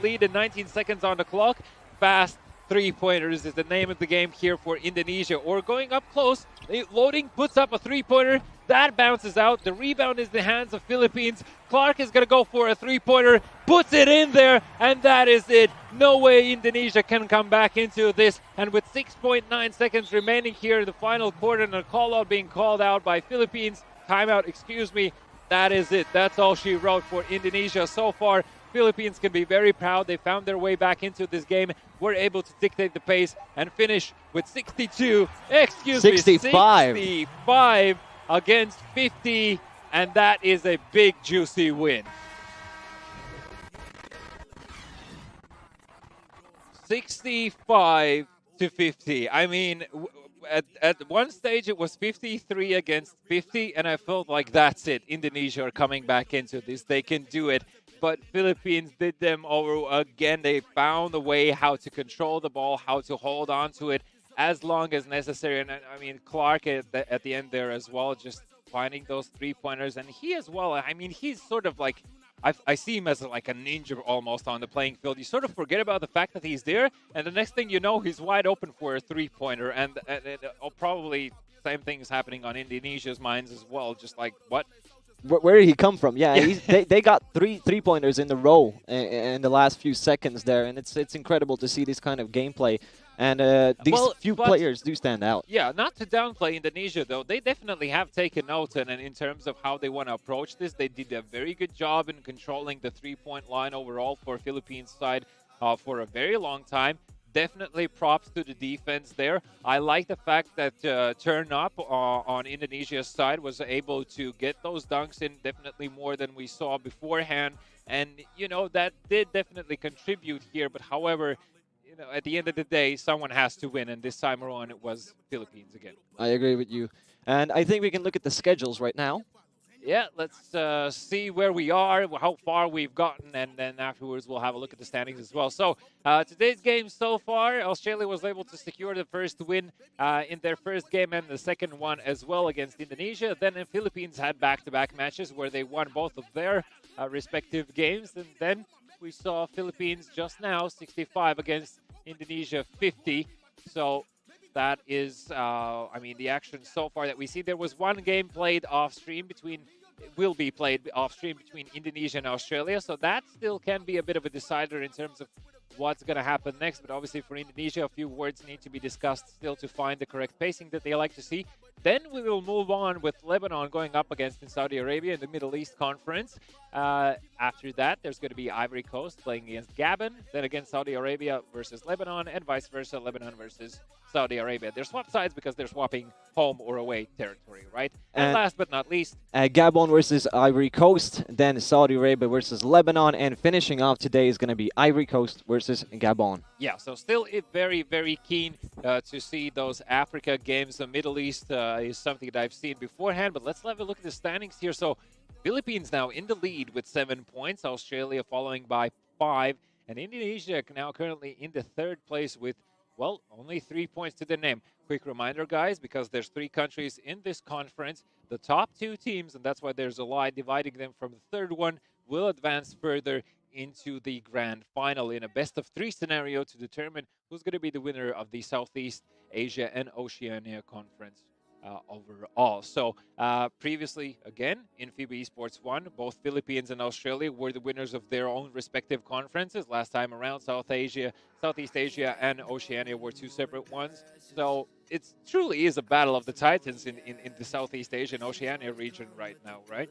lead and 19 seconds on the clock. Fast three-pointers is the name of the game here for Indonesia. Or going up close, loading, puts up a three-pointer. That bounces out. The rebound is in the hands of Philippines. Clark is going to go for a three-pointer, puts it in there, and that is it. No way Indonesia can come back into this. And with 6.9 seconds remaining here in the final quarter and a call-out being called out by Philippines, timeout, excuse me, that is it. That's all she wrote for Indonesia so far. Philippines can be very proud. They found their way back into this game, were able to dictate the pace and finish with 65 against 50, and that is a big, juicy win. 65 to 50. I mean, at one stage it was 53 against 50, and I felt like that's it. Indonesia are coming back into this. They can do it. But Philippines did them over again. They found a way how to control the ball, how to hold on to it as long as necessary. And I mean, Clark at the end there as well, just finding those three-pointers. And he as well, I mean, he's sort of like, I see him as like a ninja almost on the playing field. You sort of forget about the fact that he's there, and the next thing you know, he's wide open for a three-pointer. And probably same things happening on Indonesia's minds as well. Just like, what? Where did he come from? Yeah, they got three-pointers in a row in the last few seconds there, and it's incredible to see this kind of gameplay. And these few players do stand out. Yeah, not to downplay Indonesia, though. They definitely have taken notes, and in terms of how they want to approach this, they did a very good job in controlling the three-point line overall for Philippines side for a very long time. Definitely props to the defense there. I like the fact that Turn Up on Indonesia's side was able to get those dunks in definitely more than we saw beforehand. And, you know, that did definitely contribute here. But however, you know, at the end of the day, someone has to win. And this time around, it was Philippines again. I agree with you. And I think we can look at the schedules right now. Yeah, let's see where we are, how far we've gotten, and then afterwards we'll have a look at the standings as well. So today's game so far, Australia was able to secure the first win in their first game and the second one as well against Indonesia. Then the Philippines had back-to-back matches where they won both of their respective games. And then we saw Philippines just now, 65 against Indonesia, 50. So that is, I mean, the action so far that we see. There was one game played off-stream will be played off-stream between Indonesia and Australia. So that still can be a bit of a decider in terms of what's going to happen next. But obviously for Indonesia, a few words need to be discussed still to find the correct pacing that they like to see. Then we will move on with Lebanon going up against in Saudi Arabia in the Middle East Conference. After that, there's going to be Ivory Coast playing against Gabon, then against Saudi Arabia versus Lebanon, and vice versa, Lebanon versus Saudi Arabia. They're swapped sides because they're swapping home or away territory, right? And last but not least, Gabon versus Ivory Coast, then Saudi Arabia versus Lebanon, and finishing off today is going to be Ivory Coast versus Gabon. Yeah, so still very, very keen to see those Africa games. The Middle East is something that I've seen beforehand, but let's have a look at the standings here. So Philippines now in the lead with 7 points, Australia following by 5, and Indonesia now currently in the third place with, well, only 3 points to their name. Quick reminder, guys, because there's 3 countries in this conference, the top 2 teams, and that's why there's a line dividing them from the third one, will advance further into the grand final in a best-of-3 scenario to determine who's going to be the winner of the Southeast Asia and Oceania Conference overall. So previously, again, in Fiba Esports 1, both Philippines and Australia were the winners of their own respective conferences. Last time around, Southeast Asia and Oceania were 2 separate ones. So it truly is a battle of the titans in the Southeast Asia and Oceania region right now, right?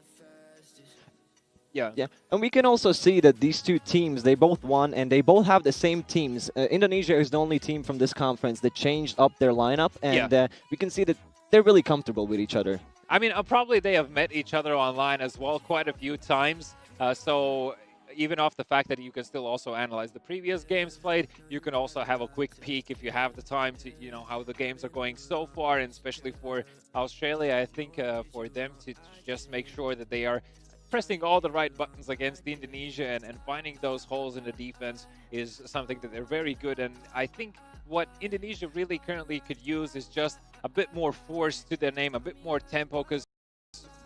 Yeah, and we can also see that these 2 teams, they both won, and they both have the same teams. Indonesia is the only team from this conference that changed up their lineup, and we can see that they're really comfortable with each other. I mean, probably they have met each other online as well quite a few times. So even off the fact that you can still also analyze the previous games played, you can also have a quick peek if you have the time to, you know, how the games are going so far, and especially for Australia, I think for them to just make sure that they are pressing all the right buttons against Indonesia and finding those holes in the defense is something that they're very good. And I think what Indonesia really currently could use is just a bit more force to their name, a bit more tempo, because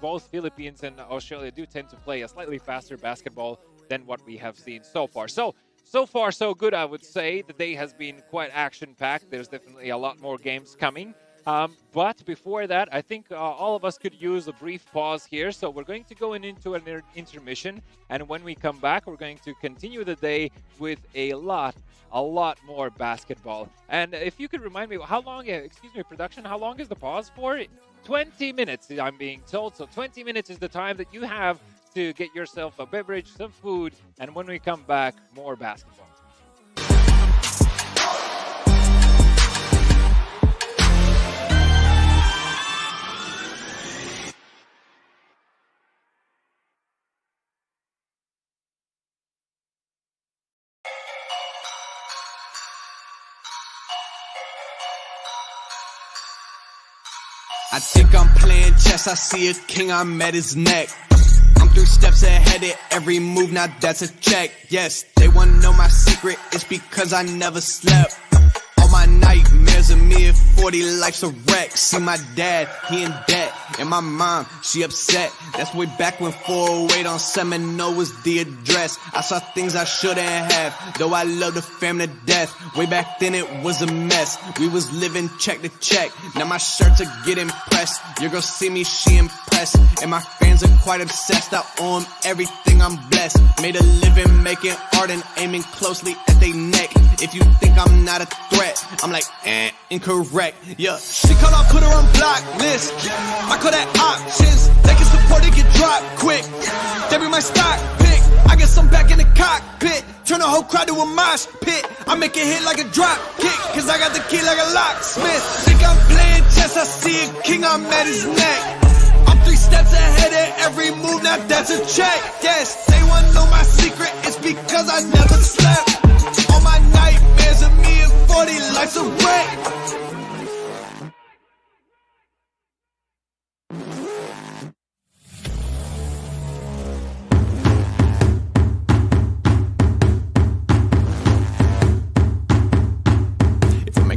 both Philippines and Australia do tend to play a slightly faster basketball than what we have seen so far. So so far, so good, I would say. The day has been quite action-packed. There's definitely a lot more games coming. But before that, I think all of us could use a brief pause here. So we're going to go into an intermission. And when we come back, we're going to continue the day with a lot more basketball. And if you could remind me, how long, excuse me, production, how long is the pause for? 20 minutes, I'm being told. So 20 minutes is the time that you have to get yourself a beverage, some food, and when we come back, more basketball. I think I'm playing chess, I see a king, I'm at his neck. I'm 3 steps ahead at every move, now that's a check. Yes, they wanna know my secret, it's because I never slept. All my nightmares of me at 40, life's a wreck. See my dad, he in debt, and my mom, she upset. That's way back when 408 on Seminole was the address. I saw things I shouldn't have, though I love the fam to death. Way back then it was a mess, we was living check to check. Now my shirts are getting pressed, your girl see me, she impressed. And my fans are quite obsessed, I owe them everything, I'm blessed. Made a living making art and aiming closely at they neck. If you think I'm not a threat, I'm like, incorrect, yeah. She call, I put her on block list, I call that options. They can support it, get dropped quick. They be my stock pick, I guess I'm back in the cockpit. Turn the whole crowd to a mosh pit. I make it hit like a drop kick, cause I got the key like a locksmith. Think I'm playing chess, I see a king, I'm at his neck. I'm 3 steps ahead at every move, now that's a check. Yes, they wanna know my secret, it's because I never slept. All my nightmares of me at 40, life's a wreck.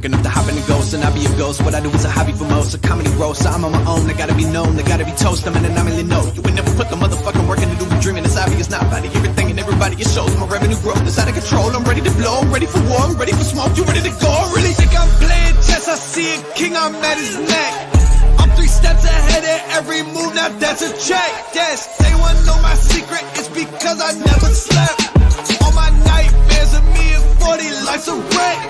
Enough to hop in the ghost and I be a ghost. What I do is a hobby for most, a comedy roast. So I'm on my own, I gotta be known, I gotta be toast. I'm in an really know. You would never put the motherfucking work into doing dreaming. It's obvious, not body, everything and everybody. It shows my revenue growth is out of control. I'm ready to blow, I'm ready for war, I'm ready for smoke. You ready to go? I really think I'm playing chess, I see a king, I'm at his neck. I'm 3 steps ahead at every move, now that's a check. Yes, they wanna know my secret, it's because I never slept. All my nightmares of me at 40, life's a wreck.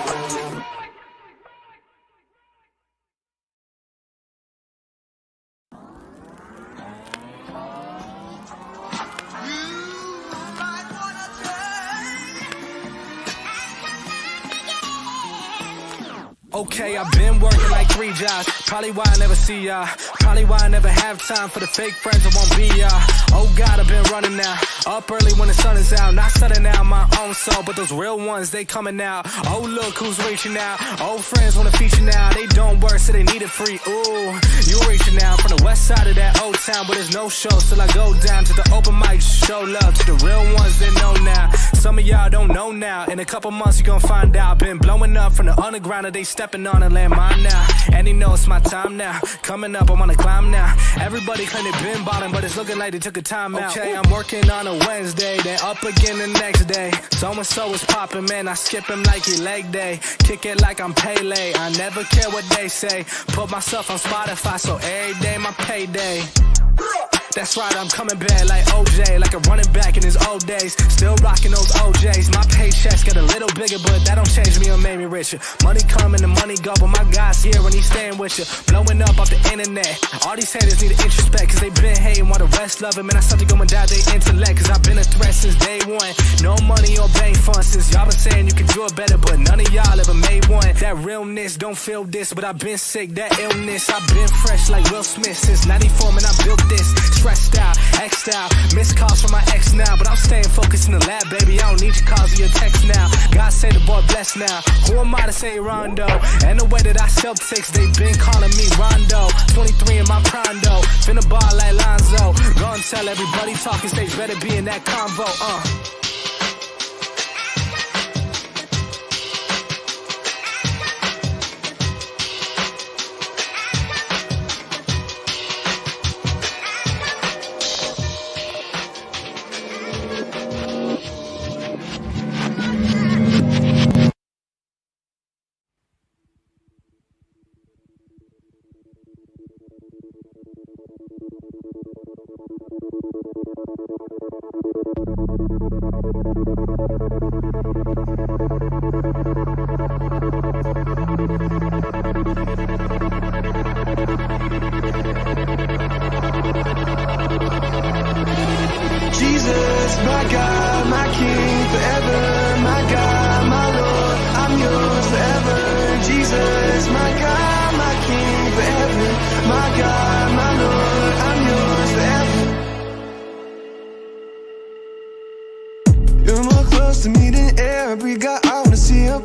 Okay, I've been working like 3 jobs. Probably why I never see ya. Probably why I never have time for the fake friends I won't be ya. Oh God, I've been running now. Up early when the sun is out. Not setting out my own soul, but those real ones, they coming out. Oh look who's reaching out. Old friends wanna feature now. They don't work, so they need it free. Ooh, you reaching out from the west side of that old town, but there's no shows till I go down to the open mic. Show love to the real ones they know now. Some of y'all don't know now. In a couple months you gon' find out. Been blowing up from the underground and they stepping on and land mine now. And they know it's my time now. Coming up, I'm on a climb now. Everybody claim they been bottom, but it's looking like they took a time out. Okay, I'm working on a Wednesday, then up again the next day. So-and-so is popping, man, I skip him like he leg day. Kick it like I'm Pele, I never care what they say. Put myself on Spotify, so every day my payday. That's right, I'm coming back like OJ, like a running back in his old days. Still rocking those OJs. My paychecks get a little bigger, but that don't change me or make me richer. Money come and the money go, but my God's here when he's staying with you. Blowing up off the internet. All these haters need to introspect, cause they been hating while the rest love him. And I start to go and die their intellect, cause I've been a threat since day one. No money or bank funds, since y'all been saying you can do it better, but none of y'all ever made one. That realness, don't feel this, but I've been sick, that illness. I've been fresh like Will Smith since 94, man, I built this. Stressed out, X'd out, missed calls from my ex now, but I'm staying focused in the lab, baby. I don't need your calls or your text now. God say the boy blessed now. Who am I to say Rondo? And the way that I sell ticks, they been calling me Rondo. 23 in my prime though, finna ball like Lonzo. Go and tell everybody talking stage better be in that convo.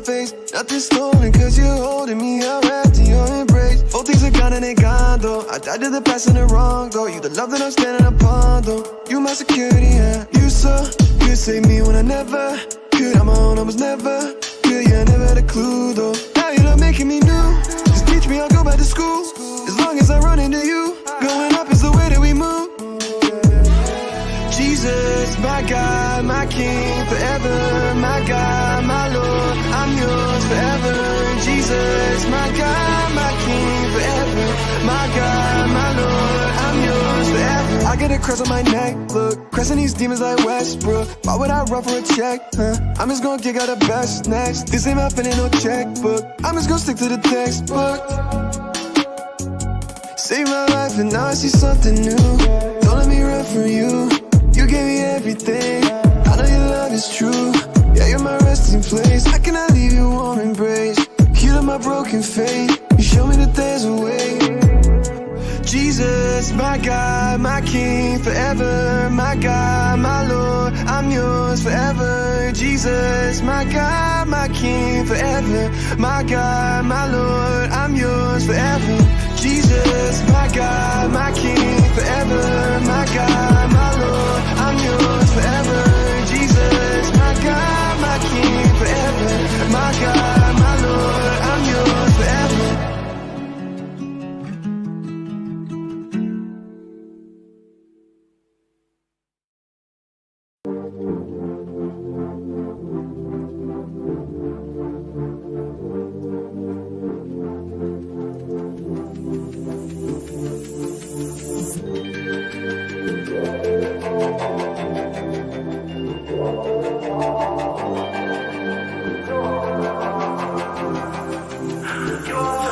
face. Nothing stolen, cause you're holding me out wrapped in your embrace. Both things are gone and they gone though. I died to the past and the wrong though. You the love that I'm standing upon though. You my security, yeah. You so good, save me when I never could. On my own, I was never good, yeah, I never had a clue though. Now you're not making me new. Just teach me, I'll go back to school. As long as I run into you, going up is the way that we move. Jesus, my God, my King, forever, my God, my Lord, I'm yours forever. Jesus, my God, my King, forever, my God, my Lord, I'm yours forever. I get a cross on my neck, look, crossing these demons like Westbrook. Why would I run for a check, huh? I'm just gonna kick out the best next. This ain't my feeling, no checkbook. I'm just gonna stick to the textbook. Saved my life and now I see something new. Don't let me run from you. You gave me everything. I know your love is true. Yeah, you're my resting place. I cannot leave you warm embrace. Heal my broken faith. You show me that there's a way. Jesus, my God, my King, forever. My God, my Lord, I'm yours forever. Jesus, my God, my King, forever. My God, my Lord, I'm yours forever. Jesus, my God, my King, forever. My God, my Lord, I'm yours forever. Jesus, my God, my King, forever. My God, my Lord, I'm yours forever.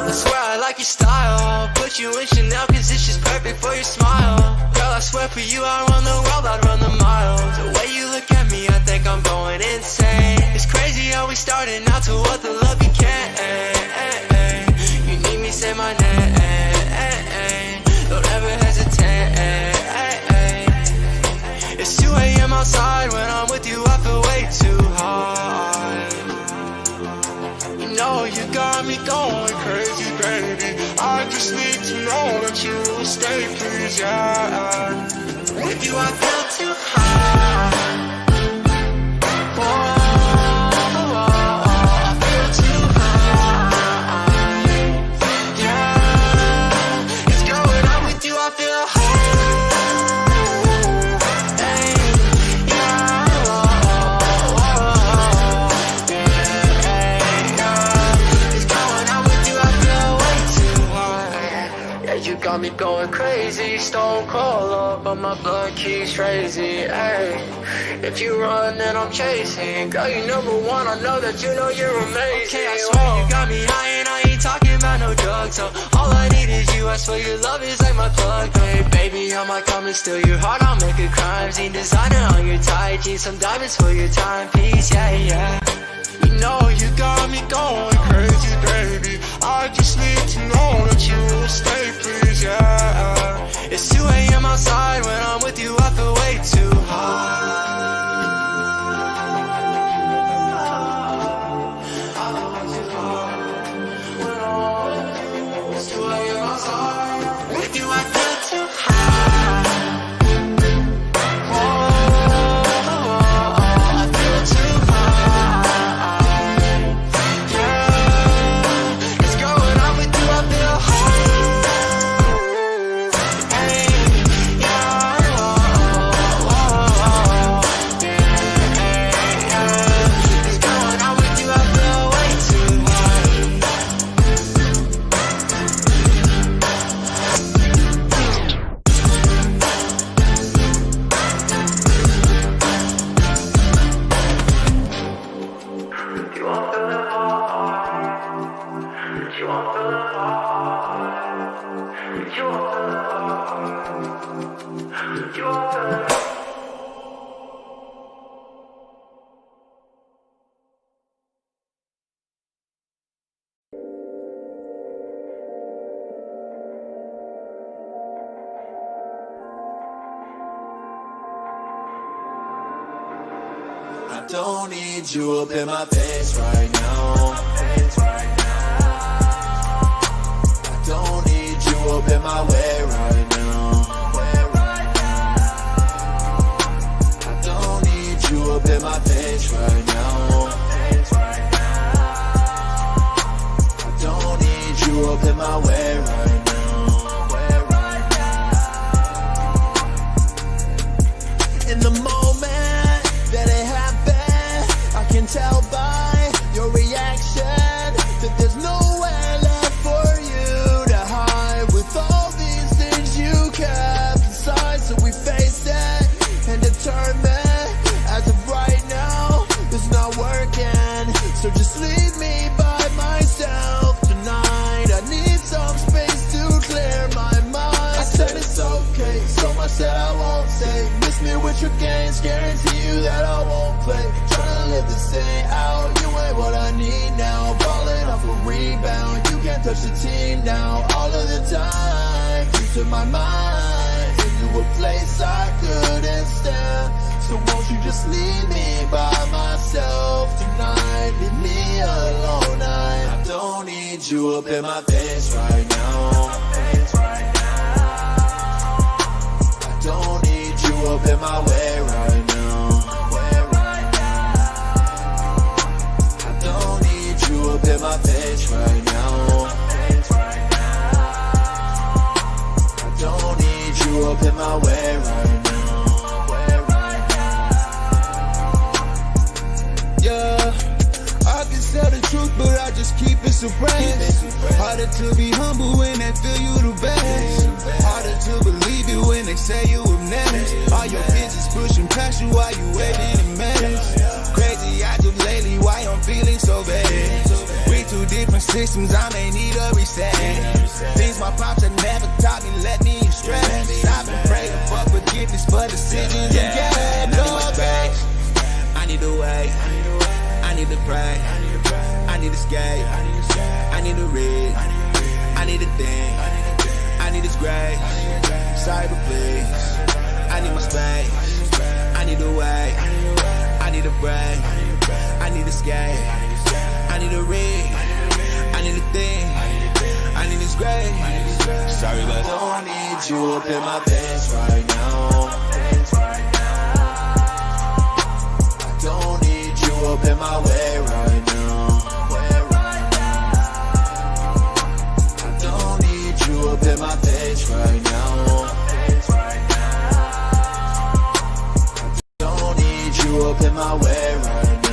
I swear I like your style. Put you in Chanel cause it's just perfect for your smile. Girl, I swear for you I run the world, I'd run the miles. The way you look at me, I think I'm going insane. It's crazy how we started out to what the love you can't. You need me, say my name. Don't ever hesitate. It's 2 a.m. outside. When I'm with you I feel way too high. You know you got me going crazy, baby. I just need to know that you will stay, please, yeah. With you I feel too high. I feel too high. Yeah, it's going on with you, I feel high. Got me going crazy, stone cold up, but my blood keeps crazy, ayy. If you run, then I'm chasing. Girl, you number one, I know that you know you're amazing. Okay, I swear you got me high and I ain't talking about no drugs. So all I need is you, I swear your love is like my plug. Hey, baby, I might come and steal your heart, I'll make a crime scene. Designer on your tight jeans, some diamonds for your timepiece, yeah, yeah. You know you got me going crazy, baby. I just need to know that you will stay, please, yeah. It's 2 a.m. outside. When I'm with you I feel way too high. I feel way too high. When I'm with you, it's 2 a.m. outside. With you I feel too high. don't need you up in my face right now. I don't need you up in my way right now. I don't need you up in my face right now. I don't need you up in my way right now. In the moment that it happened, I can tell by your reaction that there's nowhere left for you to hide. With all these things you kept inside, so we faced it and determined as of right now it's not working. So just leave me by myself tonight. I need some space to clear my mind. I said it's okay, so much that I won't say. Miss me with your games, guarantee you that I won't play. Tryna live this thing out, you ain't what I need now. Balling off a rebound, you can't touch the team now. All of the time, you took my mind into a place I couldn't stand. So won't you just leave me by myself tonight? Leave me alone. I don't need you up in my face right now. I don't need you up in my way right now. I don't need you up in my face right now. I don't need you up in my way right now. Yeah, I can tell the truth, but I just keep it suppressed. Harder to be humble when they feel you the best. Harder to believe it when they say you were next. All your business pushing past you while you waiting a mess. Crazy I do lately, why I'm feeling so bad. We two different systems, I may need a reset. Things my pops had never taught me, let me stress. I've been praying for forgiveness for decisions and get no back. I need a way, I need to pray, I need to escape, I need to read, I need a thing, I need this grace. Sorry but please, I need my space, I need a way, I need a break, I need to escape, I need to read, I need a thing, I need this grace. Sorry but I don't need you up in my face right now. I don't need you up in my way right now. I don't need you up in my face right now. I don't need you up in my way right now.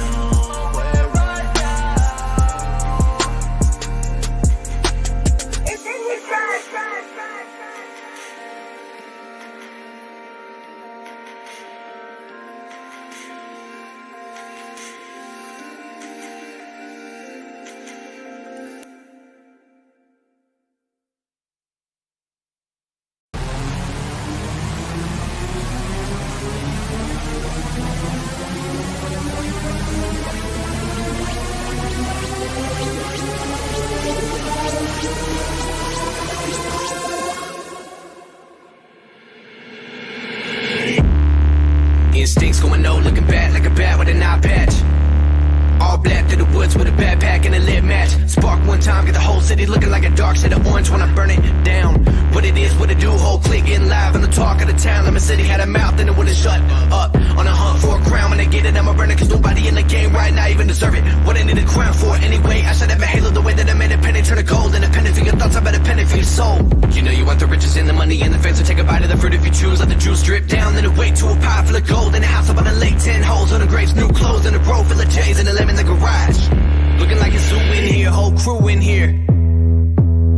Instincts going no, looking bad like a bat with an eye patch. All black through the woods with a backpack and a lit match. Spark one time, get the whole city looking like a dark shade of orange when I burn it down. What it is, what it do, whole clique getting live on the talk of the town. Lemon City had a mouth and it wouldn't shut up. On a hunt for a crown, when they get it, I'ma burn it, cause nobody in the game right now even deserve it. What I need a crown for anyway, I should have a halo the way that I made a penny turn to gold. And a penny for your thoughts, I bet a penny for your soul. You know you want the riches and the money and the fame, so take a bite of the fruit if you choose. Let the juice drip down, then it wait to a pile full of gold. In a house up on a lake, 10 holes on the grapes, new clothes, and a row full of J's and a lemon in the garage. Looking like a zoo in here, whole crew in here.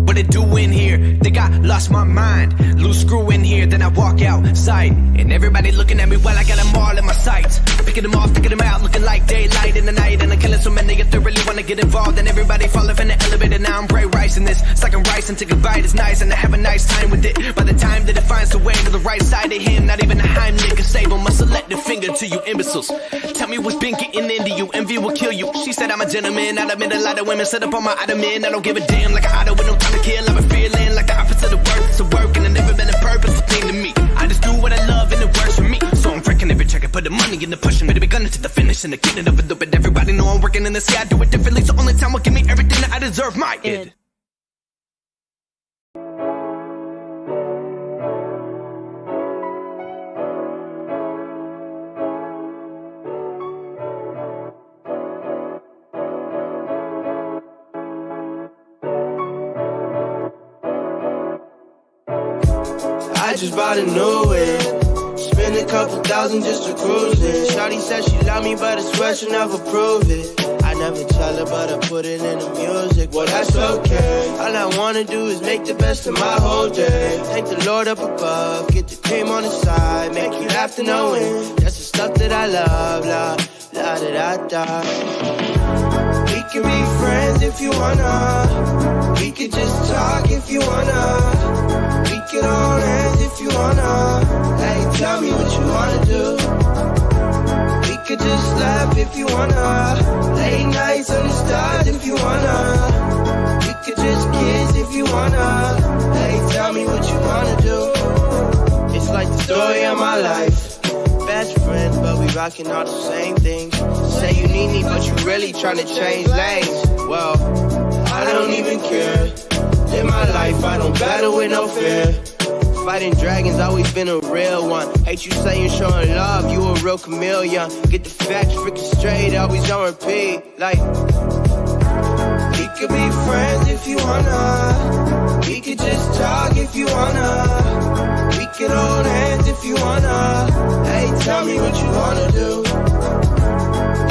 What it do in here? Think I lost my mind. Loose screw in here, then I walk outside. And everybody looking at me while I got them all in my sights. Picking them off, picking them out, looking like daylight in the night. And I'm killing so many if they really wanna get involved. And everybody falling from the elevator, now I'm bright rice in this. It's like I'm rice and take a bite, it's nice. And I have a nice time with it. By the time that it finds the way to the right side of him, not even a Heimlich can save him. I select the finger to you imbeciles. Tell me what's been getting into you, envy will kill you. She said I'm a gentleman, I admit a lot of women set up on my ottoman. I don't give a damn, like an auto with no time to kill. I'm a feeling like the opposite of work, it's a work. And it never been a purposeful thing to me. I just do what I love and it works for me. So I'm freaking every check, I put the money in the pushing, me to be gunning to the finish. finish in the beginning of a loop, and everybody know I'm working in the sky. I do it differently, so only time will give me everything that I deserve. My id. I just bought a new whip. Spent a couple thousand just to cruise it. Shawty said she love me, but I swear she'll never prove it. I never tell her, but I put it in the music. Well, that's okay. All I wanna do is make the best of my whole day. Thank the Lord up above, get the cream on the side, make you laugh to know it. That's the stuff that I love, la da da da. We can be friends if you wanna. We could just talk if you wanna. We could hold hands if you wanna. Hey, tell me what you wanna do. We could just laugh if you wanna. Late nights on the stars if you wanna. We could just kiss if you wanna. Hey, tell me what you wanna do. It's like the story of my life. Best friends, but we rockin' all the same things. Say you need me, but you really tryna change lanes. Well, I don't even care. In my life, I don't battle with no fear. Fighting dragons, always been a real one. Hate you saying showing love, you a real chameleon. Get the facts freaking straight, always on repeat. Like, we could be friends if you wanna. We could just talk if you wanna. We could hold hands if you wanna. Hey, tell me what you wanna do.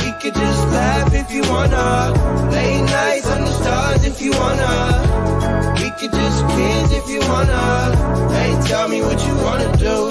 We could just laugh if you wanna. Late nights on the stars if you wanna. We could just kiss if you wanna. Hey, tell me what you wanna do.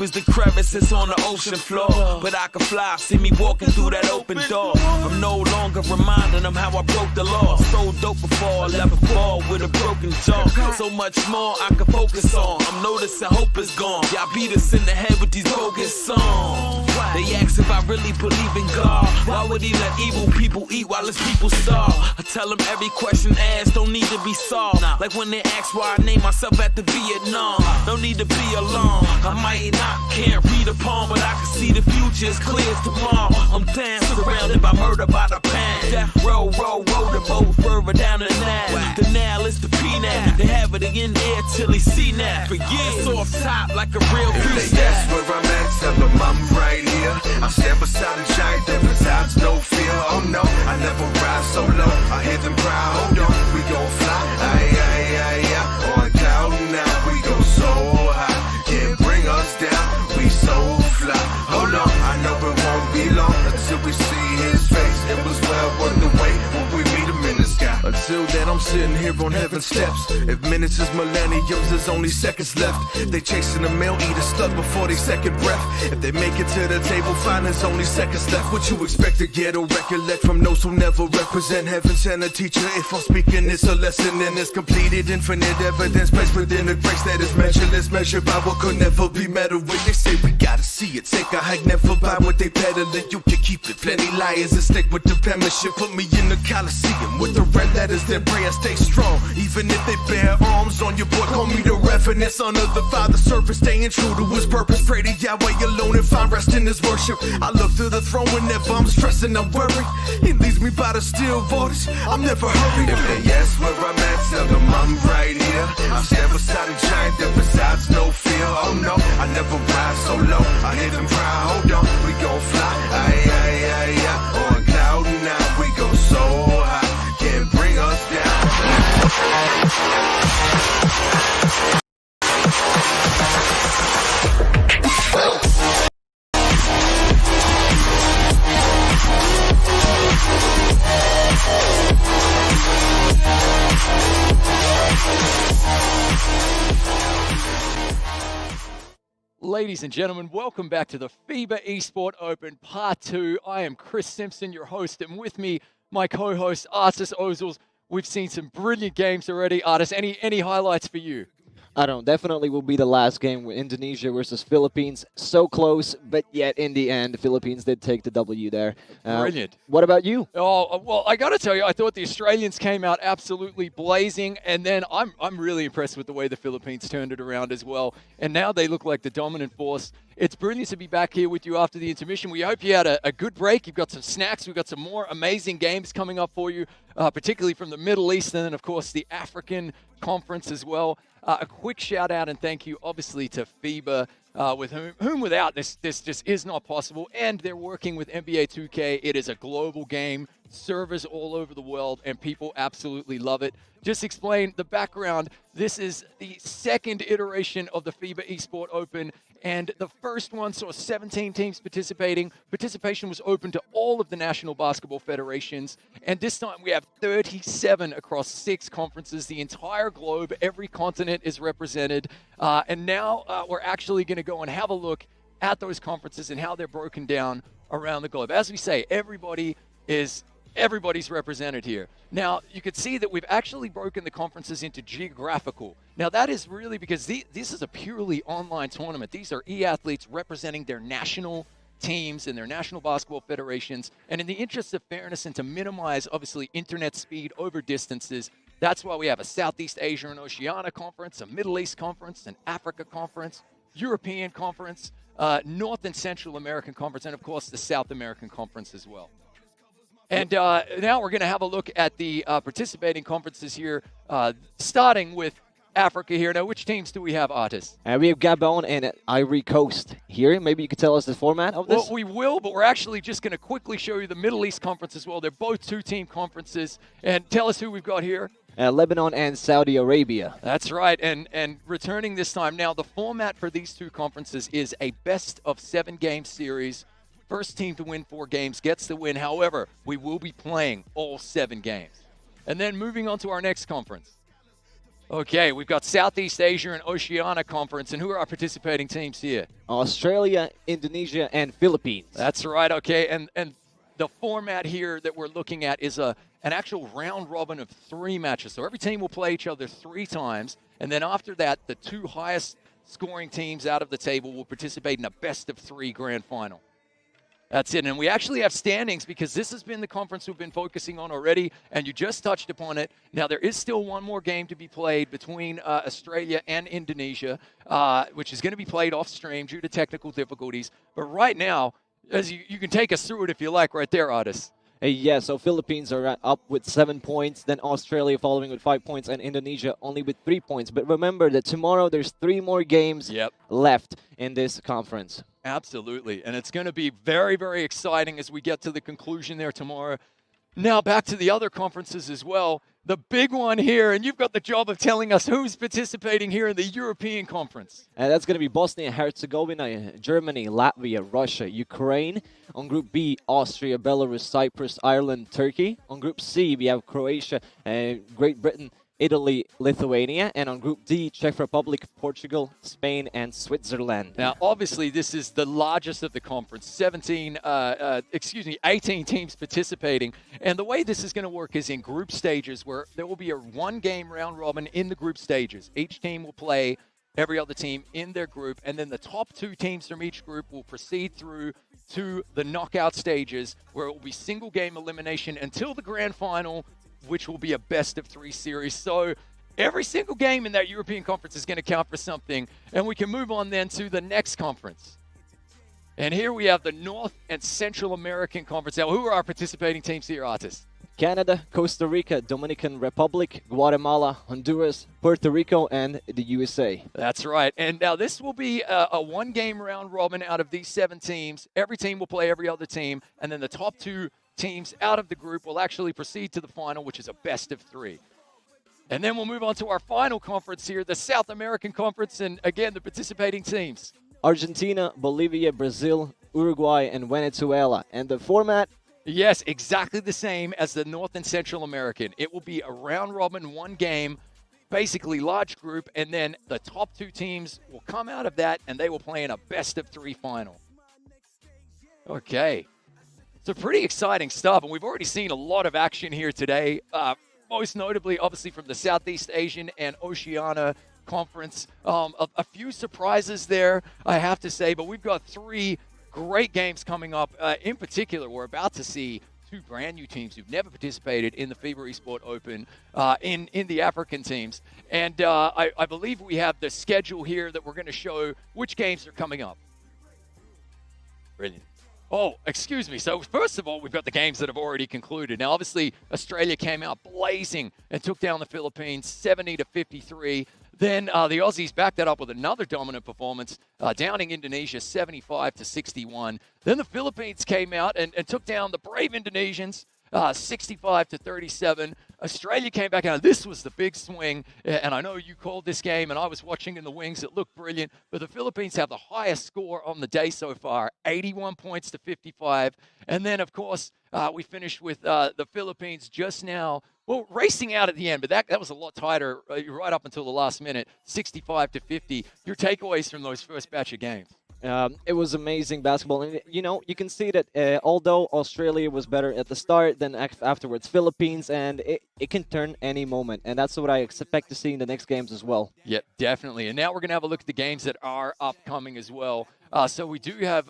As the crevices on the ocean floor, but I can fly, see me walking through that open door. I'm no longer reminding them how I broke the law. So dope before I left a ball with a broken jaw. So much more I can focus on. I'm noticing hope is gone. Y'all beat us in the head with these bogus songs. They ask if I really believe in God. Why would he let evil people eat while his people starve? I tell them every question asked don't need to be solved. Like when they ask why I named myself after Vietnam. No need to be alarmed. I might not can't read a palm, but I can see the future as clear as tomorrow. I'm damn surrounded by murder by the pound. Death row, the boat further down the Nile. The Nile is the P-Nap. They have it in the air till he see now. For years off top like a real freestyle. That's where I'm at, tell them I'm right here. I stand beside a giant that resides no fear. Oh no, I never ride so low. I hear them cry, hold on, we gon' fly. Aye, aye, aye, aye. On cloud now, we go so high. Can't bring us down, we so fly. Hold on, I know it won't be long until we see his face. It was well worth the wait when we meet him in the sky. Until then, I'm sitting here on heaven's steps. If minutes is millenniums, there's only seconds left. They chasing a meal, eat a slug before they second breath. If they make it to the table, fine, there's only seconds left. What you expect to get or recollect from those who never represent heaven sent a teacher? If I'm speaking, it's a lesson and it's completed. Infinite evidence placed within a grace that is measureless, measured by what could never be measured with. They say we gotta see it, take a hike, never buy what they peddling. You can keep it, plenty liars and stick with the penmanship. Put me in the Coliseum with the red letters that pray and stay strong. Even if they bear arms on your boy, call me the reverend son of the Father, servant, staying true to his purpose. Pray to Yahweh alone and find rest in his worship. I look to the throne whenever I'm stressing, I'm worried. He leads me by the still waters, I'm never hurried. If they ask where I'm at, tell them I'm right here. I stand beside a giant that resides no fear. Oh no, I never ride so low. I hear them cry, hold on, we gon' fly. Aye, aye, aye, aye. On cloud now, we go so high. Can't bring us down. Ladies and gentlemen, welcome back to the Fiba Esport Open Part 2. I am Chris Simpson, your host, and with me, my co-host, Artis Ozils. We've seen some brilliant games already. Artis, any highlights for you? I don't know, definitely will be the last game with Indonesia versus Philippines. So close, but yet in the end, the Philippines did take the W there. Brilliant. What about you? Oh, well, I got to tell you, I thought the Australians came out absolutely blazing, and then I'm really impressed with the way the Philippines turned it around as well. And now they look like the dominant force. It's brilliant to be back here with you after the intermission. We hope you had a good break. You've got some snacks. We've got some more amazing games coming up for you, particularly from the Middle East and then, of course, the African Conference as well. A quick shout out and thank you, obviously, to Fiba, with whom without this just is not possible. And they're working with NBA 2K. It is a global game, servers all over the world, and people absolutely love it. Just explain the background. This is the second iteration of the Fiba Esport Open, and the first one saw 17 teams participating. Participation was open to all of the national basketball federations, and this time we have 37 across 6 conferences. The entire globe, every continent is represented, and now we're actually going to go and have a look at those conferences and how they're broken down around the globe. As we say, everybody's represented here. Now, you can see that we've actually broken the conferences into geographical. Now, that is really because this is a purely online tournament. These are e-athletes representing their national teams and their national basketball federations. And in the interest of fairness and to minimize, obviously, internet speed over distances, that's why we have a Southeast Asia and Oceania conference, a Middle East conference, an Africa conference, European conference, North and Central American conference, and, of course, the South American conference as well. And now we're going to have a look at the participating conferences here, starting with Africa here. Now, which teams do we have, Artis? We have Gabon and Ivory Coast here. Maybe you could tell us the format of this? Well, we will, but we're actually just going to quickly show you the Middle East conference as well. They're both 2-team conferences. And tell us who we've got here. Lebanon and Saudi Arabia. That's right. And returning this time. Now, the format for these two conferences is a best-of-7 game series. First team to win 4 games gets the win. However, we will be playing all 7 games. And then moving on to our next conference. Okay, we've got Southeast Asia and Oceania Conference. And who are our participating teams here? Australia, Indonesia, and Philippines. That's right, okay. And the format here that we're looking at is an actual round robin of 3 matches. So every team will play each other 3 times. And then after that, the 2 highest scoring teams out of the table will participate in a best-of-3 grand final. That's it. And we actually have standings because this has been the conference we've been focusing on already, and you just touched upon it. Now, there is still one more game to be played between Australia and Indonesia, which is going to be played off stream due to technical difficulties. But right now, as you can take us through it if you like right there, Artis. Yeah, so Philippines are up with 7 points, then Australia following with 5 points, and Indonesia only with 3 points. But remember that tomorrow there's 3 more games left in this conference. Absolutely, and it's going to be very, very exciting as we get to the conclusion there tomorrow. Now back to the other conferences as well. The big one here, and you've got the job of telling us who's participating here in the European Conference. That's going to be Bosnia and Herzegovina, Germany, Latvia, Russia, Ukraine. On Group B, Austria, Belarus, Cyprus, Ireland, Turkey. On Group C, we have Croatia, Great Britain, Italy, Lithuania, and on Group D, Czech Republic, Portugal, Spain, and Switzerland. Now, obviously, this is the largest of the conference, 18 teams participating. And the way this is going to work is in group stages where there will be a 1-game round robin in the group stages. Each team will play every other team in their group, and then the top 2 teams from each group will proceed through to the knockout stages where it will be single-game elimination until the grand final, which will be a best-of-3 series. So every single game in that European conference is going to count for something. And we can move on then to the next conference. And here we have the North and Central American Conference. Now, who are our participating teams here, Artis? Canada, Costa Rica, Dominican Republic, Guatemala, Honduras, Puerto Rico, and the USA. That's right. And now this will be a 1-game round robin out of these 7 teams. Every team will play every other team. And then the top 2 teams out of the group will actually proceed to the final, which is a best-of-3. And then we'll move on to our final conference here, the South American Conference, and again, the participating teams. Argentina, Bolivia, Brazil, Uruguay, and Venezuela. And the format? Yes, exactly the same as the North and Central American. It will be a round-robin 1 game. basically large group, and then the top 2 teams will come out of that, and they will play in a best-of-3 final. Okay. So pretty exciting stuff, and we've already seen a lot of action here today, most notably, obviously, from the Southeast Asian and Oceania Conference. A few surprises there, I have to say, but we've got 3 great games coming up. In particular, we're about to see 2 brand new teams who've never participated in the Fiba Esports Open in the African teams. And I believe we have the schedule here that we're going to show which games are coming up. Brilliant. Oh, excuse me. So first of all, we've got the games that have already concluded. Now, obviously, Australia came out blazing and took down the Philippines 70-53. Then the Aussies backed that up with another dominant performance, downing Indonesia 75-61. Then the Philippines came out and took down the brave Indonesians 65-37. Australia came back out. This was the big swing, and I know you called this game, and I was watching in the wings. It looked brilliant, but the Philippines have the highest score on the day so far, 81 points to 55. And then, of course, we finished with the Philippines just now, well, racing out at the end, but that was a lot tighter right up until the last minute, 65-50. Your takeaways from those first batch of games? It was amazing basketball, and you can see that although Australia was better at the start than afterwards Philippines, and it can turn any moment, and that's what I expect to see in the next games as well. Yep, definitely. And now we're going to have a look at the games that are upcoming as well. So we do have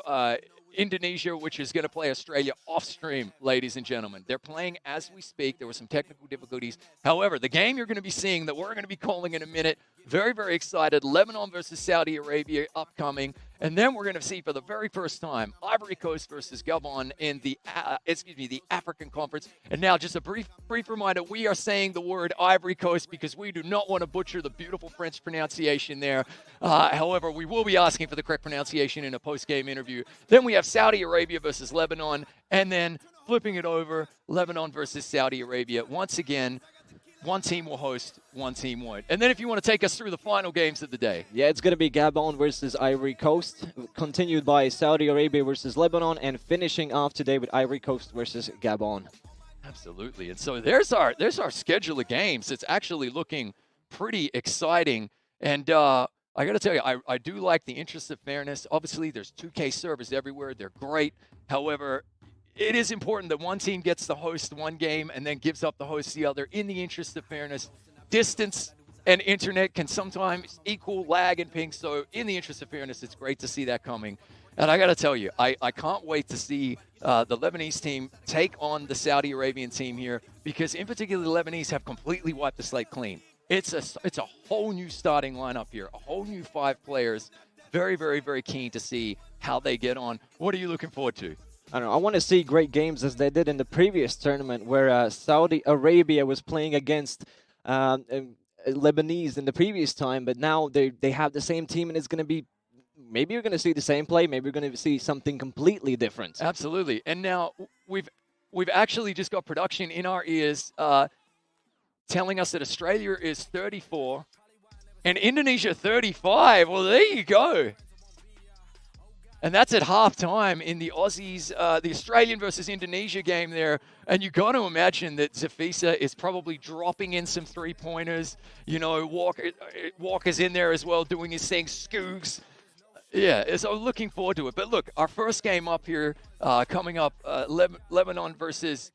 Indonesia, which is going to play Australia off stream, ladies and gentlemen. They're playing as we speak. There were some technical difficulties. However, the game you're going to be seeing that we're going to be calling in a minute, very, very excited. Lebanon versus Saudi Arabia upcoming. And then we're going to see for the very first time Ivory Coast versus Gabon in the African Conference. And now just a brief reminder, we are saying the word Ivory Coast because we do not want to butcher the beautiful French pronunciation there. However, we will be asking for the correct pronunciation in a post-game interview. Then we have Saudi Arabia versus Lebanon, and then flipping it over, Lebanon versus Saudi Arabia. Once again, one team will host, one team won't. And then if you want to take us through the final games of the day. Yeah, it's going to be Gabon versus Ivory Coast, continued by Saudi Arabia versus Lebanon, and finishing off today with Ivory Coast versus Gabon. Absolutely. And so there's our schedule of games. It's actually looking pretty exciting. And I got to tell you, I do like the interest of fairness. Obviously, there's 2K servers everywhere. They're great. However, it is important that one team gets to host one game and then gives up the host the other in the interest of fairness. Distance and internet can sometimes equal lag and ping, so in the interest of fairness, it's great to see that coming. And I got to tell you, I can't wait to see the Lebanese team take on the Saudi Arabian team here because, in particular, the Lebanese have completely wiped the slate clean. It's a whole new starting lineup here, a whole new 5 players. Very, very, very keen to see how they get on. What are you looking forward to? I don't know. I want to see great games as they did in the previous tournament where Saudi Arabia was playing against Lebanese in the previous time, but now they have the same team, and it's going to be, maybe you're going to see the same play, maybe you're going to see something completely different. Absolutely. And now we've actually just got production in our ears telling us that Australia is 34 and Indonesia 35. Well, there you go. And that's at halftime in the Aussies, the Australian versus Indonesia game there. And you got to imagine that Zafisa is probably dropping in some 3-pointers. You know, Walker's in there as well doing his thing, Scoogs. Yeah, so looking forward to it. But look, our first game up here coming up, Lebanon versus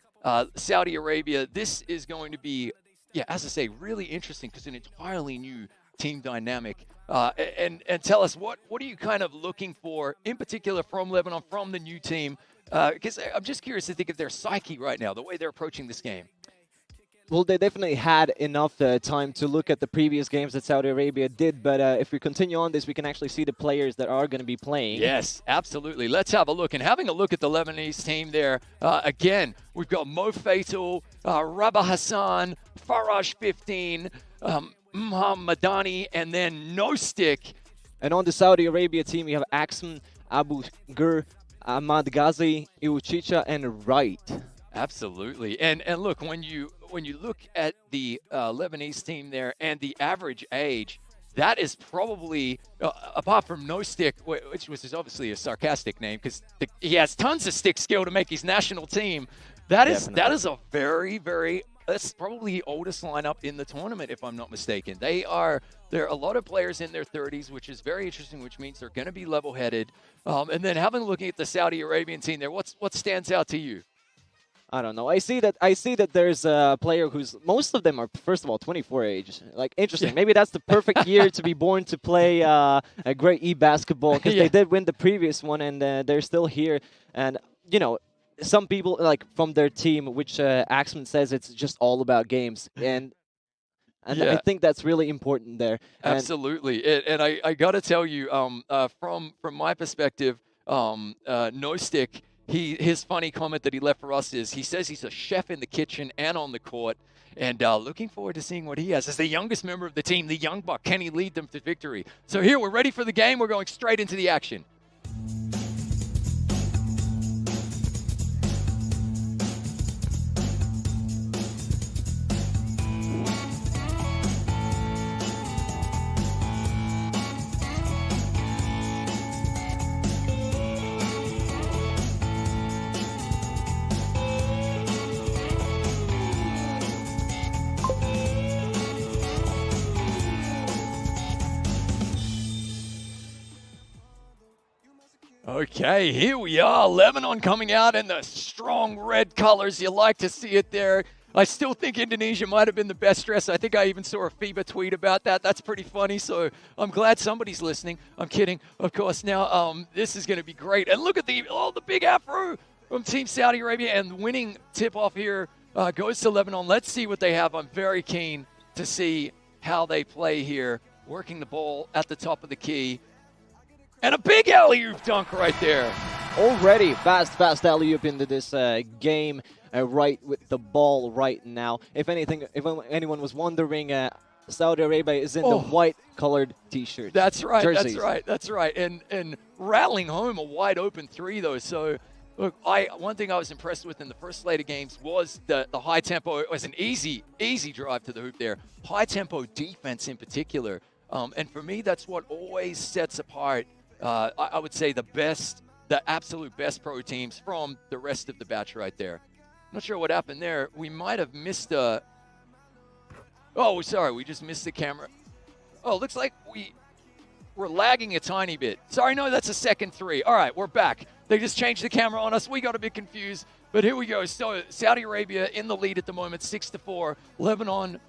Saudi Arabia. This is going to be, yeah, as I say, really interesting because an entirely new team dynamic. And tell us, what are you kind of looking for, in particular from Lebanon, from the new team? Because I'm just curious to think of their psyche right now, the way they're approaching this game. Well, they definitely had enough time to look at the previous games that Saudi Arabia did, but if we continue on this, we can actually see the players that are going to be playing. Yes, absolutely. Let's have a look. And having a look at the Lebanese team there, again, we've got Mo Fatal, Rabah Hassan, Faraj 15, Madani, and then No Stick. And on the Saudi Arabia team, we have Axum, Abu Gur, Ahmad Ghazi, Iuchicha, and Wright. Absolutely. And look, when you look at the Lebanese team there and the average age, that is probably, apart from No Stick, which was obviously a sarcastic name because he has tons of stick skill to make his national team. That is a very, very that's probably the oldest lineup in the tournament, if I'm not mistaken. There are a lot of players in their 30s, which is very interesting, which means they're going to be level-headed. And then having a look at the Saudi Arabian team there, what stands out to you? I don't know. I see that there's a player who's, most of them are, first of all, 24 age. Like, interesting. Yeah. Maybe that's the perfect year to be born to play a great e-basketball, because they did win the previous one, and they're still here. And, you know, some people, like, from their team, which Axman says it's just all about games. And I think that's really important there. Absolutely. And I got to tell you, from my perspective, No Stick, his funny comment that he left for us is he says he's a chef in the kitchen and on the court, and looking forward to seeing what he has. As the youngest member of the team, the young buck, can he lead them to victory? So here, we're ready for the game. We're going straight into the action. Okay, here we are. Lebanon coming out in the strong red colors. You like to see it there. I still think Indonesia might have been the best dress. I think I even saw a Fiba tweet about that. That's pretty funny, so I'm glad somebody's listening. I'm kidding, of course. Now, this is going to be great. And look at the big afro from Team Saudi Arabia, and winning tip-off here goes to Lebanon. Let's see what they have. I'm very keen to see how they play here, working the ball at the top of the key. And a big alley-oop dunk right there. Already fast alley-oop into this game, right with the ball right now. If anyone was wondering, Saudi Arabia is in the white-colored T-shirt. That's right. Jerseys. That's right. And rattling home a wide-open three, though. So, look, one thing I was impressed with in the first slate of games was the high tempo. It was an easy drive to the hoop there. High-tempo defense in particular. And for me, that's what always sets apart, I would say, the absolute best pro teams from the rest of the batch right there. Not sure what happened there. We might have missed a... Oh, sorry, we just missed the camera. Oh, looks like we're lagging a tiny bit. Sorry, no, that's a second three. All right, we're back. They just changed the camera on us. We got a bit confused, but here we go. So Saudi Arabia in the lead at the moment, 6-4. Lebanon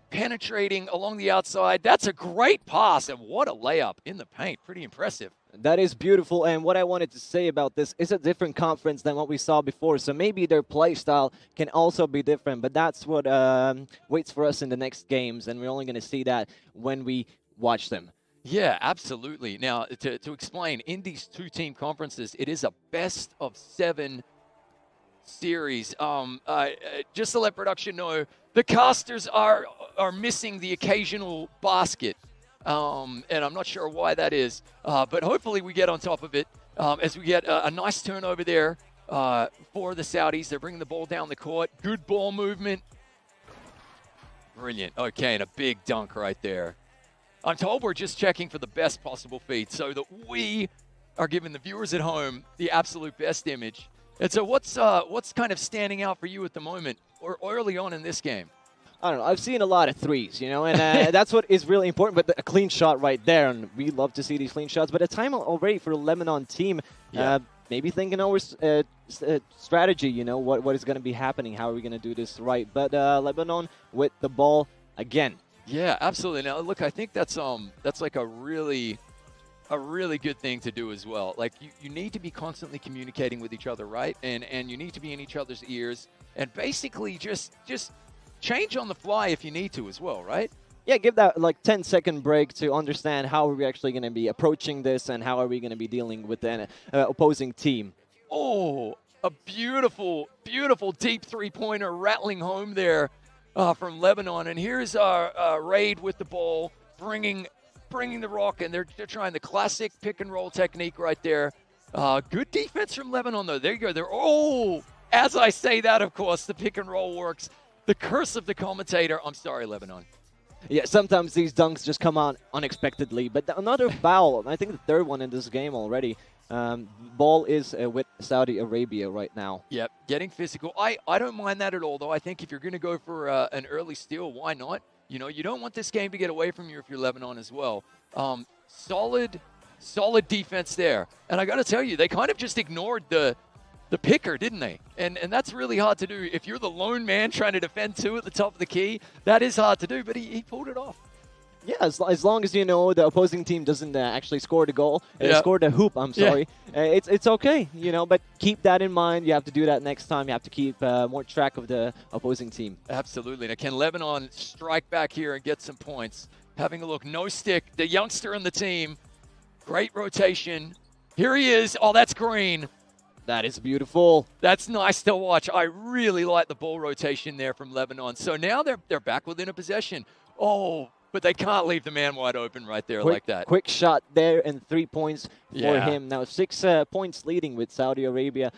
penetrating along the outside. That's a great pass, and what a layup in the paint. Pretty impressive. That is beautiful, and what I wanted to say about this is a different conference than what we saw before, so maybe their play style can also be different, but that's what waits for us in the next games, and we're only going to see that when we watch them. Yeah, absolutely. Now, to explain, in these two-team conferences, it is a best-of-7 series. Just to let production know, the casters are missing the occasional basket. And I'm not sure why that is, but hopefully we get on top of it as we get a nice turnover there for the Saudis. They're bringing the ball down the court. Good ball movement. Brilliant. Okay, and a big dunk right there. I'm told we're just checking for the best possible feed so that we are giving the viewers at home the absolute best image. And so what's kind of standing out for you at the moment or early on in this game? I don't know. I've seen a lot of threes, you know, and that's what is really important. But a clean shot right there, and we love to see these clean shots. But a time already for the Lebanon team, maybe thinking over strategy, you know, what is going to be happening, how are we going to do this right. But Lebanon with the ball again. Yeah, absolutely. Now, look, I think that's like a really good thing to do as well. Like, you need to be constantly communicating with each other, right? And you need to be in each other's ears, and basically just change on the fly if you need to as well, right? Yeah, give that like 10-second break to understand how are we actually going to be approaching this and how are we going to be dealing with an opposing team. Oh, a beautiful, beautiful deep three-pointer rattling home there from Lebanon. And here's our Raid with the ball, bringing the rock, and they're trying the classic pick-and-roll technique right there. Good defense from Lebanon, though. There you go. As I say that, of course, the pick-and-roll works. The curse of the commentator. I'm sorry, Lebanon. Yeah, sometimes these dunks just come out unexpectedly. But another foul, I think the third one in this game already. Ball is with Saudi Arabia right now. Yep, getting physical. I don't mind that at all, though. I think if you're going to go for an early steal, why not? You know, you don't want this game to get away from you if you're Lebanon as well. Solid defense there. And I got to tell you, they kind of just ignored the picker, didn't they? And that's really hard to do. If you're the lone man trying to defend two at the top of the key, that is hard to do, but he pulled it off. Yeah, as long as you know the opposing team doesn't actually score the goal, score the hoop, I'm sorry, it's okay, you know, but keep that in mind. You have to do that next time. You have to keep more track of the opposing team. Absolutely. Now, can Lebanon strike back here and get some points? Having a look, no stick, the youngster in the team, great rotation. Here he is. Oh, that's green. That is beautiful. That's nice to watch. I really like the ball rotation there from Lebanon. So now they're back within a possession. Oh, but they can't leave the man wide open right there like that. Quick shot there and 3 points for him. Now 6 points leading with Saudi Arabia.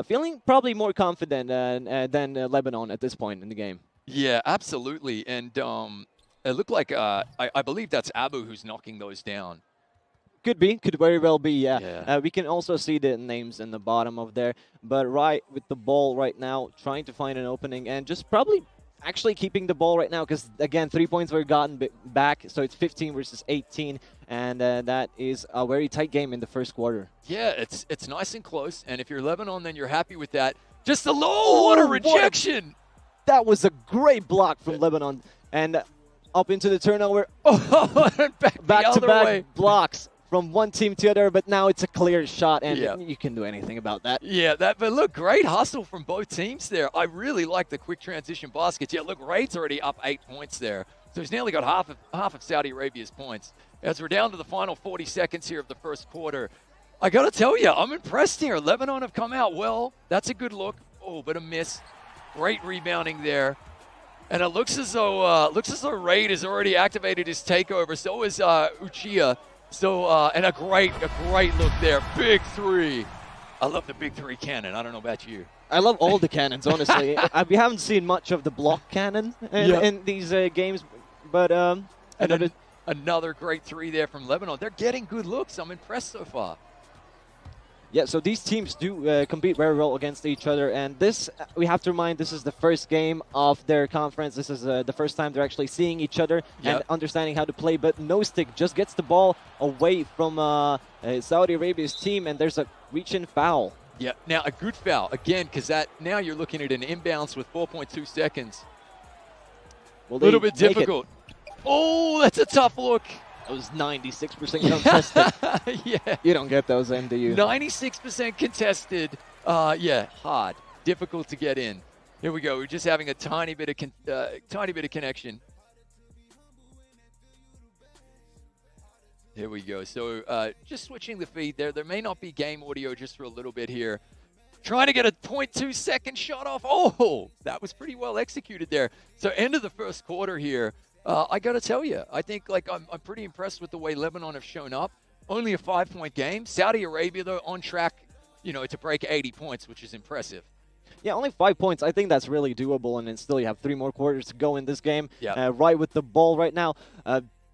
Feeling probably more confident than Lebanon at this point in the game. Yeah, absolutely. And it looked like, I believe that's Abu who's knocking those down. Could very well be, yeah. We can also see the names in the bottom of there. But right with the ball right now, trying to find an opening and just probably actually keeping the ball right now because, again, 3 points were gotten back. So it's 15 versus 18. And that is a very tight game in the first quarter. Yeah, it's nice and close. And if you're Lebanon, then you're happy with that. Just a low, what a rejection. That was a great block from Lebanon. And up into the turnover. Back-to-back blocks from one team to the other, but now it's a clear shot, and you can do anything about that. Yeah, but look, great hustle from both teams there. I really like the quick transition baskets. Yeah, look, Raid's already up 8 points there, so he's nearly got half of Saudi Arabia's points. As we're down to the final 40 seconds here of the first quarter, I got to tell you, I'm impressed here. Lebanon have come out well. That's a good look. Oh, but a miss. Great rebounding there. And it looks as though Raid has already activated his takeover. So is Uchiha. So, and a great look there. Big three. I love the big three cannon. I don't know about you. I love all the cannons, honestly. We haven't seen much of the block cannon in these games, but another great three there from Lebanon. They're getting good looks. I'm impressed so far. Yeah, so these teams do compete very well against each other, and this, we have to remind, this is the first game of their conference. This is the first time they're actually seeing each other and understanding how to play, but No Stick just gets the ball away from Saudi Arabia's team, and there's a reach-in foul. Yeah, now a good foul, again, because now you're looking at an inbounds with 4.2 seconds. Well, a little bit difficult. Oh, that's a tough look. It was 96% contested. Yeah. You don't get those in, do you? 96% contested. Hard. Difficult to get in. Here we go. We're just having a tiny bit of connection. Here we go. So just switching the feed there. There may not be game audio just for a little bit here. Trying to get a 0.2 second shot off. Oh, that was pretty well executed there. So end of the first quarter here. I got to tell you, I think I'm pretty impressed with the way Lebanon have shown up. Only a 5-point game. Saudi Arabia, though, on track, to break 80 points, which is impressive. Yeah, only 5 points. I think that's really doable, and then still you have 3 more quarters to go in this game. Yeah. Right with the ball right now,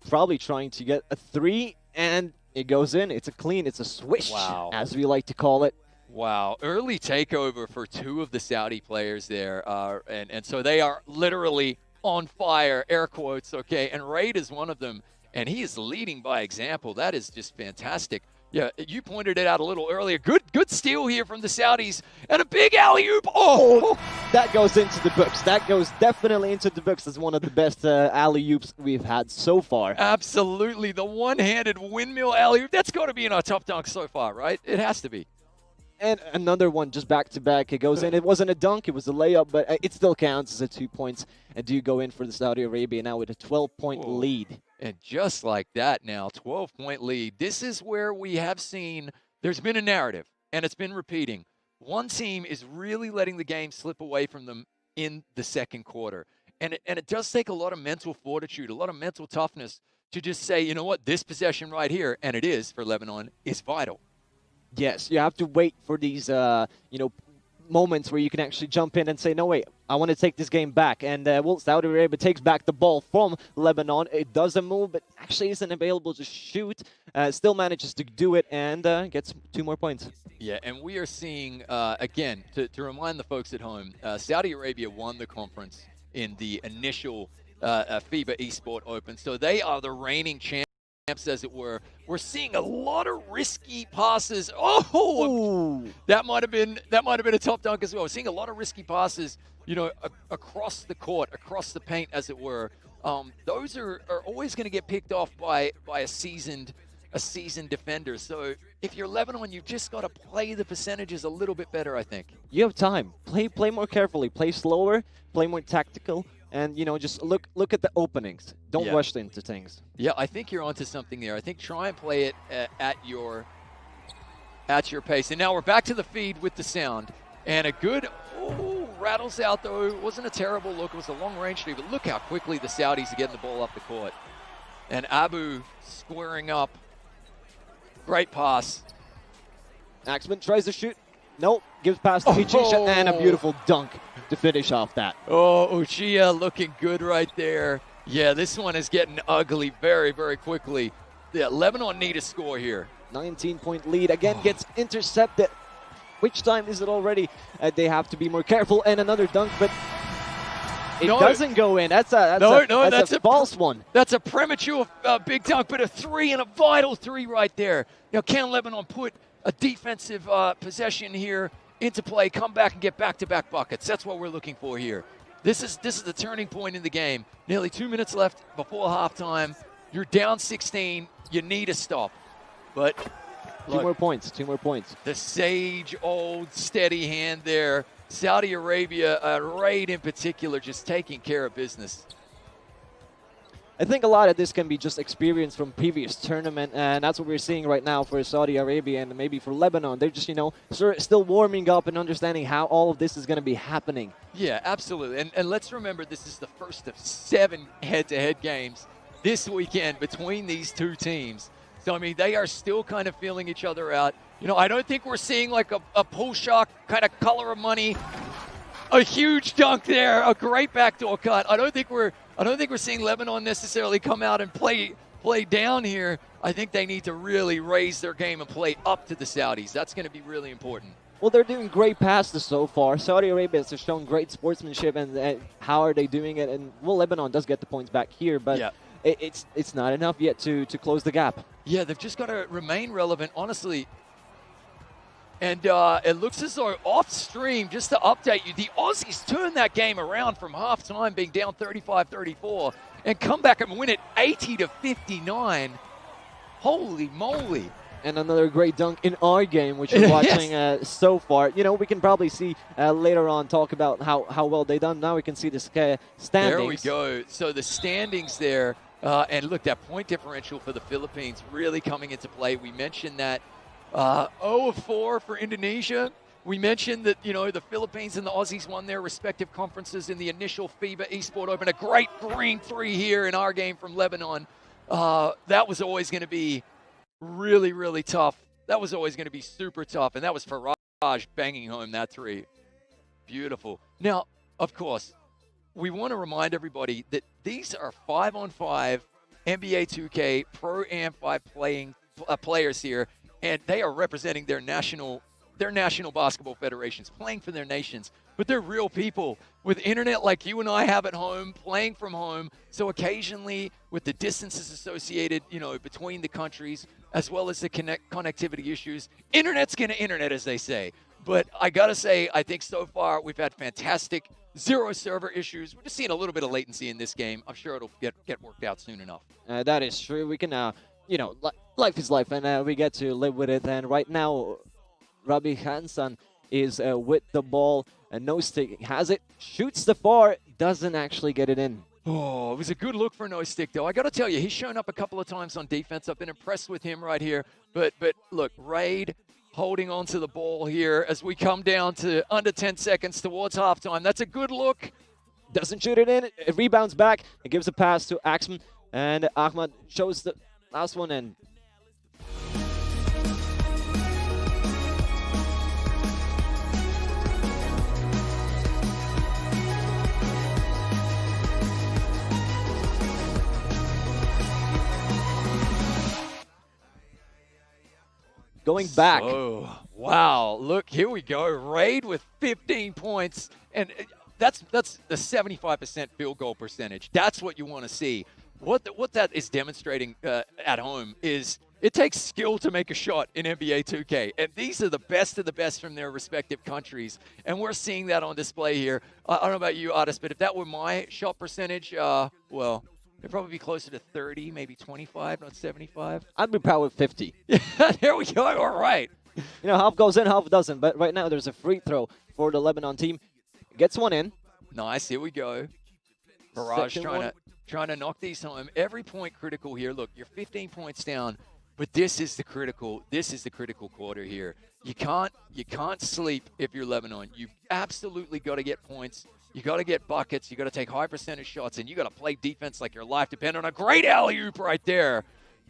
probably trying to get a 3, and it goes in. It's a clean. It's a swish, as we like to call it. Wow, early takeover for 2 of the Saudi players there, and so they are literally on fire, air quotes, okay, and Raid is one of them, and he is leading by example. That is just fantastic. Yeah, you pointed it out a little earlier. Good steal here from the Saudis, and a big alley-oop. Oh, that goes into the books. That goes definitely into the books as one of the best alley-oops we've had so far. Absolutely, the one-handed windmill alley-oop. That's got to be in our top dunk so far, right? It has to be. And another one just back-to-back. It goes in. It wasn't a dunk. It was a layup, but it still counts as a 2 points. And do go in for the Saudi Arabia now with a 12-point lead. And just like that now, 12-point lead. This is where we have seen there's been a narrative, and it's been repeating. One team is really letting the game slip away from them in the second quarter. And it does take a lot of mental fortitude, a lot of mental toughness to just say, you know what, this possession right here, and it is for Lebanon, is vital. Yes, you have to wait for these, moments where you can actually jump in and say, no, wait, I want to take this game back. And, well, Saudi Arabia takes back the ball from Lebanon. It doesn't move, but actually isn't available to shoot. Still manages to do it and gets 2 more points. Yeah, and we are seeing, again, to remind the folks at home, Saudi Arabia won the conference in the initial FIBA Esport Open. So they are the reigning champs, as it were. We're seeing a lot of risky passes. Oh, that might have been a top dunk as well. We're seeing a lot of risky passes, you know, across the court, across the paint, as it were. Those are always going to get picked off by a seasoned defender. So if you're Lebanon, you've just got to play the percentages a little bit better, I think. You have time. Play more carefully. Play slower. Play more tactical. And, you know, just look at the openings. Don't rush into things. Yeah, I think you're onto something there. I think try and play it at your pace. And now we're back to the feed with the sound. And a good, rattles out, though. It wasn't a terrible look. It was a long-range three. But look how quickly the Saudis are getting the ball up the court. And Abu squaring up. Great pass. Axman tries to shoot. Nope. Gives pass to Uchisha and a beautiful dunk to finish off that. Oh, Uchia looking good right there. Yeah, this one is getting ugly very, very quickly. Yeah, Lebanon need a score here. 19-point lead. Again, gets intercepted. Which time is it already? They have to be more careful. And another dunk, but it doesn't go in. That's a false one. That's a premature big dunk, but a three and a vital three right there. Now, can Lebanon put a defensive possession here into play, come back and get back-to-back buckets? That's what we're looking for here. This is the turning point in the game. Nearly 2 minutes left before halftime. You're down 16. You need a stop. But look, 2 more points. 2 more points. The sage old steady hand there. Saudi Arabia, Raid in particular, just taking care of business. I think a lot of this can be just experience from previous tournament, and that's what we're seeing right now for Saudi Arabia and maybe for Lebanon. They're just, you know, still warming up and understanding how all of this is going to be happening. Yeah, absolutely. And let's remember, this is the first of 7 head-to-head games this weekend between these two teams. So, I mean, they are still kind of feeling each other out. You know, I don't think we're seeing like a pull shot kind of color of money. A huge dunk there, a great backdoor cut. I don't think we're seeing Lebanon necessarily come out and play down here. I think they need to really raise their game and play up to the Saudis. That's going to be really important. Well, they're doing great passes so far. Saudi Arabia has shown great sportsmanship, and how are they doing it? And well, Lebanon does get the points back here, but it's not enough yet to close the gap. Yeah, they've just got to remain relevant, honestly. And it looks as though off stream, just to update you, the Aussies turned that game around from halftime, being down 35-34, and come back and win it 80-59. Holy moly. And another great dunk in our game, which we're watching so far. You know, we can probably see later on, talk about how well they done. Now we can see the standings. There we go. So the standings there. And look, that point differential for the Philippines really coming into play. We mentioned that 0-4 for Indonesia. We mentioned that, you know, the Philippines and the Aussies won their respective conferences in the initial FIBA Esport Open. A great green three here in our game from Lebanon. That was always going to be really, really tough. That was always going to be super tough. And that was Faraj banging home that three. Beautiful. Now, of course, we want to remind everybody that these are 5-on-5 NBA 2K Pro Am 5 players here. And they are representing their national basketball federations, playing for their nations. But they're real people with internet like you and I have at home, playing from home. So occasionally, with the distances associated, you know, between the countries, as well as the connectivity issues, internet's going to internet, as they say. But I got to say, I think so far we've had fantastic zero server issues. We're just seeing a little bit of latency in this game. I'm sure it'll get worked out soon enough. That is true. We can you know, life is life, and we get to live with it. And right now, Rabi Hansan is with the ball, and no stick has it, shoots the far, doesn't actually get it in. Oh, it was a good look for no stick, though. I got to tell you, he's shown up a couple of times on defense. I've been impressed with him right here. But look, Raid holding on to the ball here as we come down to under 10 seconds towards halftime. That's a good look. Doesn't shoot it in. It rebounds back. It gives a pass to Axman, and Ahmad shows the last one in. going back. Oh, wow. Look, here we go. Raid with 15 points. And that's the 75% field goal percentage. That's what you want to see. What that is demonstrating at home is it takes skill to make a shot in NBA 2K. And these are the best of the best from their respective countries. And we're seeing that on display here. I don't know about you, Artis, but if that were my shot percentage, well, it'd probably be closer to 30, maybe 25, not 75. I'd be proud with 50. There we go. All right. You know, half goes in, half doesn't. But right now, there's a free throw for the Lebanon team. Gets one in. Nice. Here we go. Barrage Second trying to knock these home. Every point critical here. Look, you're 15 points down, but this is the critical quarter here. You can't sleep if you're Lebanon. You absolutely got to get points. You got to get buckets. You got to take high percentage shots, and you got to play defense like your life depends on a great alley-oop right there.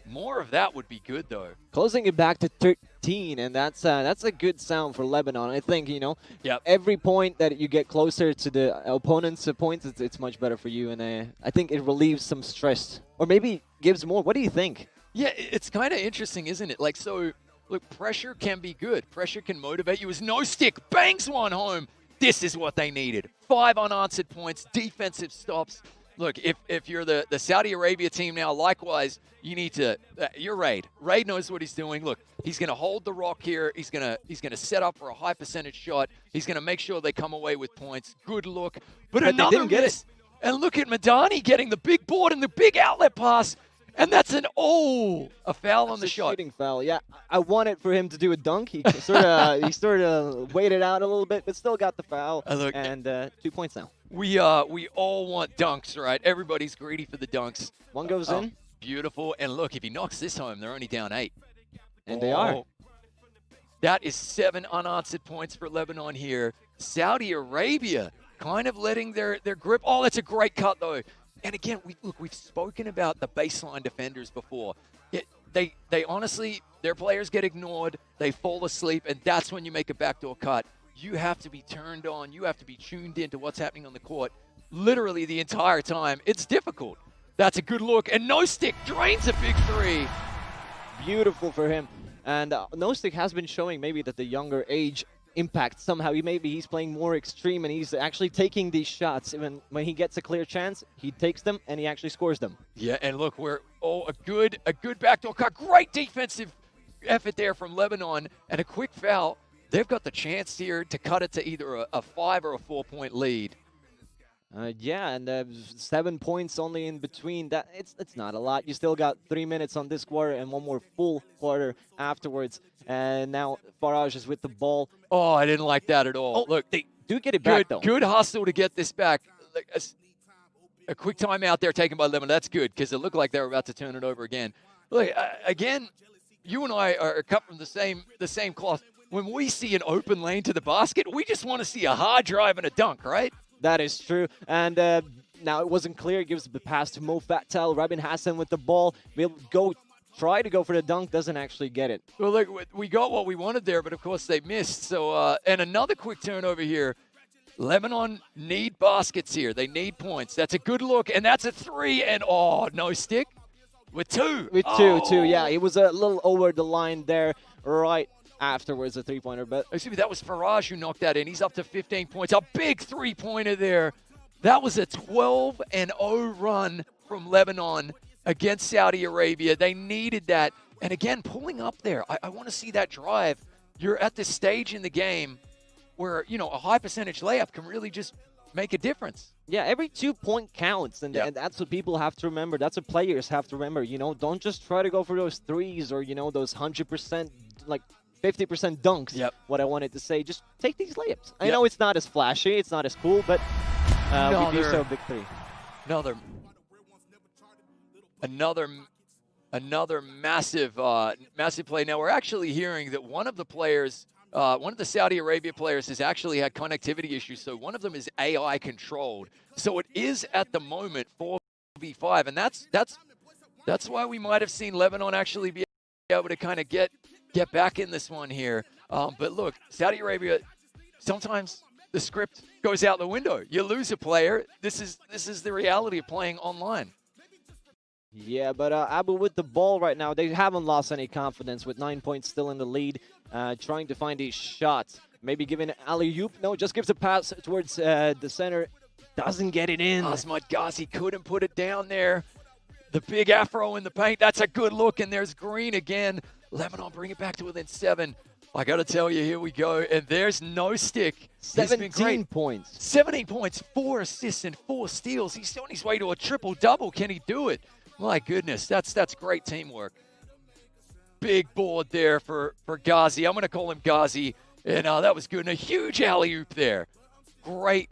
More of that would be good, though. Closing it back to 13, and that's a good sound for Lebanon. I think, you know, Yep. every point that you get closer to the opponent's points, it's much better for you. And I think it relieves some stress, or maybe gives more. What do you think? Yeah, it's kind of interesting, isn't it? Like, so, look, pressure can be good. Pressure can motivate you. As No Stick bangs one home. This is what they needed. 5 unanswered points, defensive stops. Look, if you're the Saudi Arabia team now, likewise, you need to. You're Raid. Raid knows what he's doing. Look, he's going to hold the rock here. He's going to set up for a high percentage shot. He's going to make sure they come away with points. Good look, but they another didn't get miss. And look at Madani getting the big board and the big outlet pass, and that's a foul on the shot. Shooting foul. Yeah, I wanted for him to do a dunk. He sort of waited out a little bit, but still got the foul. Look, and 2 points now. We all want dunks, right? Everybody's greedy for the dunks. One goes in. Beautiful. And look, if he knocks this home, they're only down 8. And they are. That is 7 unanswered points for Lebanon here. Saudi Arabia kind of letting their grip. Oh, that's a great cut, though. And again, we've spoken about the baseline defenders before. They honestly, their players get ignored. They fall asleep, and that's when you make a backdoor cut. You have to be turned on. You have to be tuned into what's happening on the court literally the entire time. It's difficult. That's a good look. And No Stick drains a big 3. Beautiful for him. And No Stick has been showing maybe that the younger age impact somehow. He's playing more extreme, and he's actually taking these shots. Even when he gets a clear chance, he takes them, and he actually scores them. Yeah, and look, a good backdoor cut. Great defensive effort there from Lebanon, and a quick foul. They've got the chance here to cut it to either a 5 or a 4-point lead. Yeah, and 7 points only in between. That it's not a lot. You still got 3 minutes on this quarter and one more full quarter afterwards. And now Faraj is with the ball. Oh, I didn't like that at all. Oh, look, they do get it back, though. Good hustle to get this back. A quick timeout there taken by Lebanon. That's good, because it looked like they were about to turn it over again. Look, again, you and I are cut from the same cloth. When we see an open lane to the basket, we just want to see a hard drive and a dunk, right? That is true. And now it wasn't clear. It gives the pass to Mo Fattel. Rabin Hassan with the ball. Will try to go for the dunk. Doesn't actually get it. Well, look, we got what we wanted there, but of course they missed. So, and another quick turnover here. Lebanon need baskets here. They need points. That's a good look, and that's a 3. And No Stick with 2. With two. Yeah, it was a little over the line there, right afterwards, a 3-pointer. But excuse me, that was Faraj who knocked that in. He's up to 15 points. A big 3-pointer there. That was a 12-0 run from Lebanon against Saudi Arabia. They needed that. And again, pulling up there. I want to see that drive. You're at this stage in the game where, a high percentage layup can really just make a difference. Yeah, every 2-point counts, and that's what people have to remember. That's what players have to remember. Don't just try to go for those threes or, those 100%, like 50% dunks. Yep. What I wanted to say, just take these layups. I know it's not as flashy, it's not as cool, but we do so a big 3. Another massive play. Now we're actually hearing that one of the Saudi Arabia players has actually had connectivity issues. So one of them is AI controlled. So it is at the moment 4v5, and that's why we might have seen Lebanon actually be able to kind of get back in this one here. But look, Saudi Arabia, sometimes the script goes out the window. You lose a player. This is the reality of playing online. Yeah, but Abu with the ball right now, they haven't lost any confidence with 9 points still in the lead, trying to find these shots. Maybe giving an alley-oop. No, just gives a pass towards the center. Doesn't get it in. Asmat Ghazi couldn't put it down there. The big afro in the paint. That's a good look, and there's Green again. Lebanon bring it back to within 7. I got to tell you, here we go. And there's no stick. 17 points. 17 points, 4 assists, and 4 steals. He's on his way to a triple-double. Can he do it? My goodness, that's great teamwork. Big board there for Ghazi. I'm going to call him Ghazi. And that was good. And a huge alley-oop there. Great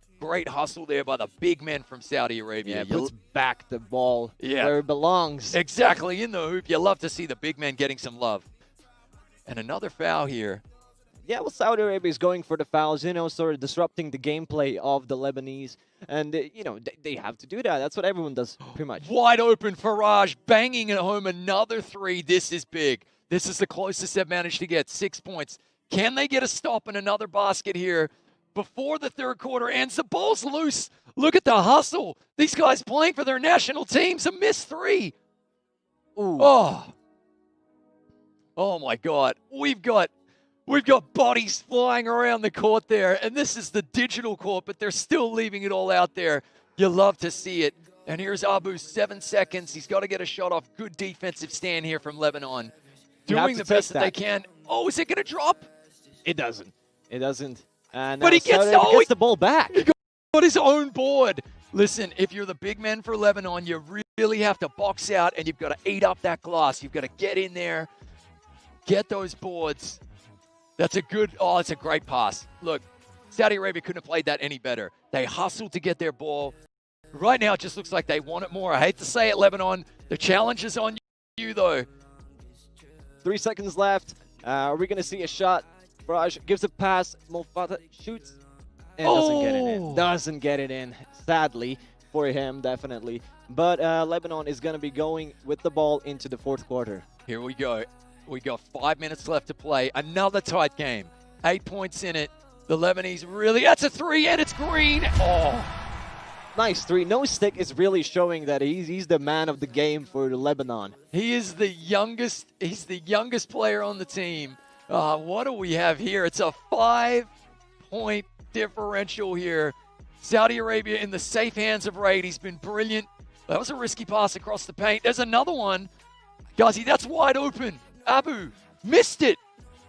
hustle there by the big men from Saudi Arabia. Yeah, puts back the ball Yeah. where it belongs. Exactly, in the hoop. You love to see the big men getting some love. And another foul here. Yeah, well, Saudi Arabia is going for the fouls, sort of disrupting the gameplay of the Lebanese. And, they have to do that. That's what everyone does, pretty much. Wide open, Faraj banging it home another 3. This is big. This is the closest they've managed to get, 6 points. Can they get a stop in another basket here before the third quarter ends? The ball's loose. Look at the hustle. These guys playing for their national teams. A missed 3. Ooh. Oh my God. We've got bodies flying around the court there, and this is the digital court, but they're still leaving it all out there. You love to see it. And here's Abu, 7 seconds. He's got to get a shot off. Good defensive stand here from Lebanon. Doing the best that they can. Oh, is it going to drop? It doesn't. It doesn't. And But he gets the ball back. He got his own board. Listen, if you're the big men for Lebanon, you really have to box out, and you've got to eat up that glass. You've got to get in there, get those boards. It's a great pass. Look, Saudi Arabia couldn't have played that any better. They hustled to get their ball. Right now, it just looks like they want it more. I hate to say it, Lebanon. The challenge is on you, though. 3 seconds left. Are we going to see a shot? Faraj gives a pass. Mofata shoots and doesn't get it in. Doesn't get it in, sadly, for him, definitely. But Lebanon is going to be going with the ball into the fourth quarter. Here we go. We got 5 minutes left to play. Another tight game. 8 points in it. The Lebanese really... That's a 3, and it's Green. Oh. Nice 3. No stick is really showing that he's the man of the game for Lebanon. He is the youngest. He's the youngest player on the team. What do we have here? It's a 5-point differential here. Saudi Arabia in the safe hands of Raid. He's been brilliant. That was a risky pass across the paint. There's another one. Ghazi, that's wide open. Abu missed it.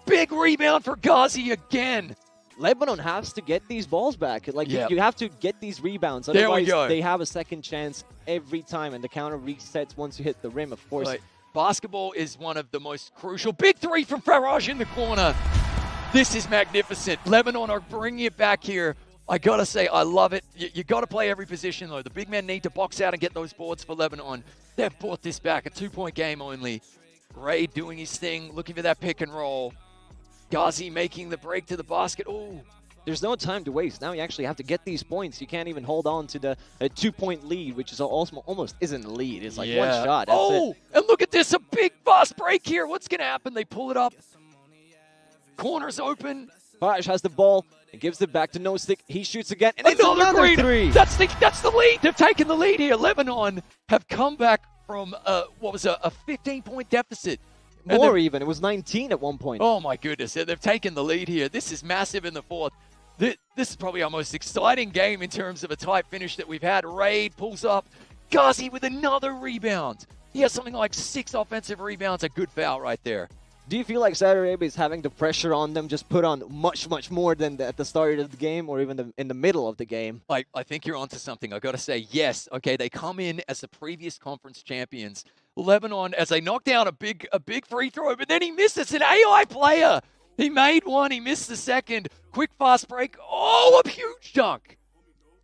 Big rebound for Ghazi again. Lebanon has to get these balls back. You have to get these rebounds. There we Otherwise, go. they have a second chance every time, and the counter resets once you hit the rim, of course. Right. Basketball is one of the most crucial. Big 3 from Faraj in the corner. This is magnificent. Lebanon are bringing it back here. I got to say, I love it. You got to play every position, though. The big men need to box out and get those boards for Lebanon. They've brought this back. A 2-point game only. Raid doing his thing, looking for that pick and roll. Ghazi making the break to the basket. Oh, there's no time to waste. Now you actually have to get these points. You can't even hold on to the 2-point lead, which is almost isn't a lead. It's like one shot. That's it. And look at this, a big fast break here. What's going to happen? They pull it up. Corner's open. Faraj has the ball and gives it back to No Stick. He shoots again, and it's Another another 3. That's the lead. They've taken the lead here. Lebanon have come back from a 15-point deficit. More even. It was 19 at one point. Oh, my goodness. They've taken the lead here. This is massive in the fourth. This is probably our most exciting game in terms of a tight finish that we've had. Raid pulls up. Ghazi with another rebound. He has something like 6 offensive rebounds. A good foul right there. Do you feel like Saudi Arabia is having the pressure on them just put on much, much more than at the start of the game or even in the middle of the game? I think you're onto something. I got to say, yes. Okay, they come in as the previous conference champions. Lebanon, as they knock down a big free throw, but then he missed. It's an AI player. He made one. He missed the second. Quick, fast break. Oh, a huge dunk.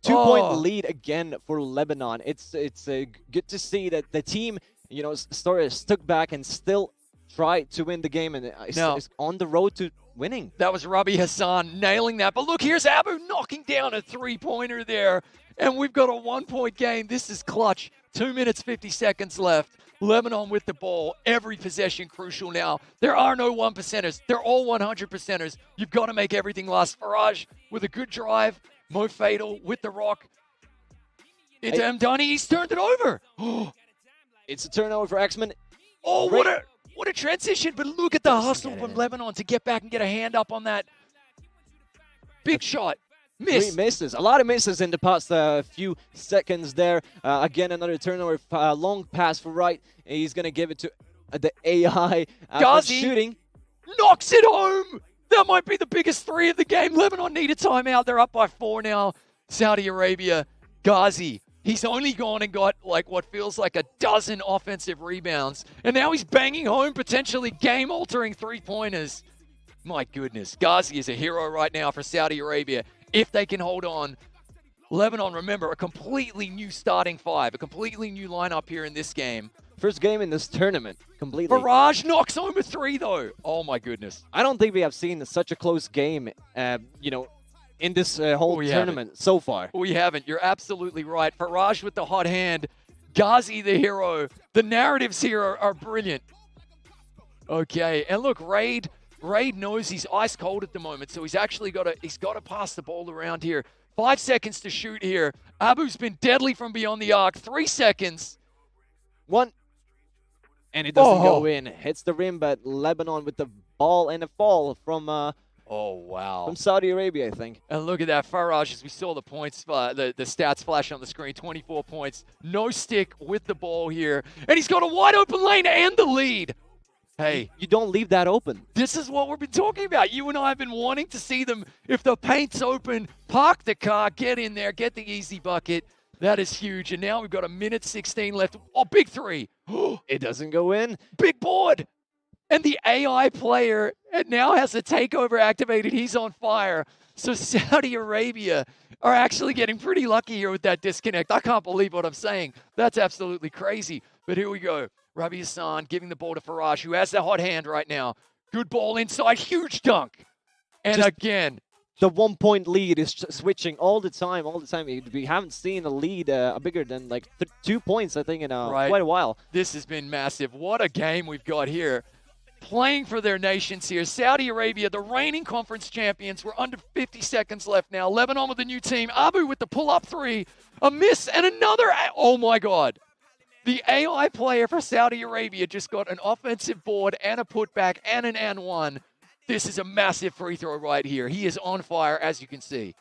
2-point lead again for Lebanon. It's good to see that the team, sort of stuck back and still tried to win the game, and is on the road to winning. That was Rabi Hassan nailing that. But look, here's Abu knocking down a 3-pointer there, and we've got a 1-point game. This is clutch. 2 minutes, 50 seconds left. Lebanon with the ball. Every possession crucial now. There are no 1%ers. They're all 100%ers. You've got to make everything last. Faraj with a good drive. Mo Fatal with the rock. Into Mdani. He's turned it over. It's a turnover for X-Men. Oh, what a transition, but look at the hustle from Lebanon to get back and get a hand up on that. Big shot. Miss. 3 misses. A lot of misses in the past few seconds there. Again, another turnover. Long pass for right. He's going to give it to the AI. Ghazi Shooting. knocks it home. That might be the biggest 3 of the game. Lebanon need a timeout. They're up by 4 now. Saudi Arabia. Ghazi. He's only gone and got like what feels like a dozen offensive rebounds. And now he's banging home potentially game-altering 3-pointers. My goodness. Ghazi is a hero right now for Saudi Arabia. If they can hold on. Lebanon, remember, a completely new starting 5. A completely new lineup here in this game. First game in this tournament. Completely. Faraj knocks home a 3, though. Oh, my goodness. I don't think we have seen such a close game, in this whole tournament so far. We haven't. You're absolutely right. Faraj with the hot hand. Ghazi the hero. The narratives here are brilliant. Okay, and look, Raid knows he's ice cold at the moment, so he's actually got to pass the ball around here. 5 seconds to shoot here. Abu's been deadly from beyond the arc. 3 seconds. 1. And it doesn't go in. Hits the rim, but Lebanon with the ball and a fall from oh, wow. From Saudi Arabia, I think. And look at that. Faraj, as we saw the points, the stats flash on the screen, 24 points. No stick with the ball here. And he's got a wide open lane and the lead. Hey. You don't leave that open. This is what we've been talking about. You and I have been wanting to see them, if the paint's open, park the car, get in there, get the easy bucket. That is huge. And now we've got 1:16 left. Oh, big 3. It doesn't go in. Big board. And the AI player now has the takeover activated. He's on fire. So Saudi Arabia are actually getting pretty lucky here with that disconnect. I can't believe what I'm saying. That's absolutely crazy. But here we go. Rabi Hassan giving the ball to Faraj, who has the hot hand right now. Good ball inside. Huge dunk. And again. The 1-point lead is switching all the time. We haven't seen a lead bigger than like 2 points, I think, in quite a while. This has been massive. What a game we've got here. Playing for their nations here. Saudi Arabia, the reigning conference champions. We're under 50 seconds left now. Lebanon with a new team. Abu with the pull-up 3. A miss and another. Oh, my God. The AI player for Saudi Arabia just got an offensive board and a putback and an and 1. This is a massive free throw right here. He is on fire, as you can see.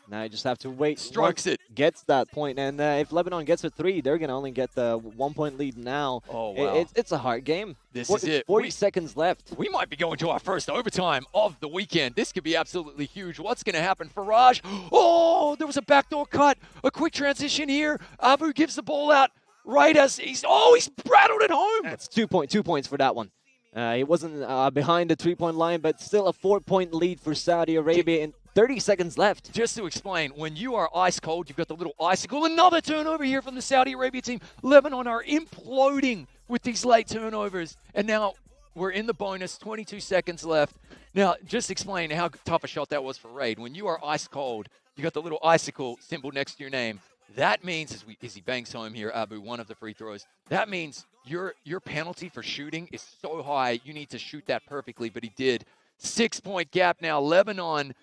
Now you just have to wait. Strokes it. Gets that point. And if Lebanon gets a 3, they're going to only get the 1-point lead now. Oh, wow. It's a hard game. This is it. 40 seconds left. We might be going to our first overtime of the weekend. This could be absolutely huge. What's going to happen? Faraj. Oh, there was a backdoor cut. A quick transition here. Abu gives the ball out right as he's rattled it home. That's 2 points for that one. He wasn't behind the 3-point line, but still a 4-point lead for Saudi Arabia in 30 seconds left. Just to explain, when you are ice cold, you've got the little icicle. Another turnover here from the Saudi Arabia team. Lebanon are imploding with these late turnovers. And now we're in the bonus, 22 seconds left. Now, just explain how tough a shot that was for Raid. When you are ice cold, you got the little icicle symbol next to your name. That means, as he bangs home here, Abu, one of the free throws, that means your penalty for shooting is so high, you need to shoot that perfectly, but he did. 6-point gap now. Lebanon,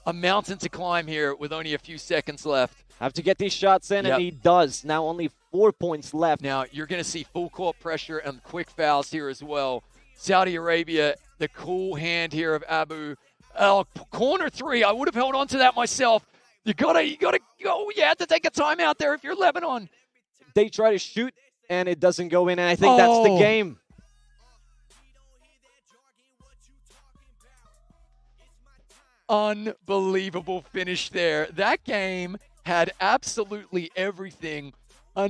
a mountain to climb here with only a few seconds left. Have to get these shots in, and he does. Now only 4 points left. Now you're going to see full court pressure and quick fouls here as well. Saudi Arabia, the cool hand here of Abu. Corner 3, I would have held on to that myself. You gotta go. You have to take a timeout there if you're Lebanon. They try to shoot, and it doesn't go in, and I think that's the game. Unbelievable finish there. That game had absolutely everything. The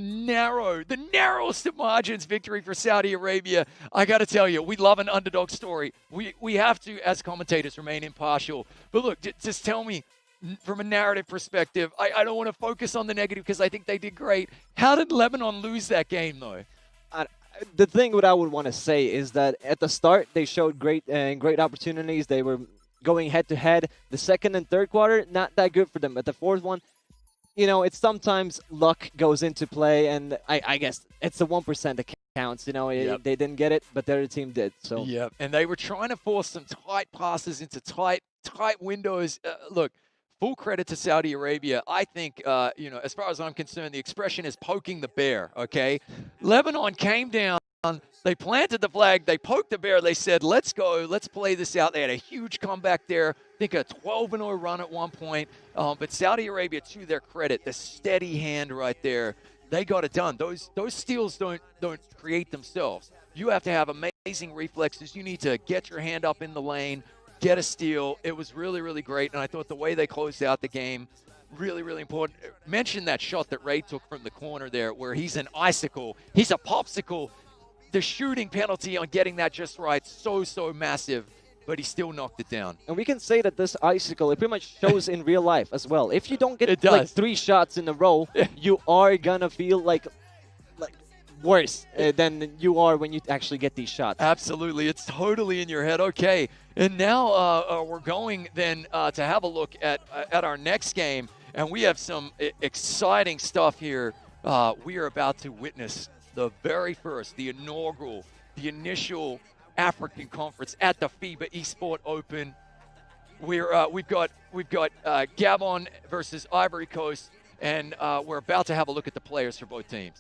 narrowest of margins victory for Saudi Arabia. I got to tell you, we love an underdog story. We have to, as commentators, remain impartial. But look, just tell me, from a narrative perspective, I don't want to focus on the negative because I think they did great. How did Lebanon lose that game, though? The thing what I would want to say is that at the start, they showed great opportunities. They were going head-to-head. The second and third quarter, not that good for them. But the fourth one, it's sometimes luck goes into play, and I guess it's the 1% that counts. They didn't get it, but the other team did. So and they were trying to force some tight passes into tight windows. Look, full credit to Saudi Arabia. I think, as far as I'm concerned, the expression is poking the bear, okay? Lebanon came down. They planted the flag. They poked the bear. They said, let's go. Let's play this out. They had a huge comeback there. I think a 12-0 run at one point. But Saudi Arabia, to their credit, the steady hand right there, they got it done. Those steals don't create themselves. You have to have amazing reflexes. You need to get your hand up in the lane, get a steal. It was really, really great. And I thought the way they closed out the game, really, really important. Mention that shot that Ray took from the corner there where he's an icicle. He's a popsicle. The shooting penalty on getting that just right, so massive, but he still knocked it down. And we can say that this icicle, it pretty much shows in real life as well. If you don't get like 3 shots in a row, you are gonna feel like worse than you are when you actually get these shots. Absolutely, it's totally in your head. Okay, and now we're going then to have a look at our next game, and we have some exciting stuff here. We are about to witness the very first, the inaugural, the initial African conference at the Fiba Esports Open. We've got Gabon versus Ivory Coast, and we're about to have a look at the players for both teams.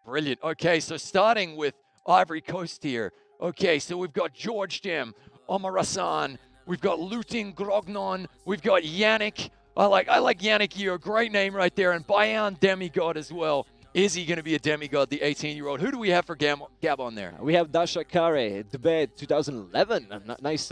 Brilliant. Okay, so starting with Ivory Coast here. Okay, so we've got George Dem, Omar Hassan, we've got Lutin Grognon, we've got Yannick. I like Yannick here, great name right there, and Bayan Demigod as well. Is he going to be a demigod, the 18-year-old? Who do we have for Gabon there? We have Dasha Kare, Dubé 2011. Nice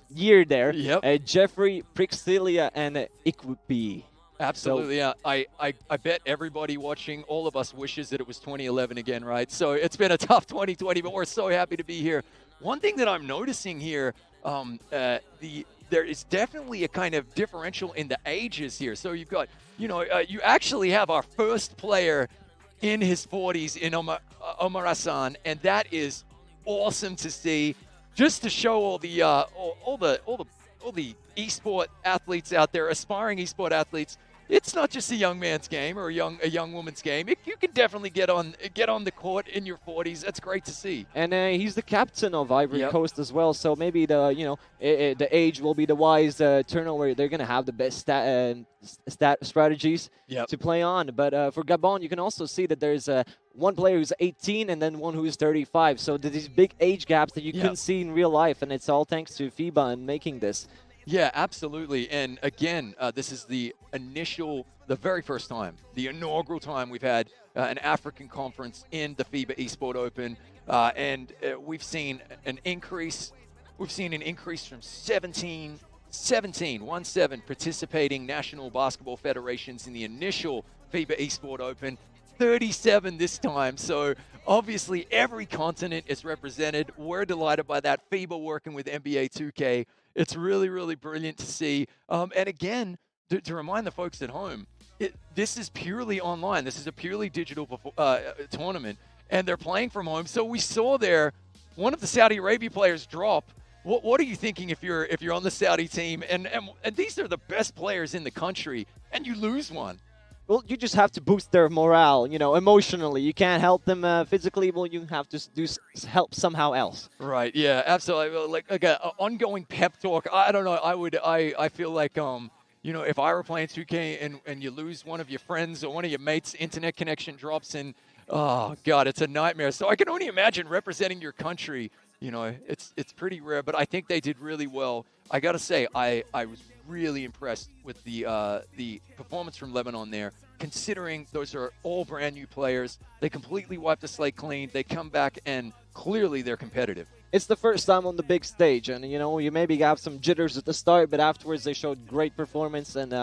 year there. Yep. Jeffrey Prixilia and Ikwipi. Absolutely, yeah. I bet everybody watching, all of us wishes that it was 2011 again, right? So it's been a tough 2020, but we're so happy to be here. One thing that I'm noticing here, there is definitely a kind of differential in the ages here. So you've got, you actually have our first player in his 40s in Omar Hassan, and that is awesome to see. Just to show all the esport athletes out there, aspiring esport athletes. It's not just a young man's game or a young woman's game. You can definitely get on the court in your 40s. That's great to see. And he's the captain of Ivory Coast as well. So maybe the age will be the wise turnover. They're gonna have the best stat strategies to play on. But for Gabon, you can also see that there's one player who's 18 and then one who's 35. So there's these big age gaps that you couldn't see in real life, and it's all thanks to Fiba and making this. Yeah, absolutely. And again, this is the very first time, the inaugural time we've had an African conference in the Fiba Esports Open. And we've seen an increase. We've seen an increase from 17 participating national basketball federations in the initial Fiba Esports Open. 37 this time. So obviously every continent is represented. We're delighted by that. Fiba working with NBA 2K. It's really, really brilliant to see. And again, to remind the folks at home, this is purely online. This is a purely digital tournament, and they're playing from home. So we saw there one of the Saudi Arabia players drop. What are you thinking if you're on the Saudi team? And these are the best players in the country, and you lose one. Well, you just have to boost their morale, emotionally. You can't help them physically. Well, you have to help somehow else. Right. Yeah. Absolutely. Like an ongoing pep talk. I don't know. I feel like if I were playing 2K and you lose one of your friends or one of your mates' internet connection drops, and oh god, it's a nightmare. So I can only imagine representing your country. It's pretty rare, but I think they did really well. I got to say, I was really impressed with the performance from Lebanon there, considering those are all brand new players. They completely wiped the slate clean. They come back, and clearly they're competitive. It's the first time on the big stage, and you maybe have some jitters at the start, but afterwards they showed great performance, and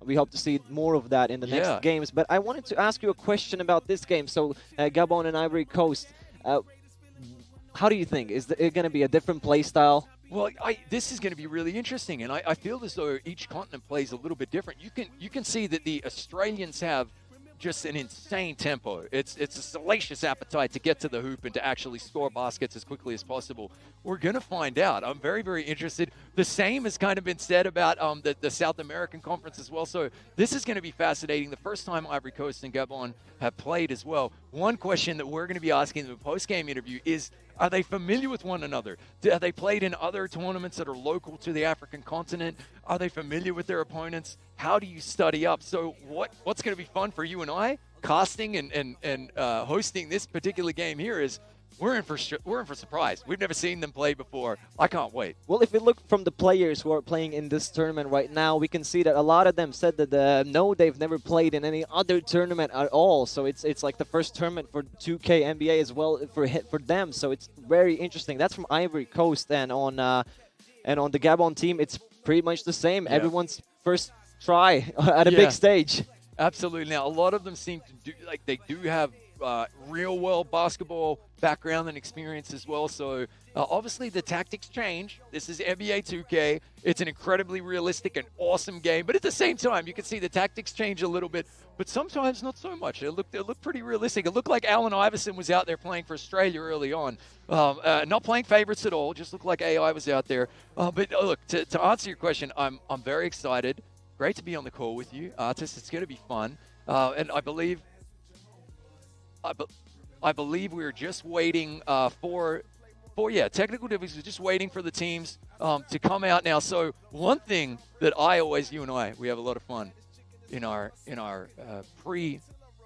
we hope to see more of that in the next games. But I wanted to ask you a question about this game. So Gabon and Ivory Coast, how do you think? Is it going to be a different play style? Well, this is going to be really interesting, and I feel as though each continent plays a little bit different. You can see that the Australians have just an insane tempo. It's a salacious appetite to get to the hoop and to actually score baskets as quickly as possible. We're going to find out. I'm very, very interested. The same has kind of been said about the South American Conference as well. So this is going to be fascinating. The first time Ivory Coast and Gabon have played as well. one question that we're going to be asking in the post-game interview is, are they familiar with one another? Have they played in other tournaments that are local to the African continent? Are they familiar with their opponents? How do you study up? So what's going to be fun for you and I, casting and hosting this particular game here, is we're in for surprise. We've never seen them play before. I can't wait. Well, if we look from the players who are playing in this tournament right now, we can see that a lot of them said that no, they've never played in any other tournament at all. So it's like the first tournament for 2K NBA as well for them. So it's very interesting. That's from Ivory Coast, and on the Gabon team, it's pretty much the same. Yeah. Everyone's first try at a big stage. Absolutely. Now, a lot of them seem to do, like, they do have real-world basketball background and experience as well. So, obviously, the tactics change. This is NBA 2K. It's an incredibly realistic and awesome game. But at the same time, you can see the tactics change a little bit, but sometimes not so much. It looked pretty realistic. It looked like Allen Iverson was out there playing for Australia early on. Not playing favorites at all. Just looked like AI was out there. But look, to answer your question, I'm very excited. Great to be on the call with you, Artis. It's going to be fun. And I believe we're just waiting for technical difficulties. We're just waiting for the teams to come out now. So one thing that you and I, we have a lot of fun in our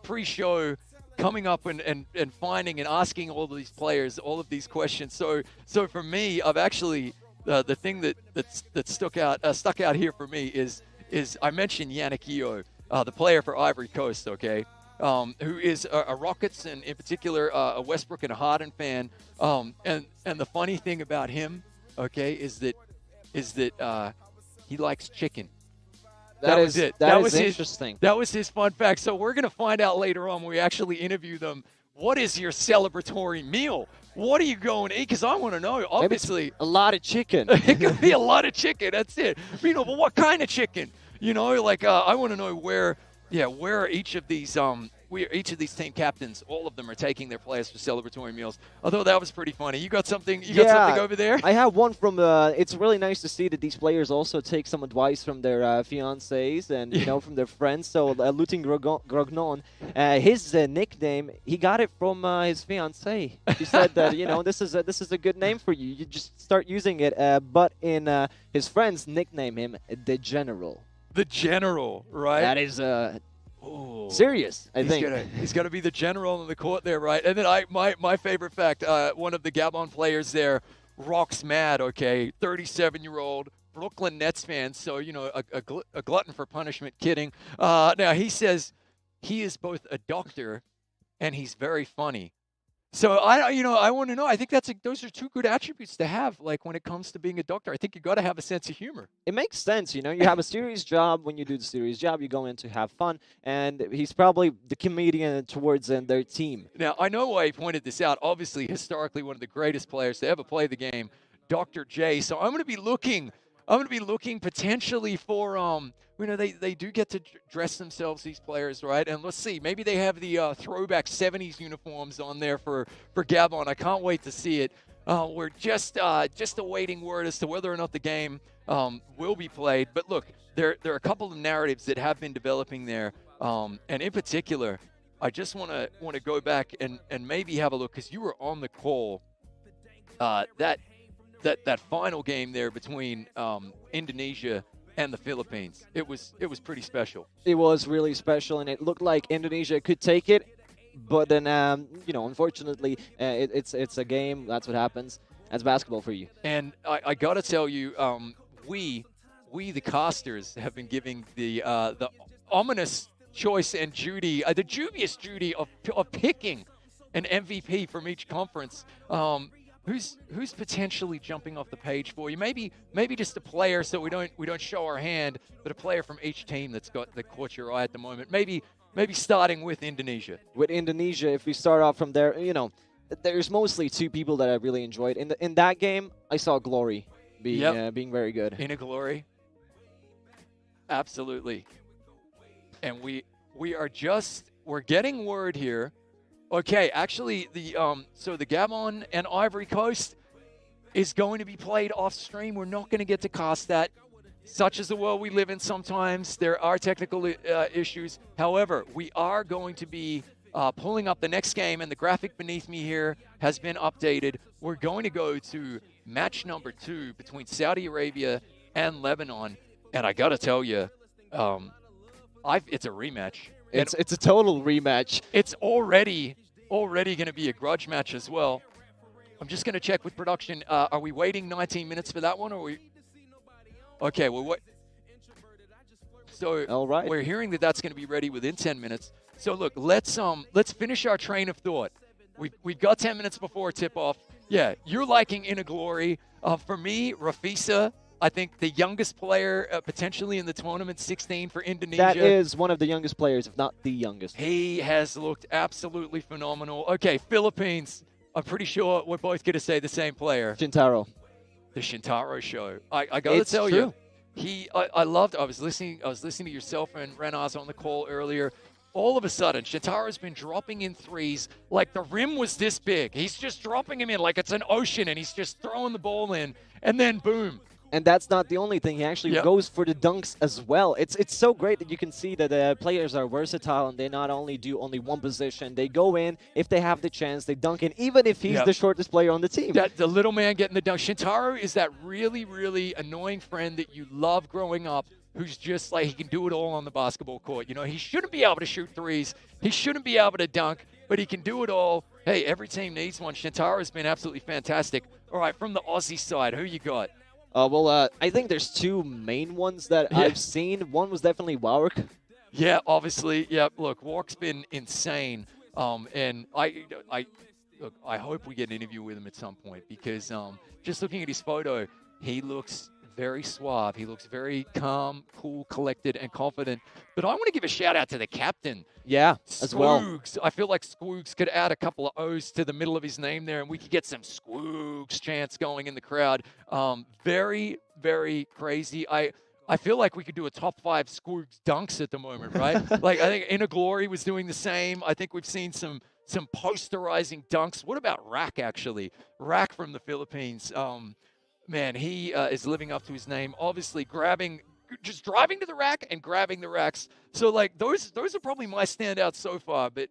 pre-show, coming up and finding and asking all of these players all of these questions. So for me, I've actually the thing that stuck out here for me is I mentioned Yannick Io, the player for Ivory Coast, okay, who is a Rockets and in particular a Westbrook and a Harden fan. And the funny thing about him, okay, is that he likes chicken. That was it. That was interesting. That was his fun fact. So we're going to find out later on when we actually interview them, what is your celebratory meal? What are you going to eat? Because I want to know, obviously. Maybe a lot of chicken. It could be a lot of chicken. That's it. But what kind of chicken? I want to know where each of these team captains, all of them are taking their players for celebratory meals. Although that was pretty funny. You got something over there? I have one from it's really nice to see that these players also take some advice from their fiancés and from their friends. So Lutin Grognon, his nickname, he got it from his fiancée. He said that this is a good name for you. You just start using it. But in his friends nickname him the General. The General, right? That is serious, I think. He's got to be the general in the court there, right? And then my favorite fact, one of the Gabon players there, Rox Mad, okay, 37-year-old Brooklyn Nets fan, so, a glutton for punishment, kidding. Now, he says he is both a doctor and he's very funny. So, I want to know. I think those are two good attributes to have, like, when it comes to being a doctor. I think you got to have a sense of humor. It makes sense, You have a serious job. When you do the serious job, you go in to have fun. And he's probably the comedian towards their team. Now, I know why he pointed this out. Obviously, historically, one of the greatest players to ever play the game, Dr. J. So, I'm going to be looking potentially for they do get to dress themselves, these players, right? And let's see, maybe they have the throwback 70s uniforms on there for Gabon. I can't wait to see it. We're just awaiting word as to whether or not the game will be played. But look, there are a couple of narratives that have been developing there, and in particular, I just want to go back and maybe have a look, because you were on the call. That final game there between Indonesia and the Philippines, it was pretty special. It was really special, and it looked like Indonesia could take it, but then unfortunately, it's a game. That's what happens. That's basketball for you. And I gotta tell you, we the casters have been giving the ominous choice and duty, the dubious duty of picking an MVP from each conference. Who's potentially jumping off the page for you? Maybe just a player, so we don't show our hand, but a player from each team that caught your eye at the moment. Maybe starting with Indonesia. With Indonesia, if we start off from there, there's mostly two people that I really enjoyed. In that game, I saw Glory being very good. In a Glory, absolutely. And we're getting word here. Okay, actually, the Gabon and Ivory Coast is going to be played off stream. We're not going to get to cast that. Such is the world we live in sometimes. There are technical issues. However, we are going to be pulling up the next game, and the graphic beneath me here has been updated. We're going to go to match number 2 between Saudi Arabia and Lebanon. And I got to tell you, it's a rematch. It's a total rematch. It's already going to be a grudge match as well. I'm just going to check with production. Are we waiting 19 minutes for that one, or are we? Okay, well, what? So All right. we're hearing that that's going to be ready within 10 minutes. So look, let's finish our train of thought. We've got 10 minutes before tip-off. Yeah, you're liking Inner Glory. For me, Rafisa, I think the youngest player potentially in the tournament, 16 for Indonesia. That is one of the youngest players, if not the youngest. He has looked absolutely phenomenal. Okay, Philippines. I'm pretty sure we're both going to say the same player. Shintaro. The Shintaro show. I got to tell true. you, I loved. I was listening to yourself and Renaz on the call earlier. All of a sudden, Shintaro's been dropping in threes like the rim was this big. He's just dropping him in like it's an ocean, and he's just throwing the ball in, and then boom. And that's not the only thing. He actually goes for the dunks as well. It's so great that you can see that the players are versatile and they not only do only one position. They go in, if they have the chance, they dunk in, even if he's the shortest player on the team. The little man getting the dunk. Shintaro is that really, really annoying friend that you love growing up, who's just like, he can do it all on the basketball court. You know, he shouldn't be able to shoot threes. He shouldn't be able to dunk, but he can do it all. Hey, every team needs one. Shintaro has been absolutely fantastic. All right, from the Aussie side, who you got? I think there's 2 main ones that I've seen. One was definitely Warwick. Yeah, obviously. Yeah, look, Warwick's been insane. And I hope we get an interview with him at some point, because just looking at his photo, he looks very suave. He looks very calm, cool, collected, and confident. But I want to give a shout out to the captain. Yeah, as well. Squoogs. I feel like Squoogs could add a couple of O's to the middle of his name there, and we could get some Squoogs chants going in the crowd. Very, very crazy. I feel like we could do a top 5 Squoogs dunks at the moment, right? Like, I think Inner Glory was doing the same. I think we've seen some posterizing dunks. What about Rack, actually? Rack from the Philippines. Man, he is living up to his name. Obviously, just driving to the rack and grabbing the racks. So, like, those are probably my standouts so far. But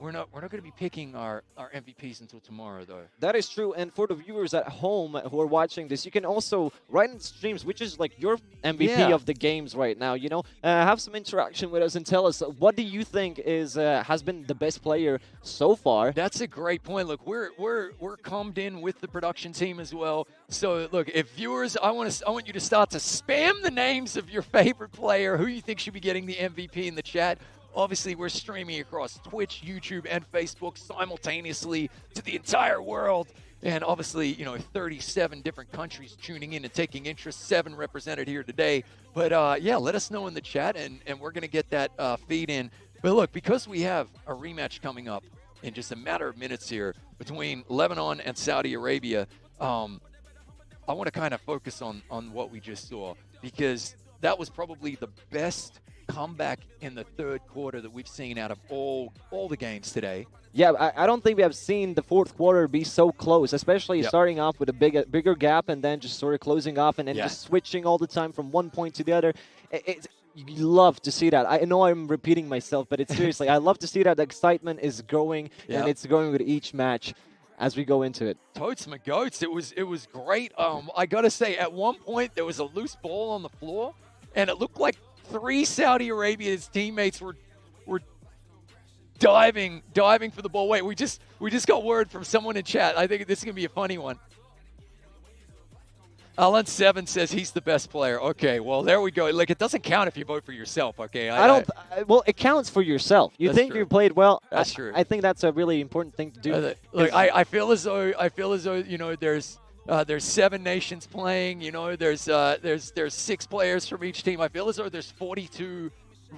we're not going to be picking our MVPs until tomorrow, though. That is true. And for the viewers at home who are watching this, you can also write in streams, which is like your MVP of the games right now. You know, have some interaction with us and tell us, what do you think has been the best player so far? That's a great point. Look, we're calmed in with the production team as well. So look, if viewers, I want you to start to spam the names of your favorite player, who you think should be getting the MVP in the chat. Obviously, we're streaming across Twitch, YouTube, and Facebook simultaneously to the entire world. And obviously, 37 different countries tuning in and taking interest, 7 represented here today. But yeah, let us know in the chat, and we're going to get that feed in. But look, because we have a rematch coming up in just a matter of minutes here between Lebanon and Saudi Arabia, I want to kind of focus on what we just saw, because that was probably the best comeback in the third quarter that we've seen out of all the games today. Yeah, I don't think we have seen the fourth quarter be so close, especially starting off with a bigger gap and then just sort of closing off and then just switching all the time from one point to the other. You love to see that. I know I'm repeating myself, but it's seriously, I love to see that the excitement is growing, and it's growing with each match as we go into it. Totes my goats. It was great. I got to say, at one point, there was a loose ball on the floor, and it looked like 3 Saudi Arabia's teammates were diving for the ball. Wait, we just got word from someone in chat. I think this is gonna be a funny one. Alan7 says he's the best player. Okay, well there we go. Like, it doesn't count if you vote for yourself. Okay, well, it counts for yourself. You think you played well. That's true. I think that's a really important thing to do. Look, I feel as though there's 7 nations playing. There's 6 players from each team. I feel as though there's 42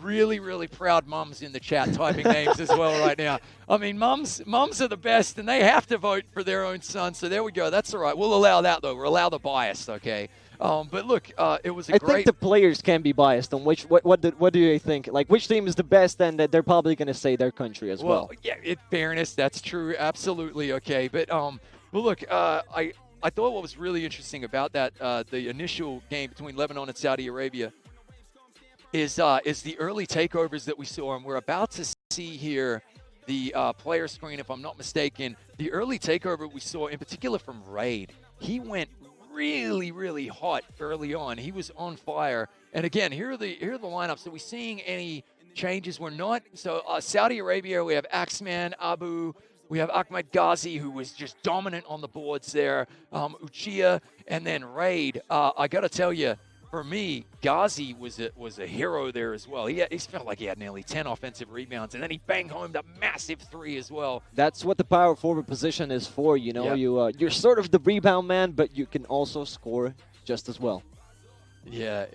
really, really proud mums in the chat typing names as well right now. I mean, mums are the best, and they have to vote for their own son. So there we go. That's all right. We'll allow that, though. We'll allow the bias, okay? But look, it was a great... I think the players can be biased on what do they think? Like, which team is the best, and they're probably going to say their country as well. Yeah, in fairness, that's true. Absolutely, okay. But look, I thought what was really interesting about that, the initial game between Lebanon and Saudi Arabia, is the early takeovers that we saw, and we're about to see here the player screen, if I'm not mistaken, the early takeover we saw, in particular from Raid, he went really, really hot early on. He was on fire. And again, here are the lineups. Are we seeing any changes? We're not. So Saudi Arabia, we have Axman, Abu, we have Ahmed Ghazi, who was just dominant on the boards there, Uchiha, and then Raid. I got to tell you, for me, Ghazi was a hero there as well. He felt like he had nearly 10 offensive rebounds, and then he banged home the massive 3 as well. That's what the power forward position is for, you know. You're sort of the rebound man, but you can also score just as well. Yeah.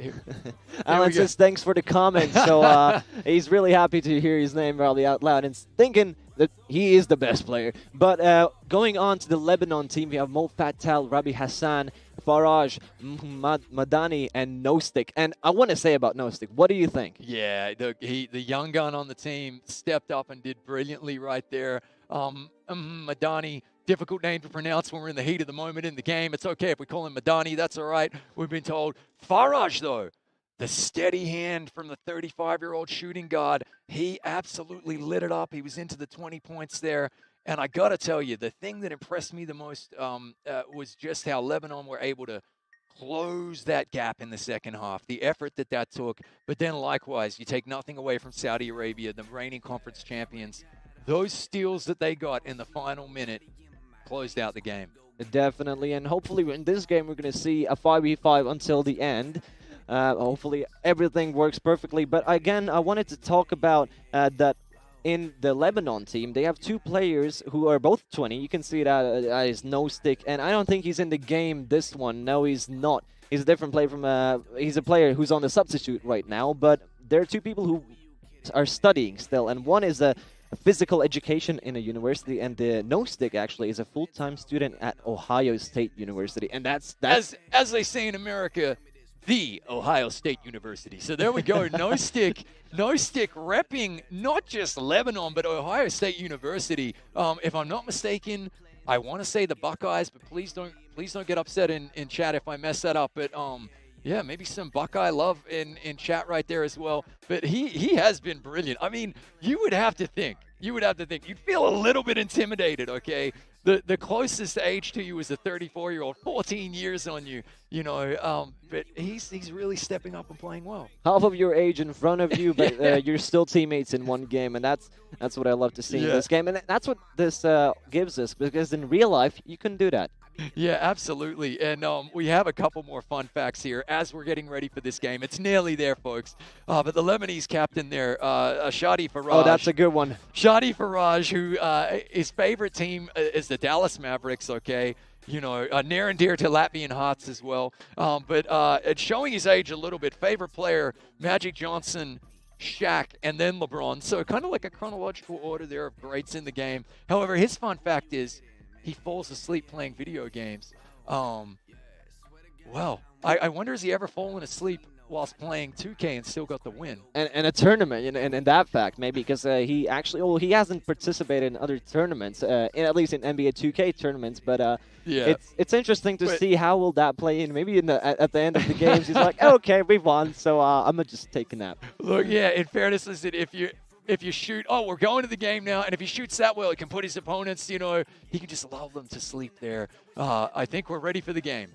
Alan says thanks for the comment. So he's really happy to hear his name probably out loud and thinking that he is the best player. But going on to the Lebanon team, we have Mo Fatal, Rabi Hassan, Faraj, Madani, and Nostik. And I want to say about Nostik, what do you think? Yeah, the young gun on the team stepped up and did brilliantly right there. Madani, difficult name to pronounce when we're in the heat of the moment in the game. It's okay if we call him Madani. That's all right. We've been told. Faraj, though, the steady hand from the 35-year-old shooting guard, he absolutely lit it up. He was into the 20 points there. And I got to tell you, the thing that impressed me the most was just how Lebanon were able to close that gap in the second half, the effort that took. But then likewise, you take nothing away from Saudi Arabia, the reigning conference champions. Those steals that they got in the final minute closed out the game. Definitely, and hopefully in this game we're going to see a 5v5 until the end. Hopefully everything works perfectly. But again, I wanted to talk about that in the Lebanon team, they have 2 players who are both 20. You can see it as Nostik, and I don't think he's in the game this one. No, he's not. He's a different player from he's a player who's on the substitute right now, but there are 2 people who are studying still, and one is a physical education in a university, and the Nostik actually is a full-time student at Ohio State University, and that's as they say in America, the Ohio State University. So there we go. Nostik repping not just Lebanon, but Ohio State University. If I'm not mistaken, I want to say the Buckeyes, but please don't get upset in chat if I mess that up. But yeah, maybe some Buckeye love in chat right there as well. But he has been brilliant. I mean, you would have to think. You'd feel a little bit intimidated, okay? The closest age to you is a 34-year-old, 14 years on you, you know. But he's really stepping up and playing well. Half of your age in front of you, but you're still teammates in one game, and that's what I love to see in this game, and that's what this gives us, because in real life you couldn't do that. Yeah, absolutely. And we have a couple more fun facts here as we're getting ready for this game. It's nearly there, folks. But the Lebanese captain there, Shadi Faraj. Oh, that's a good one. Shadi Faraj, who his favorite team is the Dallas Mavericks, okay? You know, near and dear to Latvian hearts as well. But it's showing his age a little bit. Favorite player, Magic Johnson, Shaq, and then LeBron. So kind of like a chronological order there of greats in the game. However, his fun fact is, he falls asleep playing video games. Well, I wonder has he ever fallen asleep whilst playing 2K and still got the win? And a tournament, and that fact, maybe, because he actually, he hasn't participated in other tournaments, at least in NBA 2K tournaments, but yeah, it's interesting to see how will that play in. Maybe at the end of the games, he's like, okay, we won, so I'm going to just take a nap. Look, yeah, in fairness, listen, if you shoot, oh, we're going to the game now, and if he shoots that well, he can put his opponents, you know, he can just lull them to sleep there. I think we're ready for the game.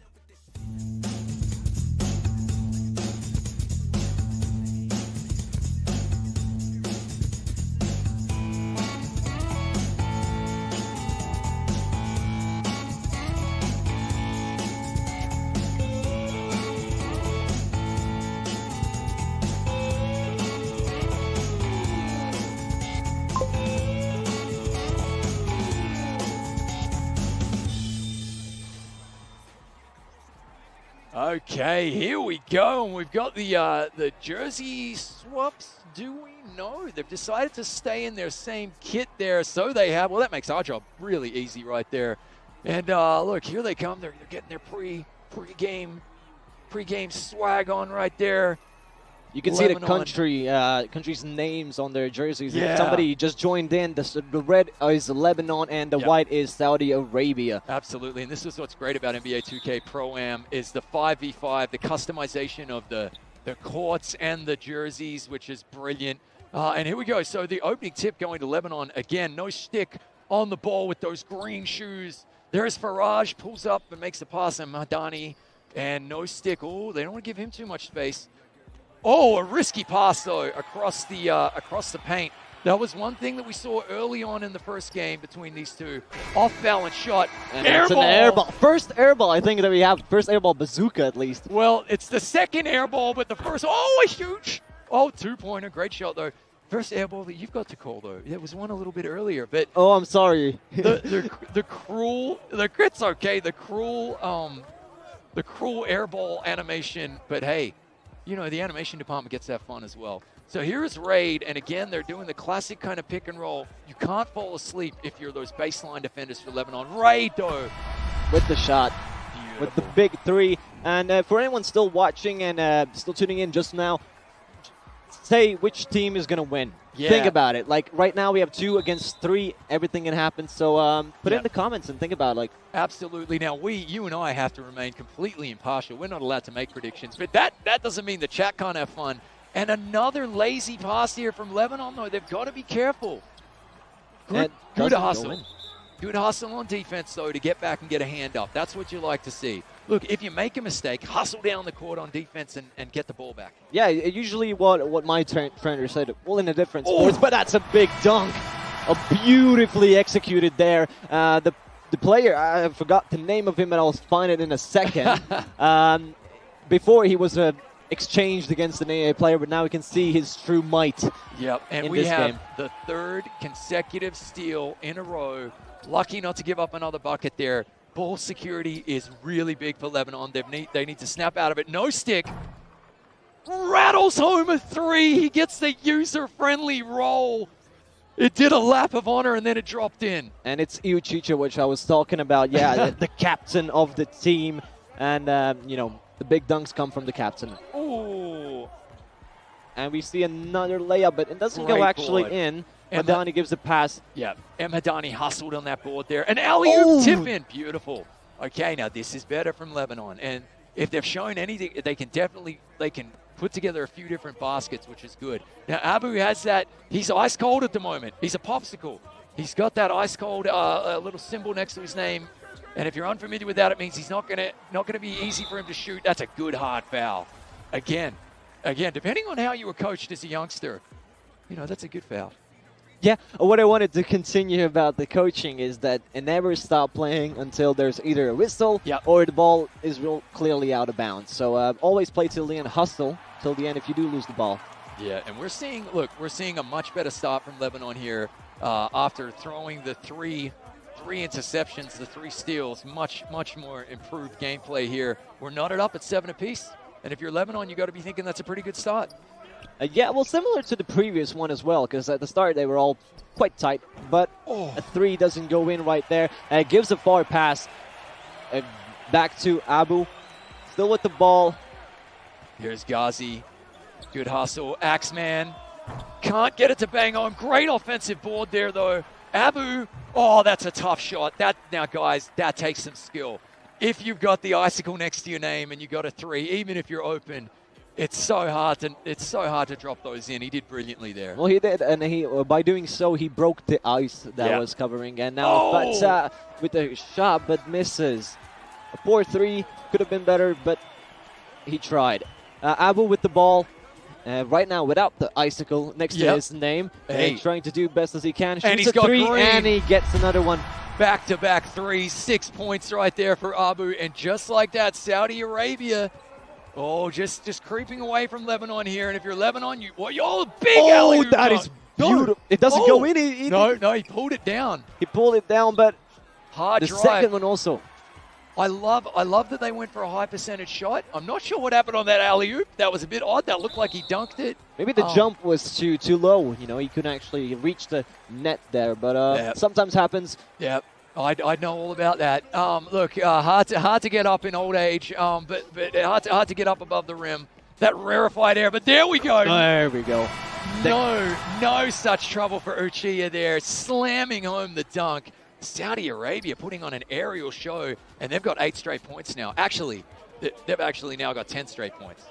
Okay, here we go, and we've got the jersey swaps. Do we know? They've decided to stay in their same kit there, so they have. Well, that makes our job really easy right there. And look, here they come. They're getting their pre-game swag on right there. You can see the country's names on their jerseys. Yeah. If somebody just joined in, the red is Lebanon and the white is Saudi Arabia. Absolutely, and this is what's great about NBA 2K Pro-Am is the 5v5, the customization of the courts and the jerseys, which is brilliant. And here we go. So the opening tip going to Lebanon. Again, no stick on the ball with those green shoes. There's Faraj, pulls up and makes the pass, and Madani, and no stick. Oh, they don't want to give him too much space. Oh, a risky pass, though, across the paint. That was one thing that we saw early on in the first game between these two. Off-balance shot. And it's an air ball. First air ball, I think, that we have. First air ball bazooka, at least. Well, it's the second air ball, but the first, a huge, two-pointer. Great shot, though. First air ball that you've got to call, though. There was one a little bit earlier, but... Oh, I'm sorry. the cruel... It's okay. The cruel air ball animation, but hey, you know, the animation department gets that fun as well. So here's Raid, and again, they're doing the classic kind of pick and roll. You can't fall asleep if you're those baseline defenders for Lebanon. Raid, though. With the shot. Beautiful. With the big three. And for anyone still watching and still tuning in just now, say which team is going to win. Yeah. Think about it. Like, right now we have 2 against 3. Everything can happen. So put it in the comments and think about it. Like, absolutely. Now, you and I have to remain completely impartial. We're not allowed to make predictions. But that doesn't mean the chat can't have fun. And another lazy pass here from Lebanon, though. They've got to be careful. Good hustle. Good hustle on defense, though, to get back and get a hand up. That's what you like to see. Look, if you make a mistake, hustle down the court on defense and get the ball back. Yeah, usually what my trainer said, well, in a different sports, but that's a big dunk. Beautifully executed there. The player, I forgot the name of him, and I'll find it in a second. Before he was exchanged against an AA player, but now we can see his true might. Yep, and we have the 3rd consecutive steal in a row. Lucky not to give up another bucket there. Ball security is really big for Lebanon. They need to snap out of it. No stick. Rattles home a 3. He gets the user-friendly roll. It did a lap of honor, and then it dropped in. And it's Iuchicha, which I was talking about. Yeah, the captain of the team. And, you know, the big dunks come from the captain. Ooh. And we see another layup, but it doesn't go actually in. Madani gives a pass. Yeah, and Madani hustled on that board there. And alley-oop tip in. Beautiful. Okay, now this is better from Lebanon. And if they've shown anything, they can put together a few different baskets, which is good. Now, Abu has that. He's ice cold at the moment. He's a popsicle. He's got that ice cold little symbol next to his name. And if you're unfamiliar with that, it means he's not gonna be easy for him to shoot. That's a good hard foul. Again, depending on how you were coached as a youngster, you know, that's a good foul. Yeah, what I wanted to continue about the coaching is that it never stop playing until there's either a whistle or the ball is real clearly out of bounds. So always play till the end, hustle till the end if you do lose the ball. Yeah, and we're seeing a much better start from Lebanon here after throwing the three interceptions, the 3 steals. Much more improved gameplay here. We're knotted up at 7 apiece, and if you're Lebanon, you got to be thinking that's a pretty good start. Yeah, well, similar to the previous one as well, because at the start they were all quite tight, but a 3 doesn't go in right there. Gives a far pass back to Abu, still with the ball. Here's Ghazi, good hustle. Axeman can't get it to bang on. Great offensive board there, though. Abu, that's a tough shot. Now, guys, that takes some skill. If you've got the icicle next to your name and you got a 3, even if you're open, it's so hard to drop those in. He did brilliantly there. Well, he did, and by doing so, he broke the ice that was covering. And now Fatah with a shot, but misses. A poor 3 could have been better, but he tried. Abu with the ball. Right now, without the icicle next to his name, trying to do best as he can. And Shoots he's got 3, green. and he gets another one. Back-to-back 3, 6 points right there for Abu. And just like that, Saudi Arabia, just creeping away from Lebanon here. And if you're Lebanon, you're big alley-oop. That is beautiful. It doesn't go in. No, he pulled it down. He pulled it down, but hard the drive. second one also. I love that they went for a high percentage shot. I'm not sure what happened on that alley-oop. That was a bit odd. That looked like he dunked it. Maybe the jump was too low. You know, he couldn't actually reach the net there. But sometimes happens. Yeah, I know all about that. Look, hard to get up in old age, but hard to get up above the rim. That rarefied air, but there we go. There we go. No such trouble for Uchiha there, slamming home the dunk. Saudi Arabia putting on an aerial show, and they've got 8 straight points now. Actually, they've actually now got 10 straight points.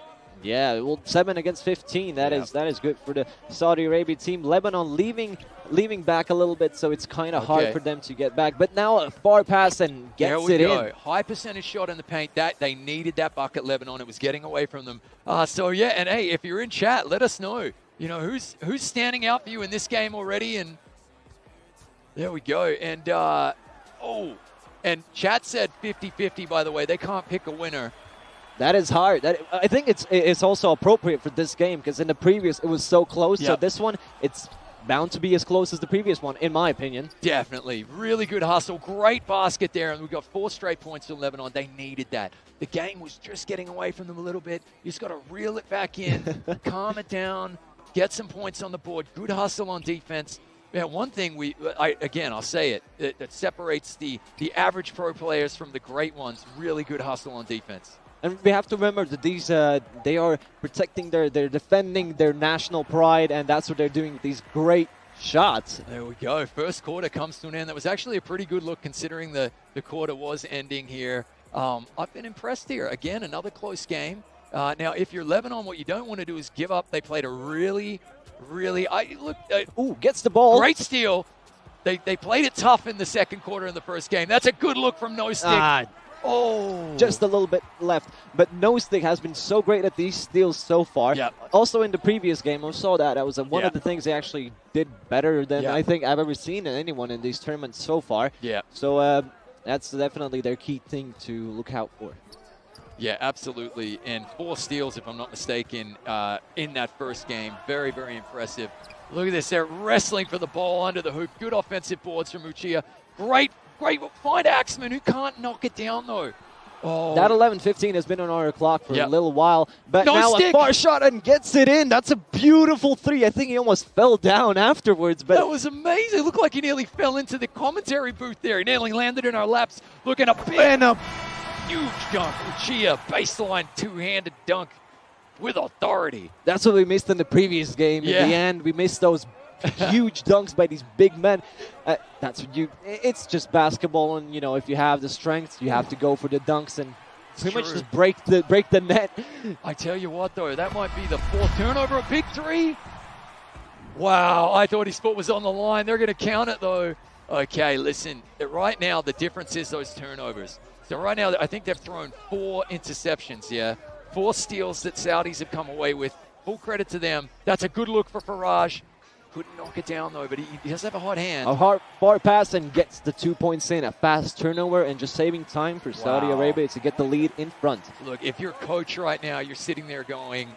Yeah, well, 7 against 15. That is good for the Saudi Arabia team. Lebanon leaving back a little bit, so it's kind of hard for them to get back. But now a far pass and gets it in. High percentage shot in the paint. That they needed that bucket, Lebanon. It was getting away from them. So yeah, and hey, if you're in chat, let us know. You know who's standing out for you in this game already. And there we go. And and chat said 50-50. By the way, they can't pick a winner. That is hard. I think it's also appropriate for this game because in the previous it was so close. So this one, it's bound to be as close as the previous one, in my opinion. Definitely. Really good hustle. Great basket there. And we got 4 straight points to Lebanon. They needed that. The game was just getting away from them a little bit. You just got to reel it back in, calm it down, get some points on the board. Good hustle on defense. Yeah, one thing I'll say it, that separates the average pro players from the great ones. Really good hustle on defense. And we have to remember that these they are protecting they're defending their national pride, and that's what they're doing with these great shots. There we go. First quarter comes to an end. That was actually a pretty good look considering the quarter was ending here. I've been impressed here. Again, another close game. Now, if you're Lebanon, what you don't want to do is give up. They played a really gets the ball. Great steal. They played it tough in the second quarter in the first game. That's a good look from No Stick. Just a little bit left. But No Stick has been so great at these steals so far. Yep. Also in the previous game, I saw that. That was one of the things they actually did better than I think I've ever seen in anyone in these tournaments so far. Yeah. So that's definitely their key thing to look out for. Yeah, absolutely. And 4 steals, if I'm not mistaken, in that first game. Very, very impressive. Look at this. They're wrestling for the ball under the hoop. Good offensive boards from Uchia. Great. Find Axeman, who can't knock it down, though. Oh. That 11-15 has been on our clock for a little while. But No now Stick. A far shot and gets it in. That's a beautiful 3. I think he almost fell down afterwards. But that was amazing. It looked like he nearly fell into the commentary booth there. He nearly landed in our laps. Looking a big, huge dunk. Uchia, baseline, 2-handed dunk with authority. That's what we missed in the previous game. In the end, we missed those huge dunks by these big men. That's what it's just basketball, and you know, if you have the strength, you have to go for the dunks and pretty much just break the net. I tell you what, though, that might be the 4th turnover. A big 3. Wow, I thought his foot was on the line. They're going to count it, though. Okay, listen, right now the difference is those turnovers. So right now I think they've thrown 4 interceptions, 4 steals that Saudis have come away with. Full credit to them. That's a good look for Faraj. Couldn't knock it down, though, but he does have a hot hand. A far pass and gets the 2 points in. A fast turnover and just saving time for Saudi Arabia to get the lead in front. Look, if you're a coach right now, you're sitting there going,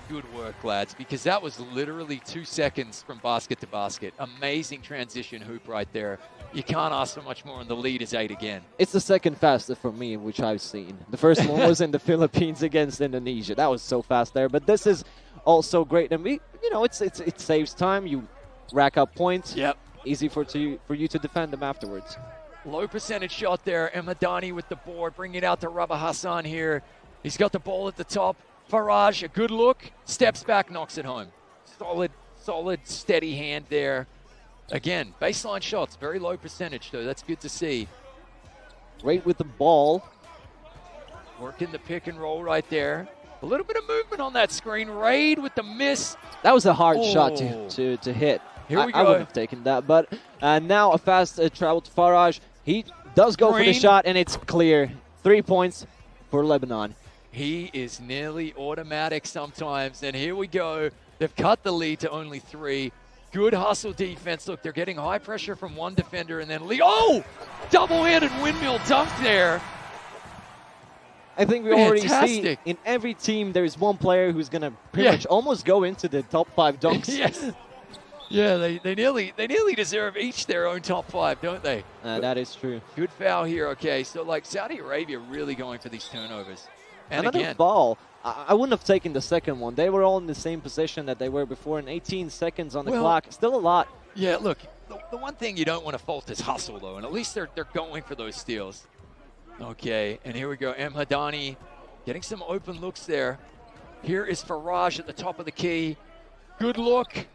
good work, lads, because that was literally 2 seconds from basket to basket. Amazing transition hoop right there. You can't ask for much more, and the lead is 8 again. It's the second fastest for me, which I've seen. The first one was in the Philippines against Indonesia. That was so fast there, but this is also great. And it saves time. You rack up points. Yep. Easy for you to defend them afterwards. Low percentage shot there. Emadani with the board. Bring it out to Rabah Hassan here. He's got the ball at the top. Faraj, a good look. Steps back, knocks it home. Solid, steady hand there. Again, baseline shots. Very low percentage, though. That's good to see. Great with the ball. Working the pick and roll right there. A little bit of movement on that screen. Raid with the miss. That was a hard shot to hit. Here we go. I wouldn't have taken that. But now a fast travel to Faraj. He does go for the shot, and it's clear. 3 points for Lebanon. He is nearly automatic sometimes. And here we go. They've cut the lead to only 3. Good hustle defense. Look, they're getting high pressure from one defender and then double-handed windmill dunk there. I think we already see in every team there is one player who's going to pretty much almost go into the top 5 dunks. Yes. Yeah, they nearly deserve each their own top 5, don't they? That is true. Good foul here. Okay, so like Saudi Arabia really going for these turnovers. And another again, ball. I wouldn't have taken the second one. They were all in the same position that they were before, and 18 seconds on the clock. Still a lot. Yeah, look, the one thing you don't want to fault is hustle, though, and at least they're going for those steals. Okay, and here we go. Hadani getting some open looks there. Here is Faraj at the top of the key. Good look.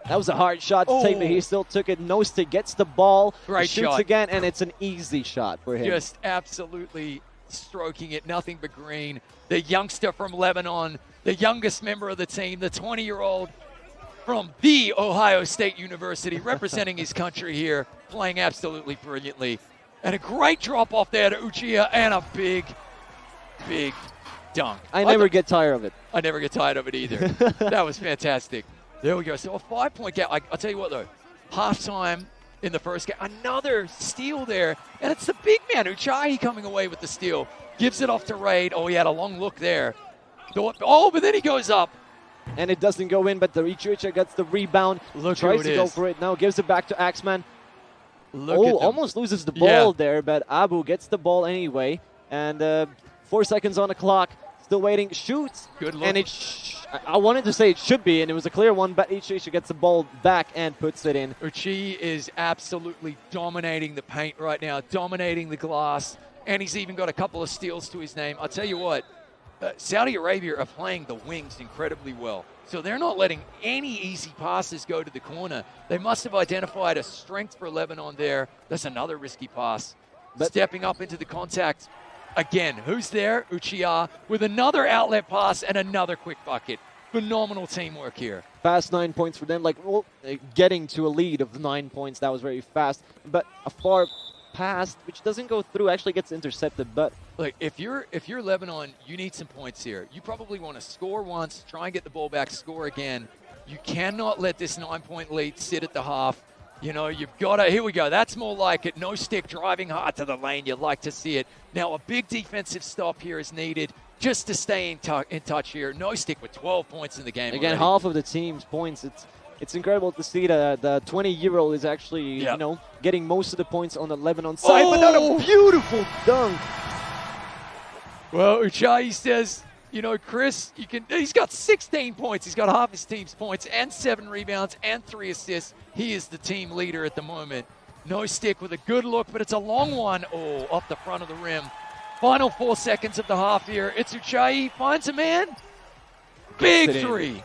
That was a hard shot to take, but he still took it. No Stick gets the ball, Great shoots shot. again, and it's an easy shot for him. Just absolutely stroking it, nothing but green. The youngster from Lebanon the youngest member of the team, the 20-year-old from the Ohio State University, representing his country here, playing absolutely brilliantly. And a great drop off there to Uchiha and a big, big dunk. I never get tired of it. I never get tired of it either. That was fantastic. There we go. So a 5-point gap. I'll tell you what, though. Halftime in the first game. Another steal there. And it's the big man, Uchiha, coming away with the steal. Gives it off to Raid. Oh, he had a long look there. Oh, but then he goes up. And it doesn't go in, but the Uchiha gets the rebound. Look tries who to it go is. for it now. Gives it back to Axeman. Look at them. Almost loses the ball there, but Abu gets the ball anyway. And 4 seconds on the clock. Still waiting. Shoots. Good look. And I wanted to say it should be, and it was a clear one, but Uchiha gets the ball back and puts it in. Uchiha is absolutely dominating the paint right now, dominating the glass, and he's even got a couple of steals to his name. I'll tell you what, Saudi Arabia are playing the wings incredibly well. So they're not letting any easy passes go to the corner. They must have identified a strength for Lebanon there. That's another risky pass. But stepping up into the contact again. Who's there? Uchiha with another outlet pass and another quick bucket. Phenomenal teamwork here. Fast 9 points for them. Getting to a lead of 9 points, that was very fast. But a far pass, which doesn't go through, actually gets intercepted. But look, if you're Lebanon, you need some points here. You probably want to score once, try and get the ball back, score again. You cannot let this 9-point lead sit at the half. You know, you've got to, here we go. That's more like it. No stick, driving hard to the lane. You'd like to see it. Now, a big defensive stop here is needed just to stay in touch here. No stick with 12 points in the game again, already. half of the team's points. It's incredible to see the 20-year-old is actually, getting most of the points on the Lebanon side. But not a beautiful dunk. Well, Uchiha says, you know, Chris, he's got 16 points. He's got half his team's points and 7 rebounds and 3 assists. He is the team leader at the moment. No stick with a good look, but it's a long one. Oh, off the front of the rim. Final 4 seconds of the half here. It's Uchiha, finds a man. Big three.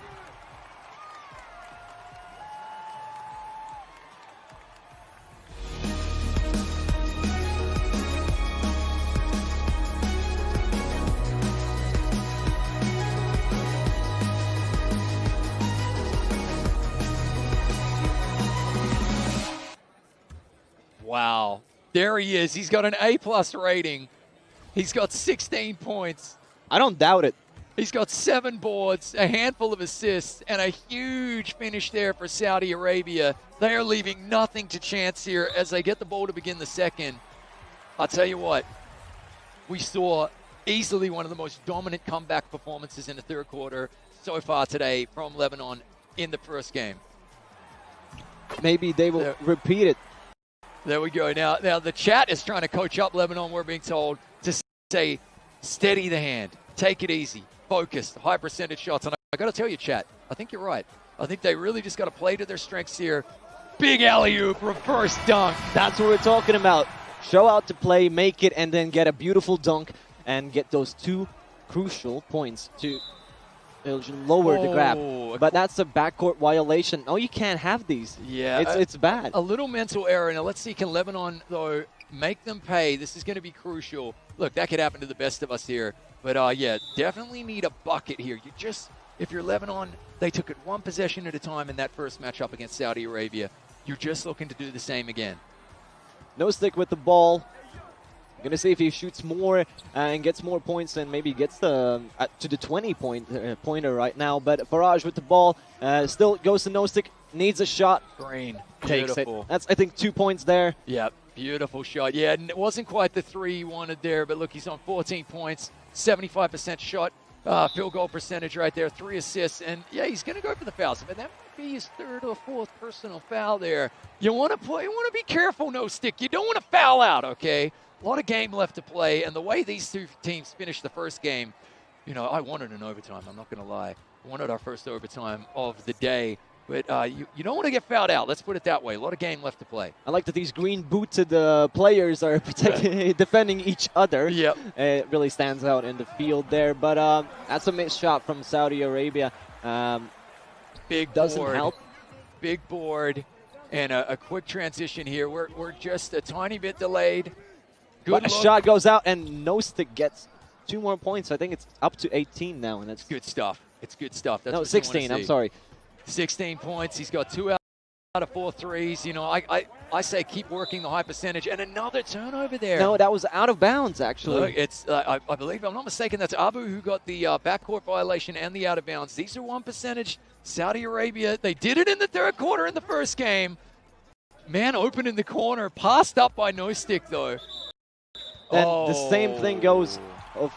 Wow. There he is. He's got an A+ rating. He's got 16 points. I don't doubt it. He's got 7 boards, a handful of assists, and a huge finish there for Saudi Arabia. They are leaving nothing to chance here as they get the ball to begin the second. I'll tell you what, we saw easily one of the most dominant comeback performances in the third quarter so far today from Lebanon in the first game. Maybe they will repeat it. There we go. Now the chat is trying to coach up Lebanon, we're being told, to say, steady the hand, take it easy, focused, high percentage shots. And I got to tell you, chat, I think you're right. I think they really just got to play to their strengths here. Big alley-oop, reverse dunk. That's what we're talking about. Show out to play, make it, and then get a beautiful dunk and get those 2 crucial points to lower the grab. But that's a backcourt violation. No, you can't have these. Yeah. It's bad. A little mental error. Now, let's see, can Lebanon, though, make them pay? This is going to be crucial. Look, that could happen to the best of us here. But, yeah, definitely need a bucket here. If you're Lebanon, they took it 1 possession at a time in that first matchup against Saudi Arabia. You're just looking to do the same again. No stick with the ball. Going to see if he shoots more and gets more points and maybe gets to the 20-pointer right now. But Faraj with the ball still goes to no stick, needs a shot. Green. Takes Beautiful. it. That's, I think, 2 points there. Yeah, beautiful shot. Yeah, and it wasn't quite the 3 he wanted there, but look, he's on 14 points, 75% shot, field goal percentage right there, 3 assists, and yeah, he's going to go for the fouls. But that might be his 3rd or 4th personal foul there. You want to be careful, no stick. You don't want to foul out, okay? A lot of game left to play, and the way these 2 teams finished the first game, you know, I wanted an overtime, I'm not going to lie. I wanted our first overtime of the day, but you don't want to get fouled out, let's put it that way. A lot of game left to play. I like that these green-booted players are defending each other. Yep. It really stands out in the field there, but that's a missed shot from Saudi Arabia. Big doesn't board. help. Big board, and a quick transition here. We're just a tiny bit delayed. But a shot goes out, and no stick gets 2 more points. I think it's up to 18 now, and that's good stuff. It's good stuff. That's No, what you wanna 16, I'm see. sorry. 16 points. He's got 2 out of 4 threes. You know, I say keep working the high percentage. And another turnover there. No, that was out of bounds, actually. Look, it's I believe, if I'm not mistaken, that's Abu who got the backcourt violation and the out of bounds. These are 1 percentage. Saudi Arabia, they did it in the third quarter in the first game. Man open in the corner, passed up by No Stick though. Then the same thing goes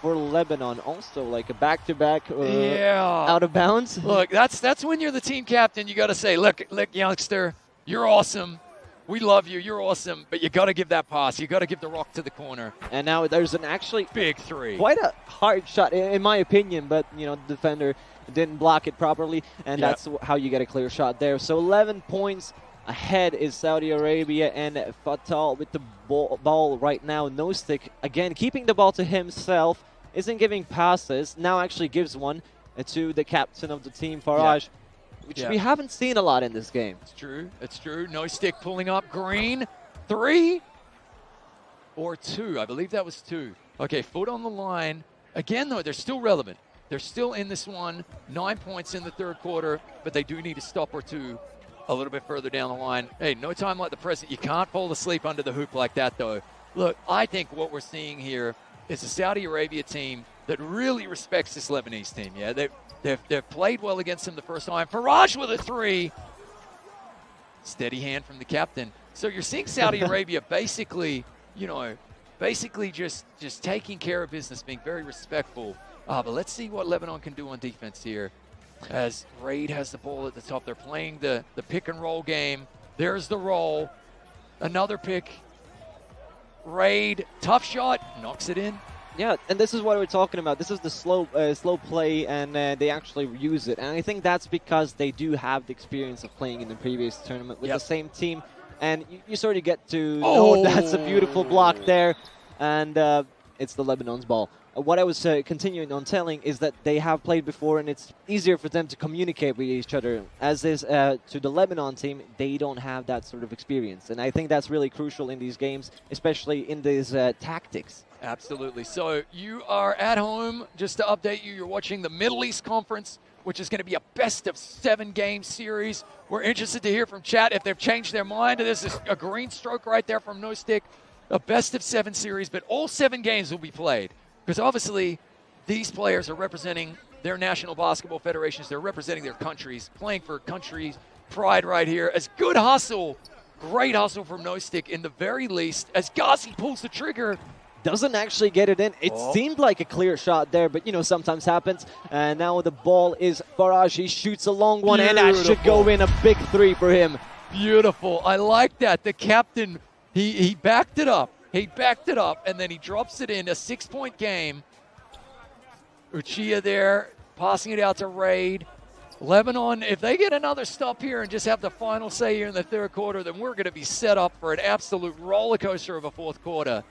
for Lebanon, also like a back-to-back out of bounds. Look, that's when you're the team captain. You got to say, look, youngster, you're awesome. We love you. You're awesome. But you got to give that pass. You got to give the rock to the corner. And now there's an actually big 3. Quite a hard shot, in my opinion, but you know, the defender didn't block it properly, and that's how you get a clear shot there. So 11 points ahead is Saudi Arabia, and Fatal with the ball right now. No Stick, again, keeping the ball to himself, isn't giving passes, now actually gives one to the captain of the team, Faraj, which we haven't seen a lot in this game. It's true. It's true. No Stick pulling up. Green, 3 or 2. I believe that was 2. Okay, foot on the line. Again, though, they're still relevant. They're still in this one. 9 points in the third quarter, but they do need a stop or 2 a little bit further down the line. Hey, no time like the present. You can't fall asleep under the hoop like that, though. Look, I think what we're seeing here is a Saudi Arabia team that really respects this Lebanese team. Yeah, they've played well against them the first time. Faraj with a 3. Steady hand from the captain. So you're seeing Saudi Arabia basically, you know, just taking care of business, being very respectful. But let's see what Lebanon can do on defense here. As Raid has the ball at the top. They're playing the pick and roll game. There's the roll. Another pick. Raid, tough shot, knocks it in. Yeah, and this is what we're talking about. This is the slow play, and they actually use it. And I think that's because they do have the experience of playing in the previous tournament with the same team. And you sort of get to know that's a beautiful block there. And it's the Lebanon's ball. What I was continuing on telling is that they have played before, and it's easier for them to communicate with each other. As is to the Lebanon team, they don't have that sort of experience. And I think that's really crucial in these games, especially in these tactics. Absolutely. So you are at home. Just to update you, you're watching the Middle East Conference, which is going to be a best-of-7 game series. We're interested to hear from chat if they've changed their mind. This is a green stroke right there from No Stick. A best-of-7 series, but all 7 games will be played. Because obviously, these players are representing their national basketball federations. They're representing their countries, playing for countries' pride right here. As good hustle, great hustle from No Stick in the very least. As Ghazi pulls the trigger. Doesn't actually get it in. It seemed like a clear shot there, but, you know, sometimes happens. And now the ball is Faraj. He shoots a long one, and that should go in. A big 3 for him. Beautiful. I like that. The captain, he backed it up. He backed it up, and then he drops it in. A 6-point game. Uchia there, passing it out to Raid. Lebanon, if they get another stop here and just have the final say here in the third quarter, then we're going to be set up for an absolute roller coaster of a fourth quarter.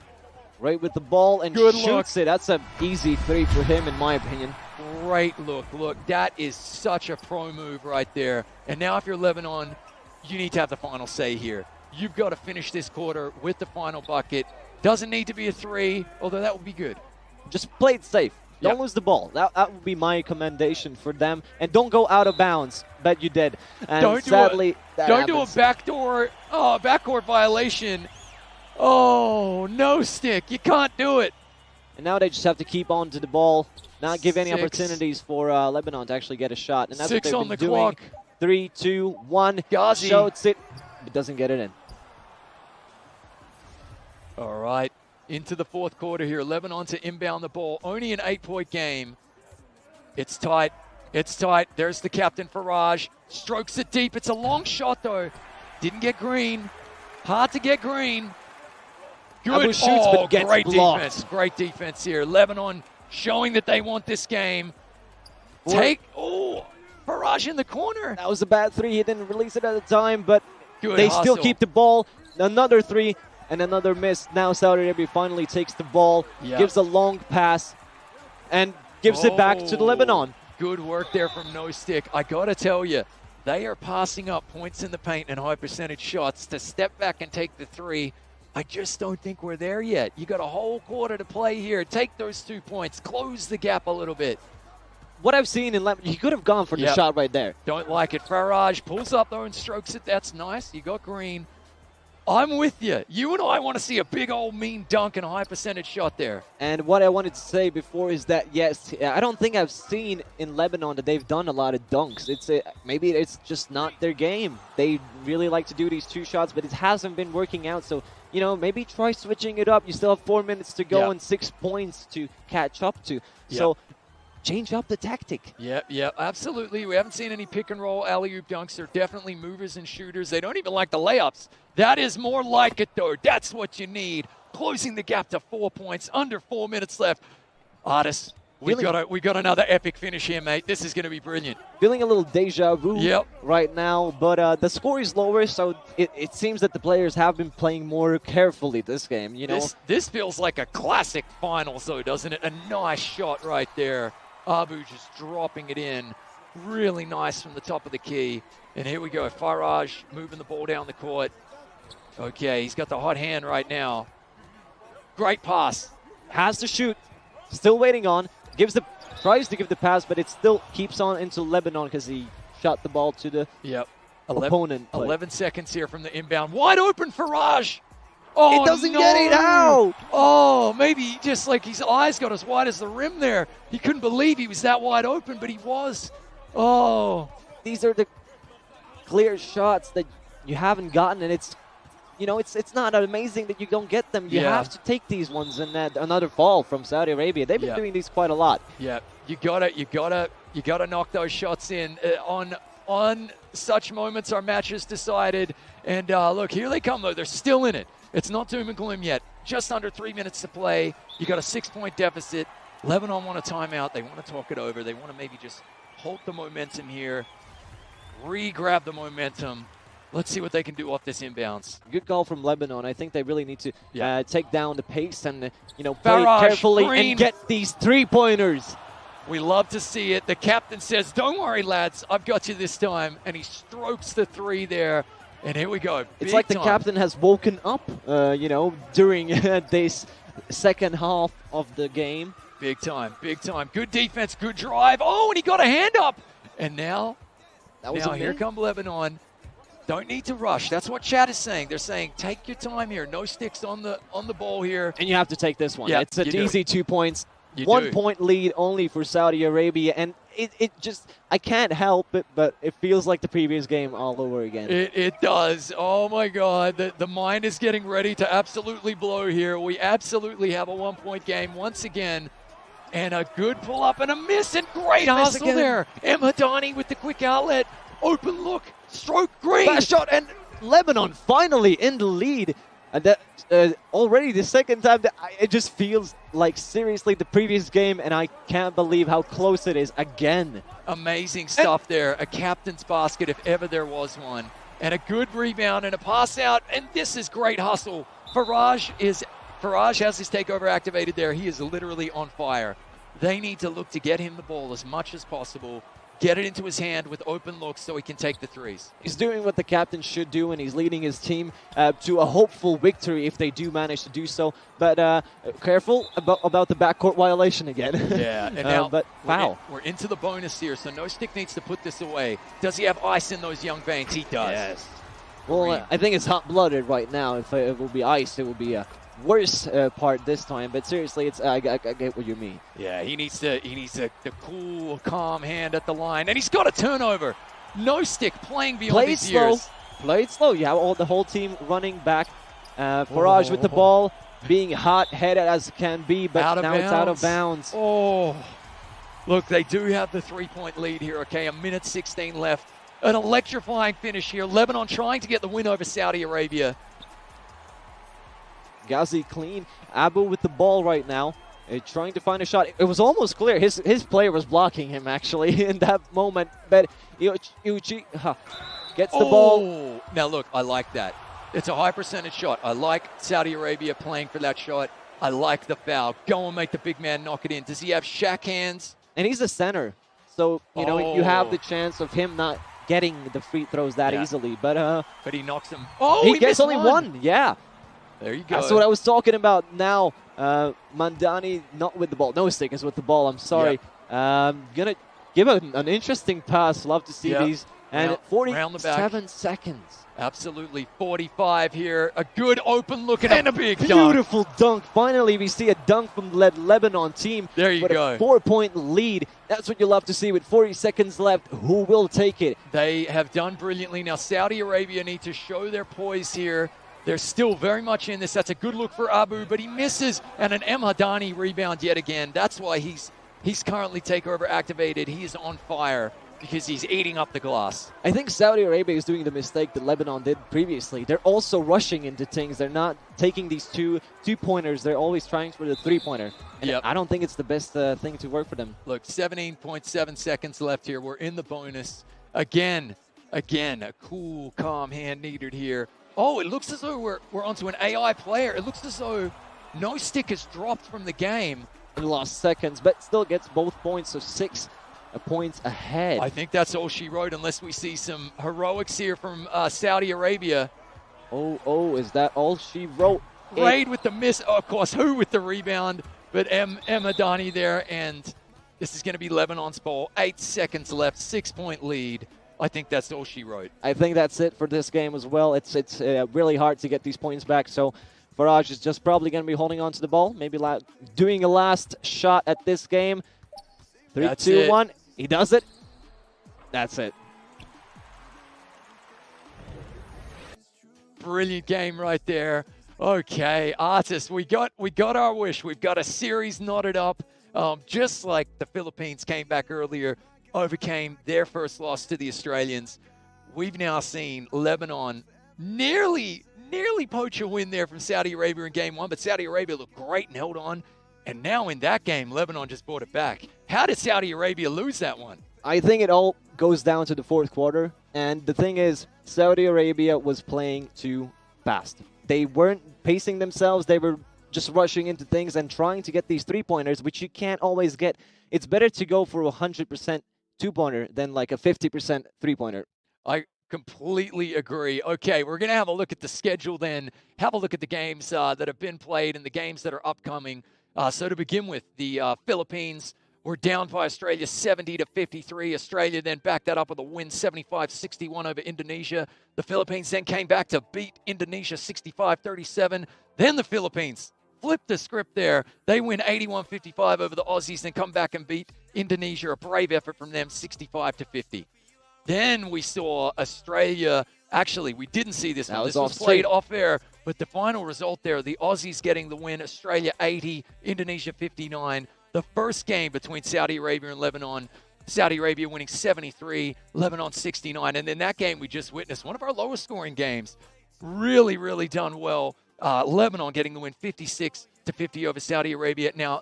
Right with the ball and shoots it. That's an easy 3 for him, in my opinion. Great look. Look, that is such a pro move right there. And now if you're Lebanon, you need to have the final say here. You've got to finish this quarter with the final bucket. Doesn't need to be a 3, although that would be good. Just play it safe. Don't lose the ball. That would be my commendation for them. And don't go out of bounds. Bet you did. And don't sadly, don't do a backcourt violation. Oh, No Stick. You can't do it. And now they just have to keep on to the ball, not give any opportunities for Lebanon to actually get a shot. And that's 6 what on they've the been doing. clock. 3, 2, 1. Ghazi shoots it, but doesn't get it in. All right, into the fourth quarter here. Lebanon to inbound the ball. Only an 8-point game. It's tight. It's tight. There's the captain, Faraj. Strokes it deep. It's a long shot, though. Didn't get green. Hard to get green. Good. Shoots, but gets great blocked. defense. Great defense here. Lebanon showing that they want this game. Faraj in the corner. That was a bad 3. He didn't release it at the time, but Good they hustle. still keep the ball. Another 3 and another miss. Now Saudi Arabia finally takes the ball, gives a long pass, and gives it back to the Lebanon. Good work there from No Stick. I got to tell you, they are passing up points in the paint and high percentage shots to step back and take the 3. I just don't think we're there yet. You got a whole quarter to play here. Take those 2 points. Close the gap a little bit. what I've seen in Lebanon, he could have gone for the shot right there. Don't like it. Faraj pulls up though and strokes it. That's nice. You got green. I'm with you. You and I want to see a big old mean dunk and a high percentage shot there. And what I wanted to say before is that, yes, I don't think I've seen in Lebanon that they've done a lot of dunks. Maybe it's just not their game. They really like to do these 2 shots, but it hasn't been working out. So, you know, maybe try switching it up. You still have 4 minutes to go and 6 points to catch up to. So change up the tactic. Yeah, absolutely. We haven't seen any pick and roll alley-oop dunks. They're definitely movers and shooters. They don't even like the layups. That is more like it, though. That's what you need. Closing the gap to 4 points. Under 4 minutes left. Artis, we got another epic finish here, mate. This is going to be brilliant. Feeling a little deja vu right now, but the score is lower, so it seems that the players have been playing more carefully this game. You know, this feels like a classic finals, though, doesn't it? A nice shot right there. Abu just dropping it in. Really nice from the top of the key. And here we go. Faraj moving the ball down the court. Okay, he's got the hot hand right now. Great pass. Has to shoot. Still waiting on. Tries to give the pass, but it still keeps on into Lebanon because he shot the ball to the opponent. 11 seconds here from the inbound. Wide open Faraj. Oh, it doesn't get it out. Oh, maybe just like his eyes got as wide as the rim there. He couldn't believe he was that wide open, but he was. Oh. These are the clear shots that you haven't gotten, and it's not amazing that you don't get them. You have to take these ones, and another fall from Saudi Arabia. They've been doing these quite a lot. Yeah, you gotta knock those shots in. On such moments, our match is decided. And look, here they come though. They're still in it. It's not doom and gloom yet. Just under 3 minutes to play. You got a 6-point deficit. Lebanon want a timeout. They want to talk it over. They want to maybe just hold the momentum here. Re-grab the momentum. Let's see what they can do off this inbounds. Good call from Lebanon. I think they really need to take down the pace and play Faraj, carefully green. and get these 3-pointers. We love to see it. The captain says, "Don't worry, lads. I've got you this time." And he strokes the 3 there. And here we go. It's like the captain has woken up, during this second half of the game. Big time, big time. Good defense, good drive. Oh, and he got a hand up. And now here come Lebanon. Don't need to rush. That's what chat is saying. They're saying, take your time here. No sticks on the ball here. And you have to take this one. Yeah, it's an easy 2 points. You 1 do. point lead only for Saudi Arabia. And it just, I can't help it, but it feels like the previous game all over again. It does. Oh, my God. The mind is getting ready to absolutely blow here. We absolutely have a 1-point game once again. And a good pull-up and a miss, and great hustle there. Mhadani with the quick outlet. Open look. Stroke green. Fast shot, and Lebanon finally in the lead. And that already the second time, it just feels like seriously the previous game, and I can't believe how close it is again. Amazing stuff there. A captain's basket if ever there was one. And a good rebound and a pass out, and this is great hustle. Faraj has his takeover activated there. He is literally on fire. They need to look to get him the ball as much as possible. Get it into his hand with open looks so he can take the 3s. He's doing what the captain should do, and he's leading his team to a hopeful victory if they do manage to do so. But careful about the backcourt violation again. Yeah, and now but foul. We're into the bonus here, so No Stick needs to put this away. Does he have ice in those young veins? He does. Yes. Well, I think it's hot-blooded right now. If it will be ice, it will be a worse part this time. But seriously, I get what you mean. Yeah, he needs the cool, calm hand at the line, and he's got a turnover. No Stick playing beyond his years. Play it slow. You have the whole team running back. Faraj with the ball, being hot-headed as can be, but now it's out of bounds. Oh, look, they do have the 3-point lead here. Okay, 1:16 left. An electrifying finish here. Lebanon trying to get the win over Saudi Arabia. Ghazi clean. Abu with the ball right now, trying to find a shot. It was almost clear. His player was blocking him, actually, in that moment. But Uchi gets the ball. Now, look, I like that. It's a high percentage shot. I like Saudi Arabia playing for that shot. I like the foul. Go and make the big man knock it in. Does he have Shaq hands? And he's a center. So, you have the chance of him not getting the free throws that easily. But he knocks him. He gets only one. Yeah. There you go. That's what I was talking about now. Mandani not with the ball. No Stick is with the ball. I'm sorry. Gonna give an interesting pass. Love to see Yep. these. And Round the back. 47 seconds. Absolutely. 45 here. A good open look and a big dunk. Beautiful dunk. Finally, we see a dunk from the Lebanon team. There you with go. a 4-point lead. That's what you love to see with 40 seconds left. Who will take it? They have done brilliantly. Now, Saudi Arabia need to show their poise here. They're still very much in this. That's a good look for Abu, but he misses. And an M. Hadani rebound yet again. That's why he's currently takeover activated. He is on fire because he's eating up the glass. I think Saudi Arabia is doing the mistake that Lebanon did previously. They're also rushing into things. They're not taking these two-pointers. They're always trying for the three-pointer. And Yep. I don't think it's the best thing to work for them. Look, 17.7 seconds left here. We're in the bonus. Again, a cool, calm hand needed here. Oh, it looks as though we're onto an AI player. It looks as though no stick has dropped from the game. In the last seconds, but still gets both points, so 6 points ahead. I think that's all she wrote, unless we see some heroics here from Saudi Arabia. Oh, is that all she wrote? Raid with the miss. Oh, of course, who with the rebound? But M. Adani there, and this is going to be Lebanon's ball. 8 seconds left, 6-point lead. I think that's all she wrote. I think that's it for this game as well. It's really hard to get these points back, so Faraj is just probably going to be holding on to the ball, maybe doing a last shot at this game. 3, That's 2, it. 1. He does it. That's it. Brilliant game right there. Okay, Artis, we got our wish. We've got a series knotted up, just like the Philippines came back earlier, overcame their first loss to the Australians. We've now seen Lebanon nearly poach a win there from Saudi Arabia in game 1, but Saudi Arabia looked great and held on. And now in that game, Lebanon just brought it back. How did Saudi Arabia lose that one? I think it all goes down to the fourth quarter. And the thing is, Saudi Arabia was playing too fast. They weren't pacing themselves. They were just rushing into things and trying to get these three-pointers, which you can't always get. It's better to go for a 100% two-pointer than like a 50% three-pointer. I completely agree. Okay, we're going to have a look at the schedule then, have a look at the games that have been played and the games that are upcoming. So to begin with, the Philippines were down by Australia 70-53. Australia then backed that up with a win 75-61 over Indonesia. The Philippines then came back to beat Indonesia 65-37. Then the Philippines flipped the script there. They win 81-55 over the Aussies, then come back and beat Indonesia. A brave effort from them, 65-50. Then we saw Australia. Actually, we didn't see this one. This was played off air, but the final result there, the Aussies getting the win, Australia 80, Indonesia 59. The first game between Saudi Arabia and Lebanon, Saudi Arabia winning 73, Lebanon 69. And then that game we just witnessed, one of our lowest scoring games, really done well. Lebanon getting the win 56-50 over Saudi Arabia. Now,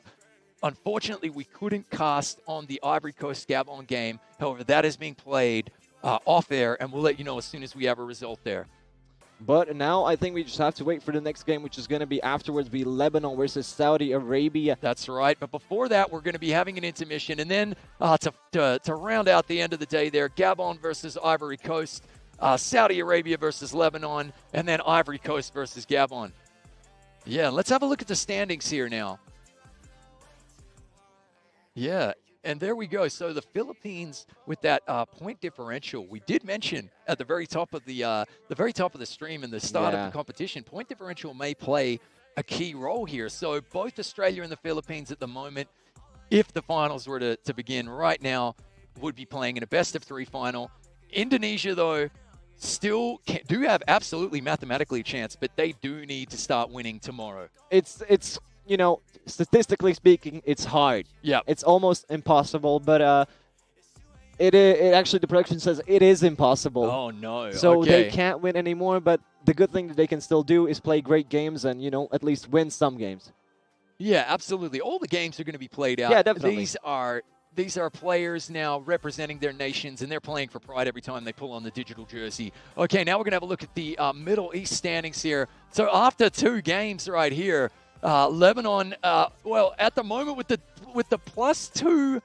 unfortunately, we couldn't cast on the Ivory Coast Gabon game. However, that is being played off air, and we'll let you know as soon as we have a result there. But now I think we just have to wait for the next game, which is going to be afterwards, be Lebanon versus Saudi Arabia. That's right. But before that, we're going to be having an intermission. And then to round out the end of the day there, Gabon versus Ivory Coast, Saudi Arabia versus Lebanon, and then Ivory Coast versus Gabon. Yeah, let's have a look at the standings here now. Yeah, and there we go. So the Philippines with that point differential, we did mention at the very top of the stream and the start of the competition, point differential may play a key role here. So both Australia and the Philippines at the moment, if the finals were to begin right now, would be playing in a best-of-3 final. Indonesia, though, still do have absolutely mathematically a chance, but they do need to start winning tomorrow. It's you know, statistically speaking, it's hard. Yeah. It's almost impossible, but it actually, the production says it is impossible. Oh, no. So they can't win anymore, but the good thing that they can still do is play great games and, you know, at least win some games. Yeah, absolutely. All the games are going to be played out. Yeah, definitely. These are players now representing their nations, and they're playing for pride every time they pull on the digital jersey. Okay, now we're going to have a look at the Middle East standings here. So after 2 games right here, Lebanon, well, at the moment with the +2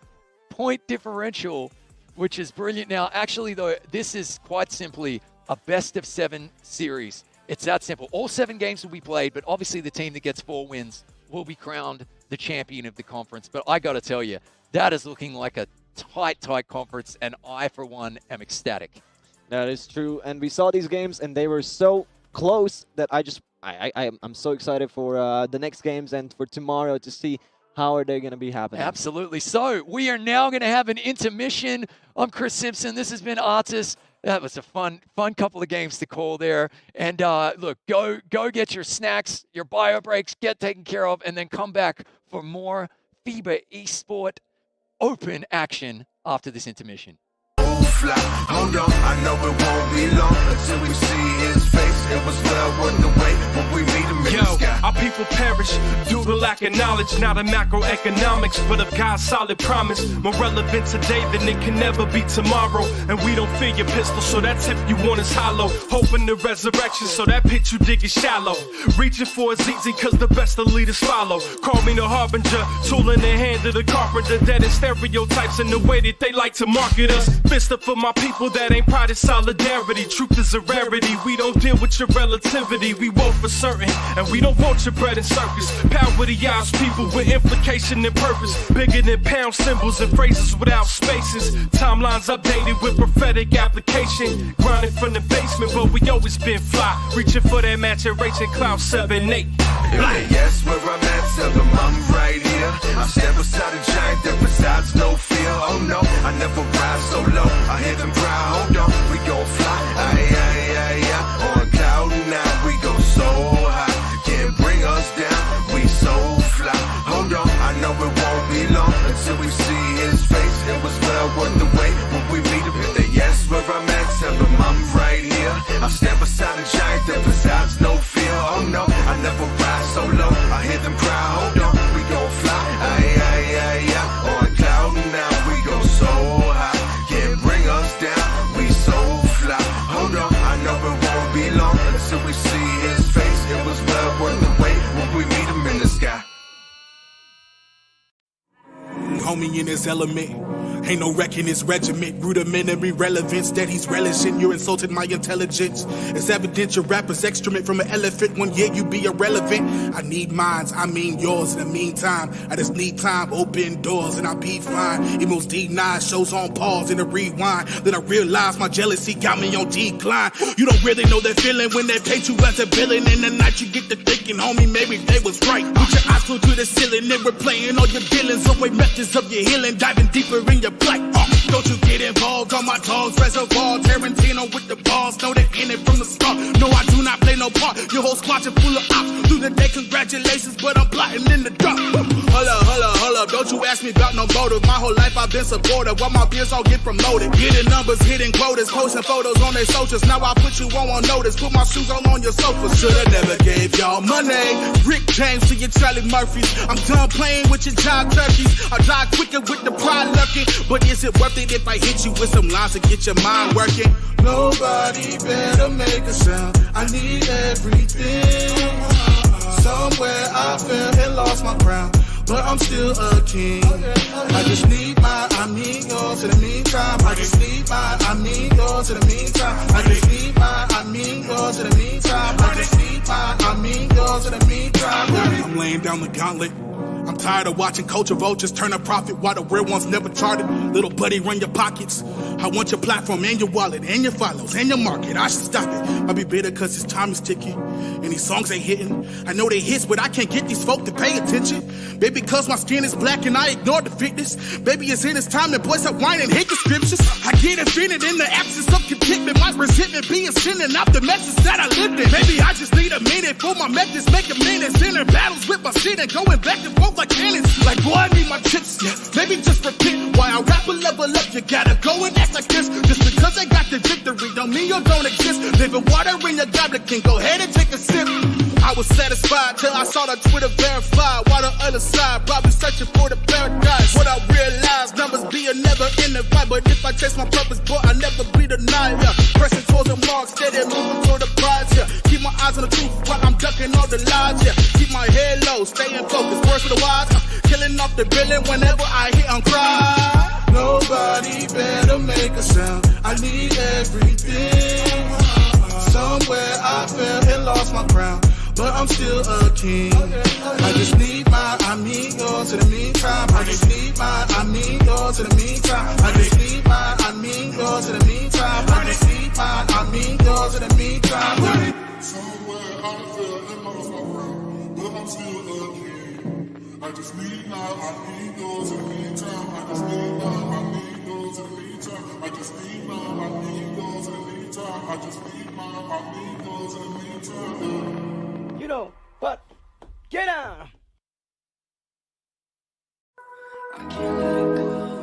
point differential, which is brilliant. Now, actually, though, this is quite simply a best-of-7 series. It's that simple. All 7 games will be played, but obviously the team that gets 4 wins will be crowned the champion of the conference. But I got to tell you, that is looking like a tight conference, and I, for one, am ecstatic. That is true, and we saw these games, and they were so close that I'm so excited for the next games and for tomorrow to see how are they going to be happening. Absolutely. So we are now going to have an intermission. I'm Chris Simpson. This has been Artis. That was a fun couple of games to call there. And look, go get your snacks, your bio breaks, get taken care of, and then come back for more FIBA Esport Open action after this intermission. Fly. Hold on, I know it won't be long until we see his face. It was well worth the wait when we meet him in the sky. Our people perish due to lack of knowledge, not in macroeconomics, but of God's solid promise. More relevant today than it can never be tomorrow. And we don't fear your pistol, so that tip you want is hollow. Hoping the resurrection, so that pit you dig is shallow. Reaching for it's easy, cause the best of leaders follow. Call me the harbinger, tool in the hand of the carpenter. That is stereotypes in the way that they like to market us. Fist up for my people that ain't pride, it's solidarity. Truth is a rarity, we don't deal with your relativity. We want for certain, and we don't want your bread and circus. Power the eyes, people with implication and purpose. Bigger than pound symbols and phrases without spaces. Timelines updated with prophetic application. Grinding from the basement, but we always been fly. Reaching for that maturation, cloud 7-8. Yes, where I'm at, tell them I'm right here. I stand beside a giant that resides no fear. Oh no, I never ride so low. I hear them cry, hold on, we gon' fly. On cloud nine, we go so high. Can't bring us down, we so fly. Hold on, I know it won't be long until we see his face. It was well worth the wait when we meet him. If they yes, where I'm at, tell them I'm right here. I stand beside a giant that resides no fear. Oh no, I never ride so low. I hear them cry, hold on, we gon' fly. On cloud nine, we go so high. Can't bring us down, we so fly. Hold on, I know it won't be long until we see his face. It was well worth the wait when we meet him in the sky. Homie in his element. Ain't no wrecking his regiment. Rudimentary relevance that he's relishing. You insulted my intelligence. It's evident your rapper's excrement from an elephant. 1 year you be irrelevant. I need mines, I mean yours. In the meantime, I just need time. Open doors and I'll be fine. Emos D9 shows on pause and a rewind. Then I realize my jealousy got me on decline. You don't really know that feeling when they paint you as a villain. In the night you get to thinking, homie, maybe they was right. Put your eyes glued to the ceiling and replaying all your dealings. Away methods of your healing, diving deeper in your black. Don't you get involved on my dogs reservoir. Tarantino with the balls, know they in it from the start. No, I do not play no part. Your whole squad is full of ops. Through the day, congratulations, but I'm plotting in the dark. Hold up, don't you ask me about no motive. My whole life I've been supportive. While my peers all get promoted. Getting numbers, hitting quotas, posting photos on their socials. Now I put you on notice. Put my shoes all on your sofa. Shoulda never gave y'all money. Rick James to your Charlie Murphys. I'm done playing with your child turkeys. I die quicker with the pride lurking. But is it worth it if I hit you with some lines to get your mind working? Nobody better make a sound. I need everything. Somewhere I fell and lost my crown, but I'm still a king. I just need mine, I need yours in the meantime. I just need mine, I need yours in the meantime. I just need mine, I need yours in the meantime. I just need mine, I need yours in the meantime. I'm laying down the gauntlet. I'm tired of watching culture vultures turn a profit while the real ones never charted. Little buddy, run your pockets. I want your platform and your wallet and your follows and your market. I should stop it. I'll be bitter cause his time is ticking and these songs ain't hitting. I know they hits, but I can't get these folk to pay attention. Baby, cause my skin is black and I ignore the fitness. Baby, it's in his time to boys up wine and hate the scriptures. I get offended in the absence of contentment. My resentment being sending out the message that I lived in. Maybe I just need a minute for my methods, make a minute. Inner battles with my sin and going back and forth like cannons. Like boy, I need my chips, yeah. Maybe just repent. Why I rap a level up, you gotta go and act like this. Just because I got the victory don't mean you don't exist. Living water in your goblet can go ahead and take a sip. I was satisfied till I saw the Twitter verified. While the other side probably searching for the paradise. What I realized, numbers be a never in the fight. But if I chase my purpose, boy, I never be denied, yeah. Pressing towards the mark, steady moving toward the prize, yeah. Keep my eyes on the truth while I'm ducking all the lies, yeah. Keep my head low, staying focused, words for the wise, killing off the villain whenever I hear him cry. Nobody better make a sound. I need everything. Somewhere I fell and lost my crown, but I'm still a king. I just need mine, I need yours in the meantime. I just need mine, I need yours yours in the meantime. I just need mine, I mean yours in the meantime. I just need mine, I mean yours in the meantime. Somewhere out there in my world, but I'm still a king. I just need mine, I need yours in the meantime. I just need mine, I need yours in the meantime. I just need mine, I need yours in the meantime. I just need mine, I need yours in the meantime. You know, but get down. I can't let it go no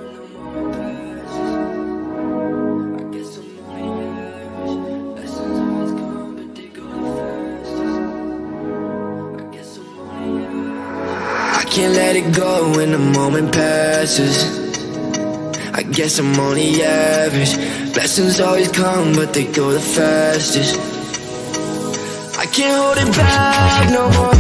more passes. I guess I'm only average. Lessons always come, but they go the fastest. I guess I'm only average. I can't let it go when the moment passes. I guess I'm only average. Blessings always come, but they go the fastest. I can't hold it back no more.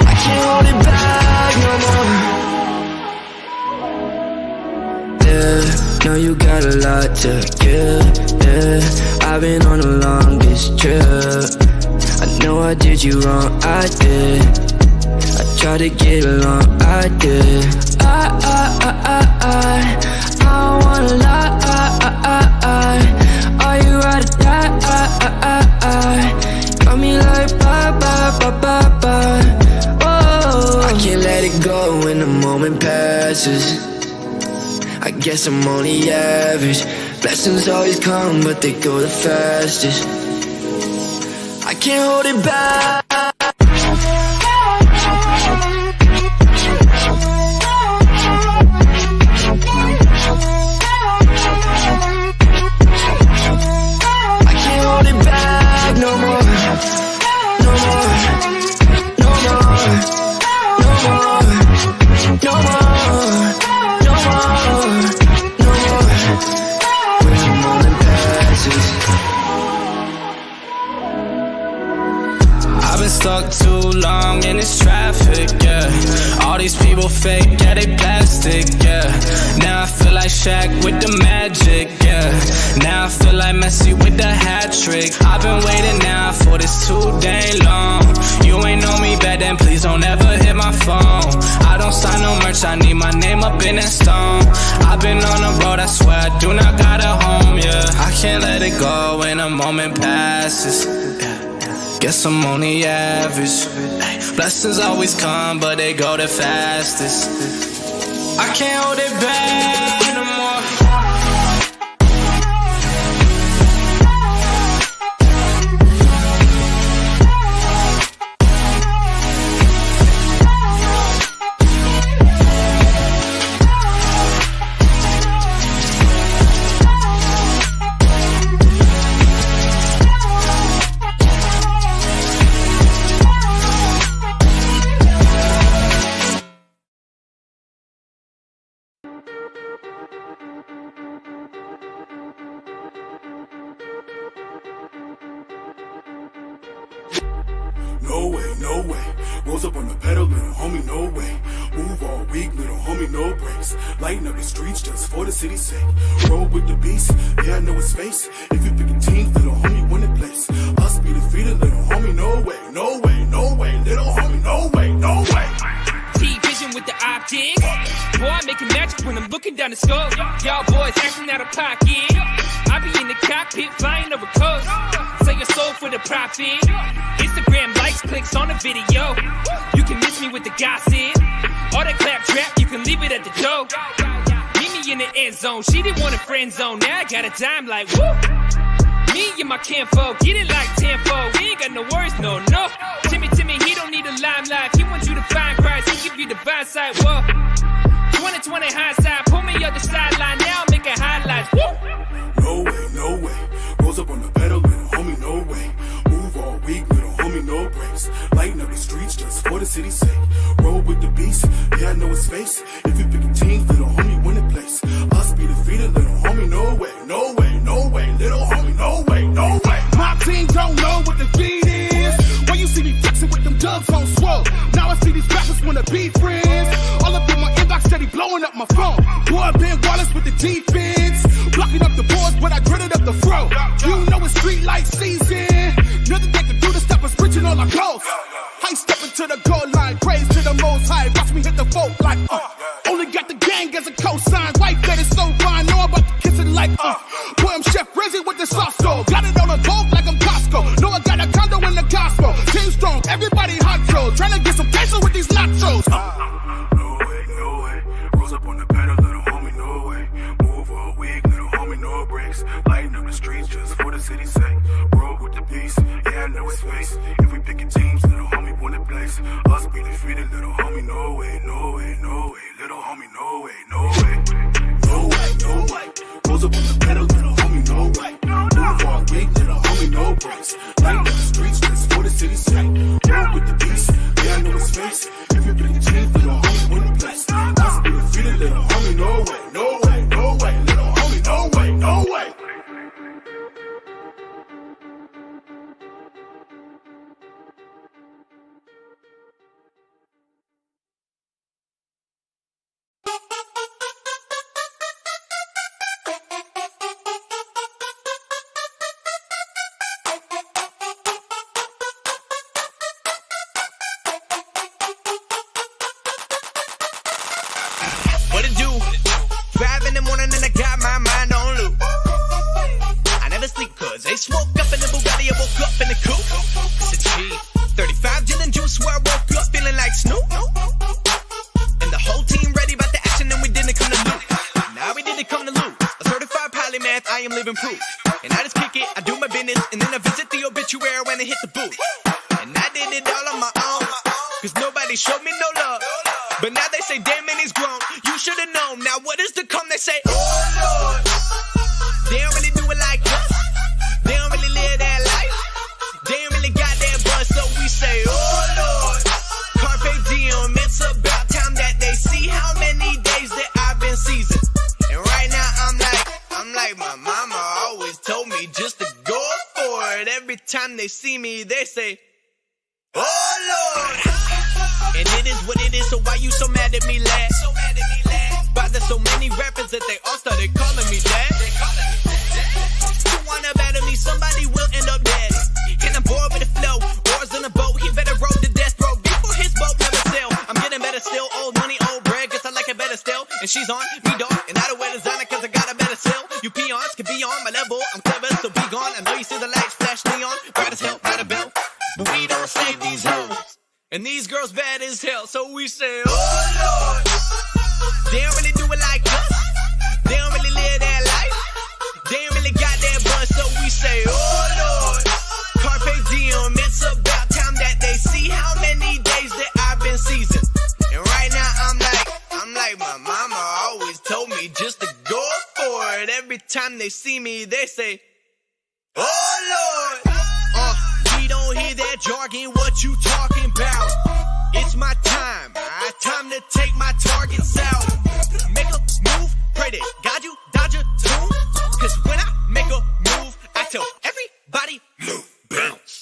I can't hold it back no more. Yeah, know you got a lot to give. Yeah, I've been on the longest trip. I know I did you wrong, I did. I tried to get along, I did. I don't wanna lie. Are you ready to die? Got me like bye, bye, bye, bye, bye. Whoa. I can't let it go when the moment passes. I guess I'm only average. Blessings always come, but they go the fastest. I can't hold it back. No more, no more, no more, no more, no more, no more, no more. When the moment passes, I've been stuck too long in this traffic, yeah. All these people fake, yeah, they plastic, yeah. Now I feel like Shaq with the magic, yeah. Now I feel like Messi with the hat trick. I've been waiting now for this too dang long. You ain't know me back then, please don't ever hit my phone. I don't sign no merch, I need my name up in that stone. I've been on the road, I swear I do not got a home, yeah. I can't let it go when a moment passes. Guess I'm only average. Blessings always come, but they go the fastest. I can't hold it back no more. No way, no way. Rolls up on the pedal, little homie, no way. Move all week, little homie, no breaks. Lighten up the streets just for the city's sake. Roll with the beast, yeah, I know his face. If you pick a team, little homie, win the place. Us be defeated, little homie, no way, no way, no way. Little homie, no way, no way. T-Vision with the optics. Boy, I'm making magic when I'm looking down the scope. Y'all boys acting out of pocket. I be in the cockpit, flying over coast. Sell your soul for the profit. Instagram likes, clicks on the video. You can miss me with the gossip. All that clap trap, you can leave it at the door. Meet me in the end zone. She didn't want a friend zone. Now I got a dime like woo. Me and my kinfolk, get it like tenfold. We ain't got no worries, no, no. Timmy, he don't need a limelight. He wants you to find Christ. He give you the divine sight. Whoa. 2020 hindsight, pull me up the sideline. Now I'm making highlights. Woo. No way, no way. Rolls up on the pedal, little homie, no way. Move all week, little homie, no breaks. Lighten up the streets just for the city's sake. Roll with the beast, yeah, I know his face. If you pick a team, little homie, win the place. Us be defeated, little homie, no way, no way, no way. Little homie, no way, no way. My team don't know what the beat is. When you see me flexing with them dubs on swole. Now I see these rappers wanna be friends. All up in my inbox steady blowing up my phone. Boy, Ben Wallace with the defense. Blocking up the boards, but I gritted up the fro. You know it's street lights. face. Lighten up the streets just for the city's sake. Roll with the peace, yeah, I know it's face. If we picking teams, little homie won the place. Us be defeated, little homie, no way, no way, no way. Little homie, no way, no way. No way, no way. Goes up on the pedal, little homie, no way. Moving for a week, little homie, no breaks. Lighten up the streets just for the city's sake. Roll with the peace, yeah, I know it's face. If we picking teams, little homie won the place. Us be defeated, little homie, no way, no way, no way. Little homie, no way, no way. What it do? 5 in the morning and I got my mind on loop. I never sleep cause they smoke up in the Bugatti. I woke up in the coupe. It's a G. 35 gin and juice where I woke up feeling like Snoop. And the whole team ready about the action and we didn't come to loot. Now we didn't come to loot. A certified polymath, I am living proof. And I just kick it, I do my business, and then I visit the obituary when I hit the booth. And I did it all on my own, cause nobody showed me no love. But now they say, damn man, he's grown. You should've known. Now what is to come? They say, oh Lord. They don't really do it like us. They don't really live that life. They don't really got that buzz. So we say, oh Lord. Carpe diem. It's about time that they see how many days that I've been seasoned. And right now I'm like my mama always told me just to go for it. Every time they see me, they say, oh Lord. And it is what it is, so why you so mad at me, lad? But there's so many rappers that they all started calling me dad. You wanna battle me, somebody will end up dead. And I'm bored with the flow, oars in a boat, he better roll to death, bro, before his boat never sail. I'm getting better still, old money, old bread, guess I like it better still. And she's on me, dog, and I don't wear designer cause I got a better sell. You peons can be on my level, I'm clever, so be gone. I know you see the lights flash neon, bright as hell, light a bell. But we don't save these hoes. And these girls bad as hell, so we say, oh Lord. They don't really do it like us. They don't really live that life. They don't really got that buzz, so we say, oh Lord. Carpe diem, it's about time that they see how many days that I've been seasoned. And right now I'm like my mama always told me just to go for it. Every time they see me, they say, oh Lord. We don't hear that jargon, what you talking about? It's my time, time to take my targets out. Make a move, pray to God you dodge a tune. Cause when I make a move, I tell everybody, move, bounce.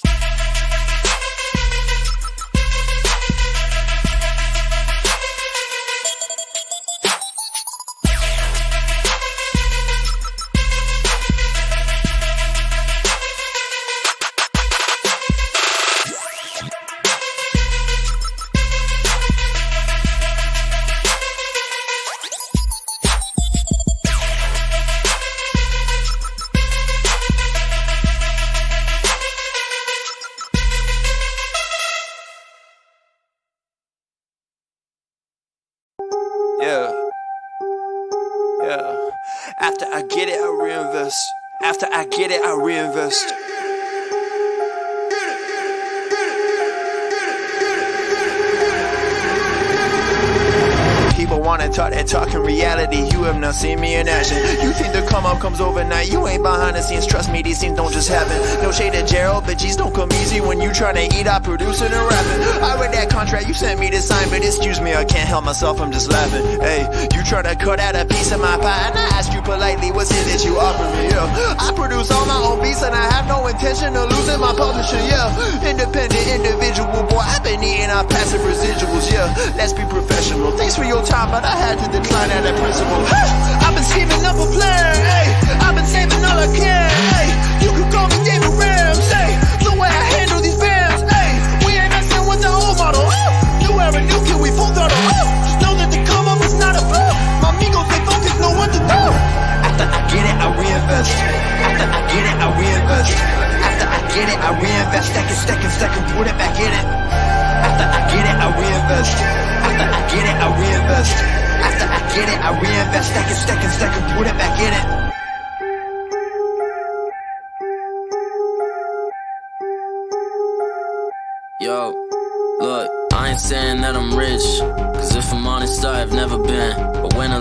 Yeah. After I get it, I reinvest. After I get it, I reinvest. People wanna talk that talk in reality. You have not seen me in action. You think the come up comes overnight. You ain't behind the scenes. Trust me, these things don't just happen. No shade to Gerald, but G's don't come easy when you tryna eat out producing and rapping. I read that contract you sent me to sign, but excuse me, I can't help myself, I'm just laughing. Hey, you tryna cut out a piece of my pie, and I ask you politely, what's it that you offer me? Yeah, I produce all my own beats, and I have no intention of losing my publisher. Yeah, independent individual, boy, I've been eating off passive residuals. Yeah, let's be professional. Thanks for your time, but I had to decline at that principle. I've been scheming up a plan, hey. I've been saving all I can, hey. You can call me David Rams, hey. The way I handle these bands, hey. We ain't messing with the old model. New era, new kid, we full throttle. Just know that the come up is not a flaw. My amigos, they focus, know what to do. After I get it, I reinvest. After I get it, I reinvest. After I get it, I reinvest. Stack and put it back in it. After I get it, I reinvest. After I get it, I reinvest. After I get it, I reinvest. Stack and put it back in it.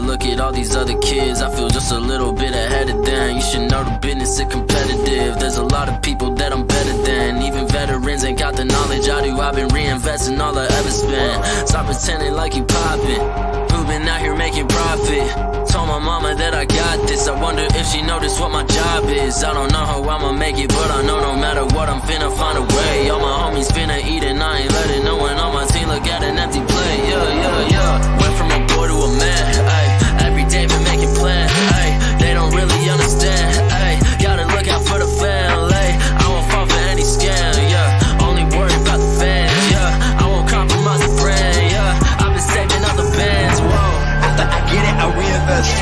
look at all these other kids, I feel just a little bit ahead of them. You should know the business is competitive. There's a lot of people that I'm better than. Even veterans ain't got the knowledge I do. I've been reinvesting all I ever spent. Stop pretending like you poppin'. Who been out here making profit? Told my mama that I got this. I wonder if she noticed what my job is. I don't know how I'ma make it, but I know no matter what, I'm finna find a way. All my homies finna eat and I ain't letting no one on my team look at an empty plate. Yeah. Went from a boy to a man. Ay, every day been making plans. Ay, they don't really understand. Ay, gotta look out for the family. I won't fall for any scam. Yeah, only worried about the fans. Yeah, I won't compromise the brand. Yeah, I've been saving up the bands. Whoa. After I get it, I reinvest.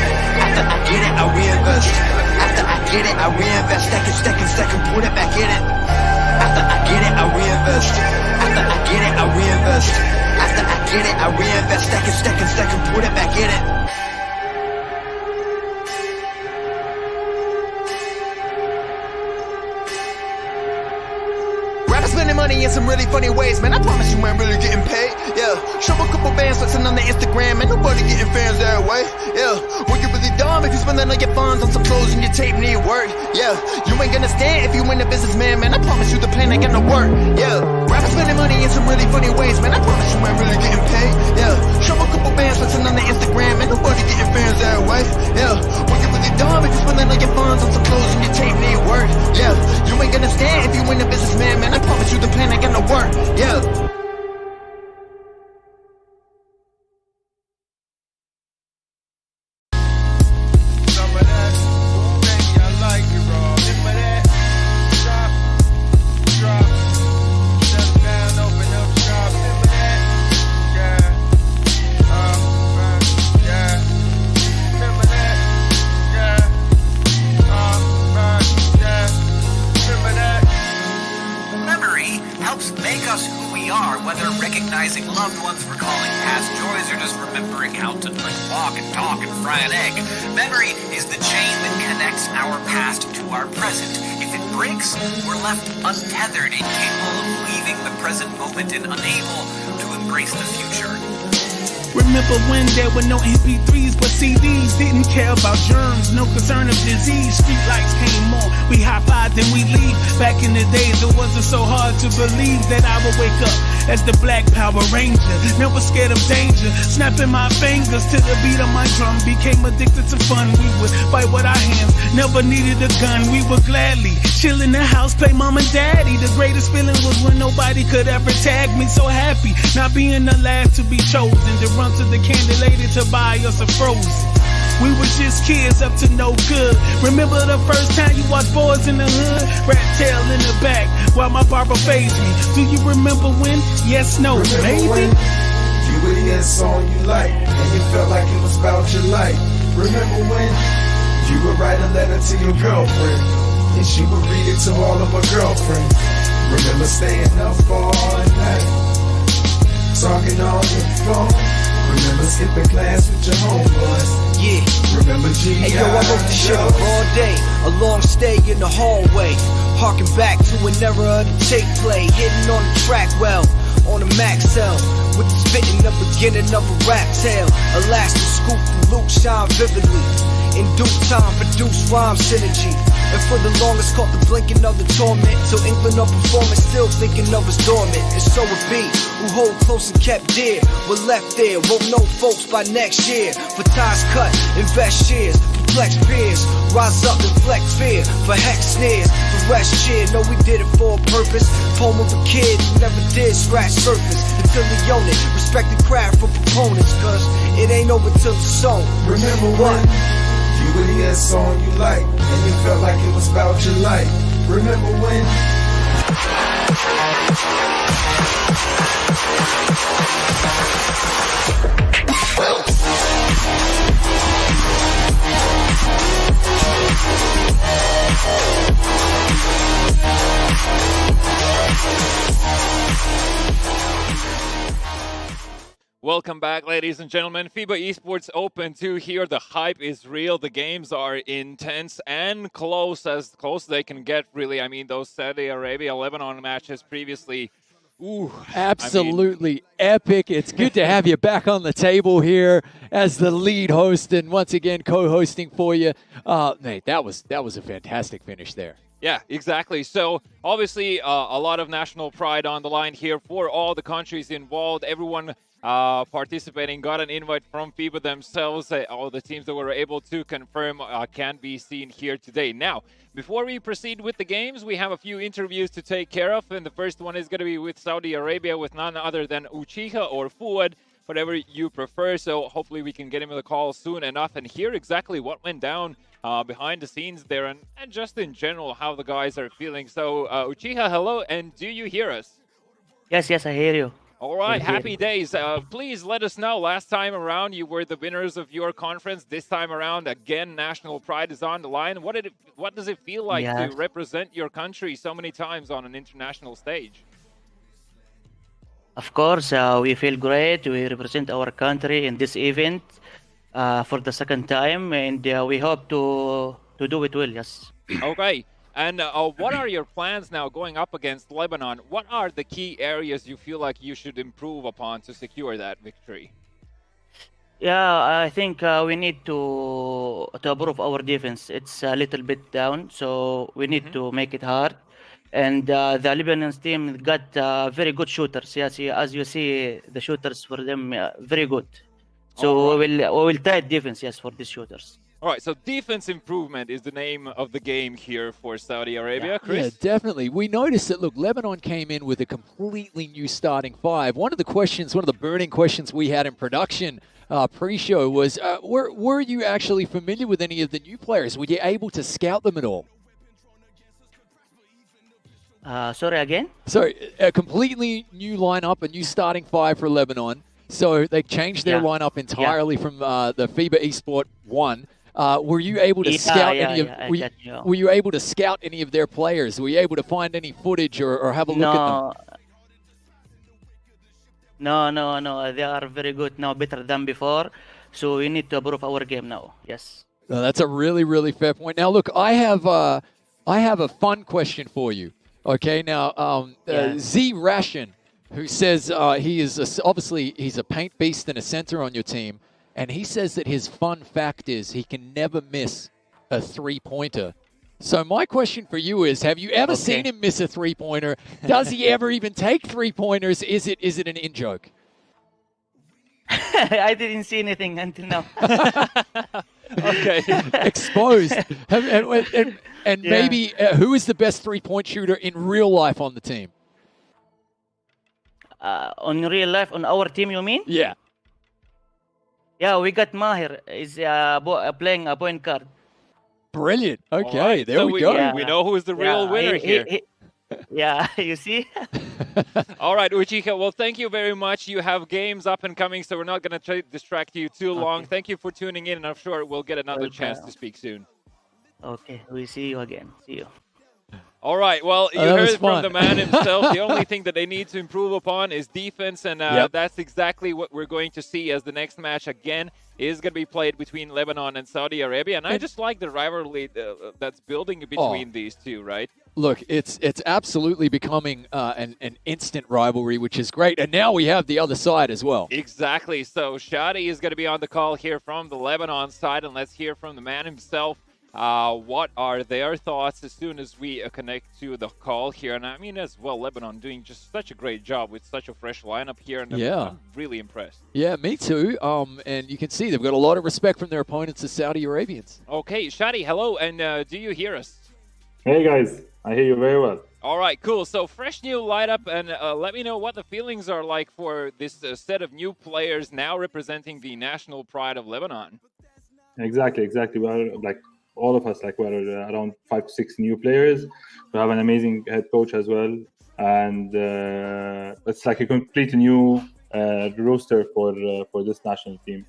After I get it, I reinvest. After I get it, I reinvest. Second, put it back in it. After I get it, I reinvest. After I get it, I reinvest. After I get it, I reinvest. Second, put it back in it. Spending money in some really funny ways, man. I promise you ain't really getting paid. Yeah, show a couple bands flexing on the Instagram, and nobody getting fans that way. Yeah, well, you really dumb if you spend all your funds on some clothes and your tape need work. Yeah, you ain't gonna stand if you ain't a businessman, man. I promise you the plan ain't gonna work. Yeah, rappers spending money in some really funny ways, man. I promise you ain't really getting paid. Yeah, show a couple bands flexing on the Instagram, and nobody getting fans that way. Yeah, well, you really dumb if you spend all your funds on some clothes and your tape need work. Yeah, you ain't gonna stand if you ain't a businessman, man. I promise you the plan ain't gonna work, yeah. Some of that, baby, I like it raw. Remember that? Drop, shut down, open up shop. Remember that? Yeah, yeah. Remember that? Yeah, yeah. Remember that? Memory helps make us who we are, whether recognizing loved ones, recalling past joys, or just remembering how to walk and talk and fry an egg. Memory is the chain that connects our past to our present. If it breaks, we're left untethered, incapable of leaving the present moment and unable to embrace the future. Remember when there were no MP3s but CDs? Didn't care about germs, no concern of disease. Street lights came on, we high-fived and we leave. Back in the days it wasn't so hard to believe that I would wake up as the Black Power Ranger, never scared of danger. Snapping my fingers to the beat of my drum, became addicted to fun. We would fight with our hands, never needed a gun. We would gladly chill in the house, play mom and daddy. The greatest feeling was when nobody could ever tag me. So happy, not being the last to be chosen, to run to the candy lady to buy us a Frozen. We was just kids up to no good. Remember the first time you watched Boys in the Hood? Rat tail in the back while my barber phased me. Do you remember when? Yes, no, maybe. When you were the song you liked and you felt like it was about your life. Remember when you would write a letter to your girlfriend and she would read it to all of her girlfriends. Remember staying up all night, talking on the phone. Remember skipping class with your homeboys. Yeah. Remember G.I. Hey yo, I wrote this shit up all day. A long stay in the hallway. Harking back to an era of the tape play. Hitting on the track well, on the max cell. With the spitting, the beginning of a rap tale. Elastic scoop and Luke shine vividly. In due time, produce rhyme synergy. And for the longest caught the blinking of the torment. Till England of performance, still thinking of us dormant. And so it be, who hold close and kept dear, were left there, won't know folks by next year. For ties cut, invest shares, perplex peers, rise up and flex fear. For hex snares, the rest cheer, know we did it for a purpose. Poem of a kid who never did scratch surface. Until he owned it, respect the craft for proponents. Cause it ain't over till the song. Remember what? You would hear a song you liked and you felt like it was about your life. Remember when? Welcome back, ladies and gentlemen. Fiba Esports Open 2 here. The hype is real. The games are intense and close as they can get, really. I mean, those Saudi Arabia Lebanon matches previously Ooh, absolutely epic. It's good to have you back on the table here as the lead host and once again co-hosting for you. Mate, that was a fantastic finish there. Yeah, exactly. So obviously a lot of national pride on the line here for all the countries involved. Everyone participating got an invite from FIBA themselves. All the teams that were able to confirm can be seen here today. Now, before we proceed with the games, we have a few interviews to take care of. And the first one is going to be with Saudi Arabia with none other than Uchiha or Fuad, whatever you prefer. So hopefully we can get him on the call soon enough and hear exactly what went down behind the scenes there and just in general how the guys are feeling. So Uchiha, hello, and do you hear us? Yes, I hear you. All right, happy days. Please let us know. Last time around, you were the winners of your conference. This time around, again, national pride is on the line. What does it feel like to represent your country so many times on an international stage? Of course, we feel great. We represent our country in this event for the second time, and we hope to do it well, yes. Okay. And what are your plans now going up against Lebanon? What are the key areas you feel like you should improve upon to secure that victory? Yeah, I think we need to improve our defense. It's a little bit down, so we need to make it hard. And the Lebanon team got very good shooters. Yes, as you see, the shooters for them very good. So we will tight defense, yes, for these shooters. All right, so defense improvement is the name of the game here for Saudi Arabia, Chris? Yeah, definitely. We noticed that, look, Lebanon came in with a completely new starting five. One of the burning questions we had in production pre-show was, were you actually familiar with any of the new players? Were you able to scout them at all? Sorry, again? So, a completely new lineup, a new starting five for Lebanon. So, they changed their lineup entirely from the FIBA Esport 1. Were you able to scout were you able to scout any of their players? Were you able to find any footage or have a look at them? No. They are very good now, better than before. So we need to improve our game now. Yes. No, that's a really, really fair point. Now, look, I have a fun question for you. Okay, now Z Ration, who says obviously he's a paint beast and a center on your team. And he says that his fun fact is he can never miss a three-pointer. So my question for you is, have you ever seen him miss a three-pointer? Does he ever even take three-pointers? Is it an in-joke? I didn't see anything until now. Okay, exposed. And maybe who is the best three-point shooter in real life on the team? On real life, on our team, you mean? Yeah. Yeah, we got Mahir. He's playing a point guard. Brilliant. Okay, there we go. Yeah. We know who's the real winner here. Yeah, you see? All right, Uchiha, well, thank you very much. You have games up and coming, so we're not going to distract you too long. Thank you for tuning in, and I'm sure we'll get another chance to speak soon. Okay, we see you again. See you. All right, well, you heard it from the man himself. The only thing that they need to improve upon is defense, and that's exactly what we're going to see as the next match, again, is going to be played between Lebanon and Saudi Arabia. And I just like the rivalry that's building between these two, right? Look, it's absolutely becoming an instant rivalry, which is great. And now we have the other side as well. Exactly. So Shadi is going to be on the call here from the Lebanon side, and let's hear from the man himself. What are their thoughts as soon as we connect to the call here? And I mean, as well, Lebanon doing just such a great job with such a fresh lineup here. And I'm really impressed. Yeah, me too. And you can see they've got a lot of respect from their opponents, the Saudi Arabians. Okay, Shadi, hello. And do you hear us? Hey, guys. I hear you very well. All right, cool. So fresh new lineup. And let me know what the feelings are like for this set of new players now representing the national pride of Lebanon. Exactly. Well, like, all of us, like, we're around 5 to 6 new players. We have an amazing head coach as well, and it's like a completely new roster for this national team.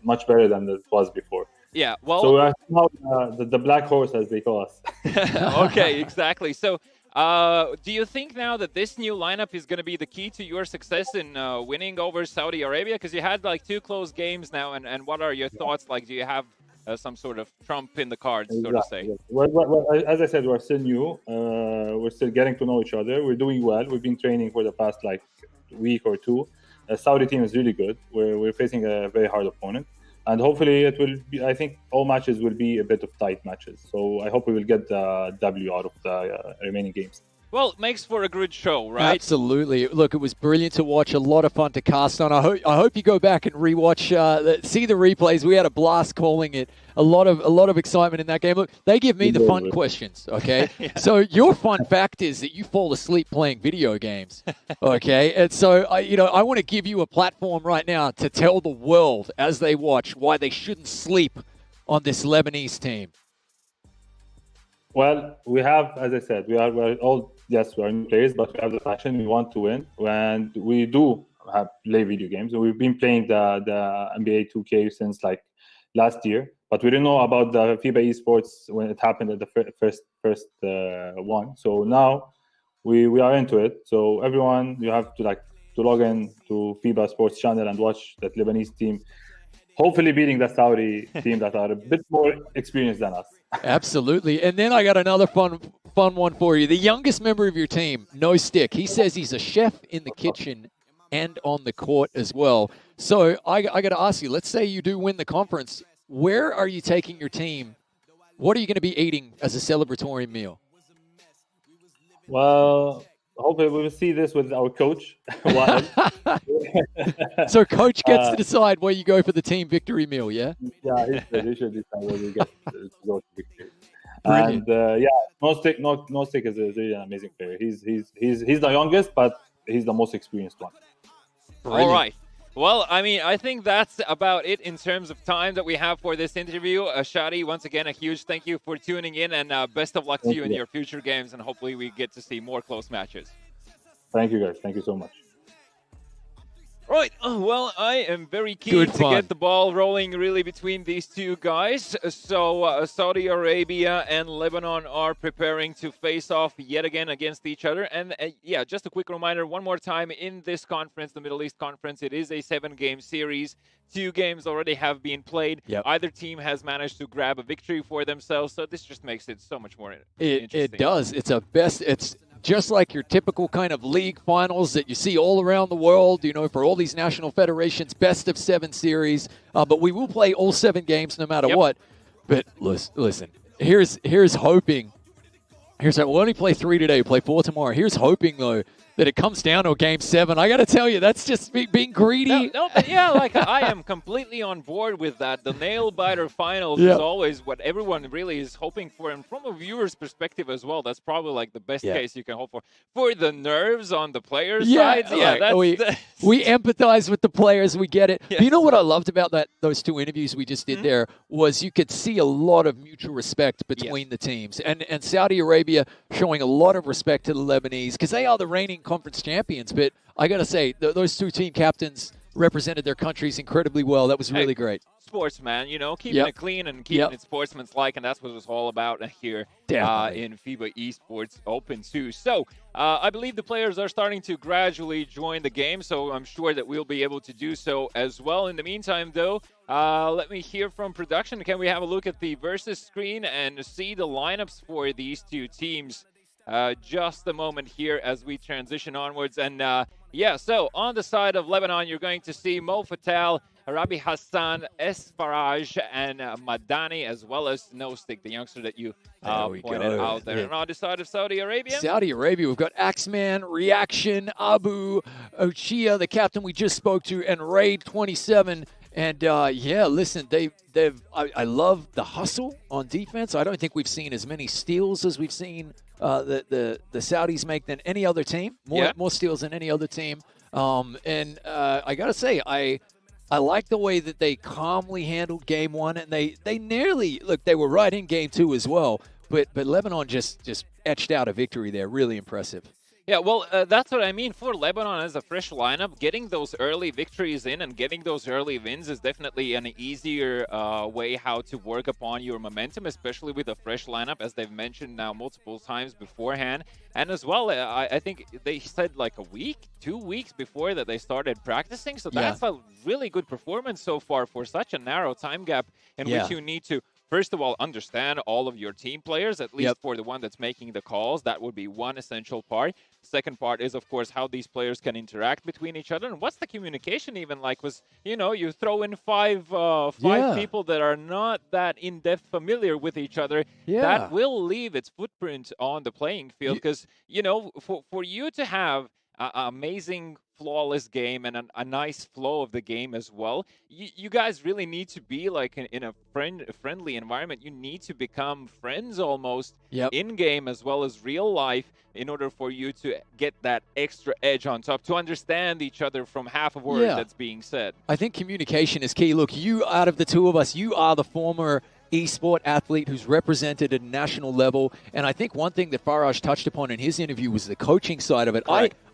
Much better than it was before. Yeah, well. So the black horse, as they call us. Okay, exactly. So, do you think now that this new lineup is going to be the key to your success in winning over Saudi Arabia? Because you had like 2 close games now, and what are your thoughts? Like, do you have some sort of trump in the cards, so to say? Well, as I said, we're still new. We're still getting to know each other. We're doing well. We've been training for the past like week or two. The Saudi team is really good. We're facing a very hard opponent, and hopefully it will be. I think all matches will be a bit of tight matches. So I hope we will get the W out of the remaining games. Well, it makes for a good show, right? Absolutely. Look, it was brilliant to watch. A lot of fun to cast on. I hope you go back and rewatch, see the replays. We had a blast calling it. A lot of excitement in that game. Look, they give me the fun questions. Okay, Yeah. So your fun fact is that you fall asleep playing video games. Okay, and so I want to give you a platform right now to tell the world as they watch why they shouldn't sleep on this Lebanese team. Well, we have, as I said, we're all, yes, we're new players, but we have the passion. We want to win, and we do play video games. We've been playing the NBA 2K since like last year, but we didn't know about the Fiba Esports when it happened at the first one. So now we are into it. So everyone, you have to log in to Fiba Sports channel and watch that Lebanese team, hopefully beating the Saudi team that are a bit more experienced than us. Absolutely. And then I got another fun one for you. The youngest member of your team, No Stick, he says he's a chef in the kitchen and on the court as well. So I got to ask you, let's say you do win the conference. Where are you taking your team? What are you going to be eating as a celebratory meal? Well, hopefully we will see this with our coach. So coach gets to decide where you go for the team victory meal, yeah? Yeah, he should decide where we get to go to victory. Brilliant. And No Stick is really an amazing player. He's the youngest, but he's the most experienced one. All right. Well, I mean, I think that's about it in terms of time that we have for this interview. Shadi, once again, a huge thank you for tuning in, and best of luck to you in your future games, and hopefully we get to see more close matches. Thank you, guys. Thank you so much. Right. Well, I am very keen to get the ball rolling really between these two guys. So Saudi Arabia and Lebanon are preparing to face off yet again against each other. And yeah, just a quick reminder, one more time, in this conference, the Middle East Conference, it is a 7-game series. 2 games already have been played. Yep. Either team has managed to grab a victory for themselves. So this just makes it so much more interesting. It does. It's just like your typical kind of league finals that you see all around the world, for all these national federations, best of 7 series. But we will play all 7 games no matter what. But listen, here's hoping. We'll only play 3 today, play 4 tomorrow. Here's hoping, though, that it comes down to a game 7. I got to tell you, that's just being greedy. No, but yeah, I am completely on board with that. The nail-biter finals is always what everyone really is hoping for. And from a viewer's perspective as well, that's probably like the best case you can hope for. For the nerves on the players' sides, we empathize with the players. We get it. Yes. But you know what I loved about those 2 interviews we just did there was you could see a lot of mutual respect between the teams. And Saudi Arabia showing a lot of respect to the Lebanese because they are the reigning conference champions. But I got to say, those 2 team captains represented their countries incredibly well. That was really great. Sports, man, keeping it clean and keeping it sportsmanlike, and that's what it's all about here in FIBA Esports Open 2. So I believe the players are starting to gradually join the game, so I'm sure that we'll be able to do so as well. In the meantime, though, let me hear from production. Can we have a look at the versus screen and see the lineups for these 2 teams? Just a moment here as we transition onwards. And so on the side of Lebanon, you're going to see Mo Fatal, Rabi Hassan, Esfaraj, and Madani, as well as No Stick, the youngster that you pointed out there. And on the side of Saudi Arabia, we've got Axeman, Reaction, Abu, Ochia, the captain we just spoke to, and Raid 27. And listen, I love the hustle on defense. I don't think we've seen as many steals as we've seen the Saudis make than any other team. More steals than any other team. I gotta say, I like the way that they calmly handled game 1, and they nearly they were right in game 2 as well. But Lebanon just etched out a victory there. Really impressive. Yeah, well, that's what I mean. For Lebanon as a fresh lineup, getting those early victories in and getting those early wins is definitely an easier way how to work upon your momentum, especially with a fresh lineup, as they've mentioned now multiple times beforehand. And as well, I think they said like a week, 2 weeks before that they started practicing. So that's a really good performance so far for such a narrow time gap in which you need to first of all, understand all of your team players, at least for the one that's making the calls. That would be one essential part. Second part is, of course, how these players can interact between each other. And what's the communication even like? Was, you know, you throw in five people that are not that in-depth familiar with each other. That will leave its footprint on the playing field because, you know, for you to have an amazing, flawless game and a nice flow of the game as well, you guys really need to be like in a friendly environment. You need to become friends almost in-game as well as real life in order for you to get that extra edge on top, to understand each other from half a word that's being said. I think communication is key. Look, you, out of the two of us, you are the former esport athlete who's represented at a national level. And I think one thing that Faraj touched upon in his interview was the coaching side of it.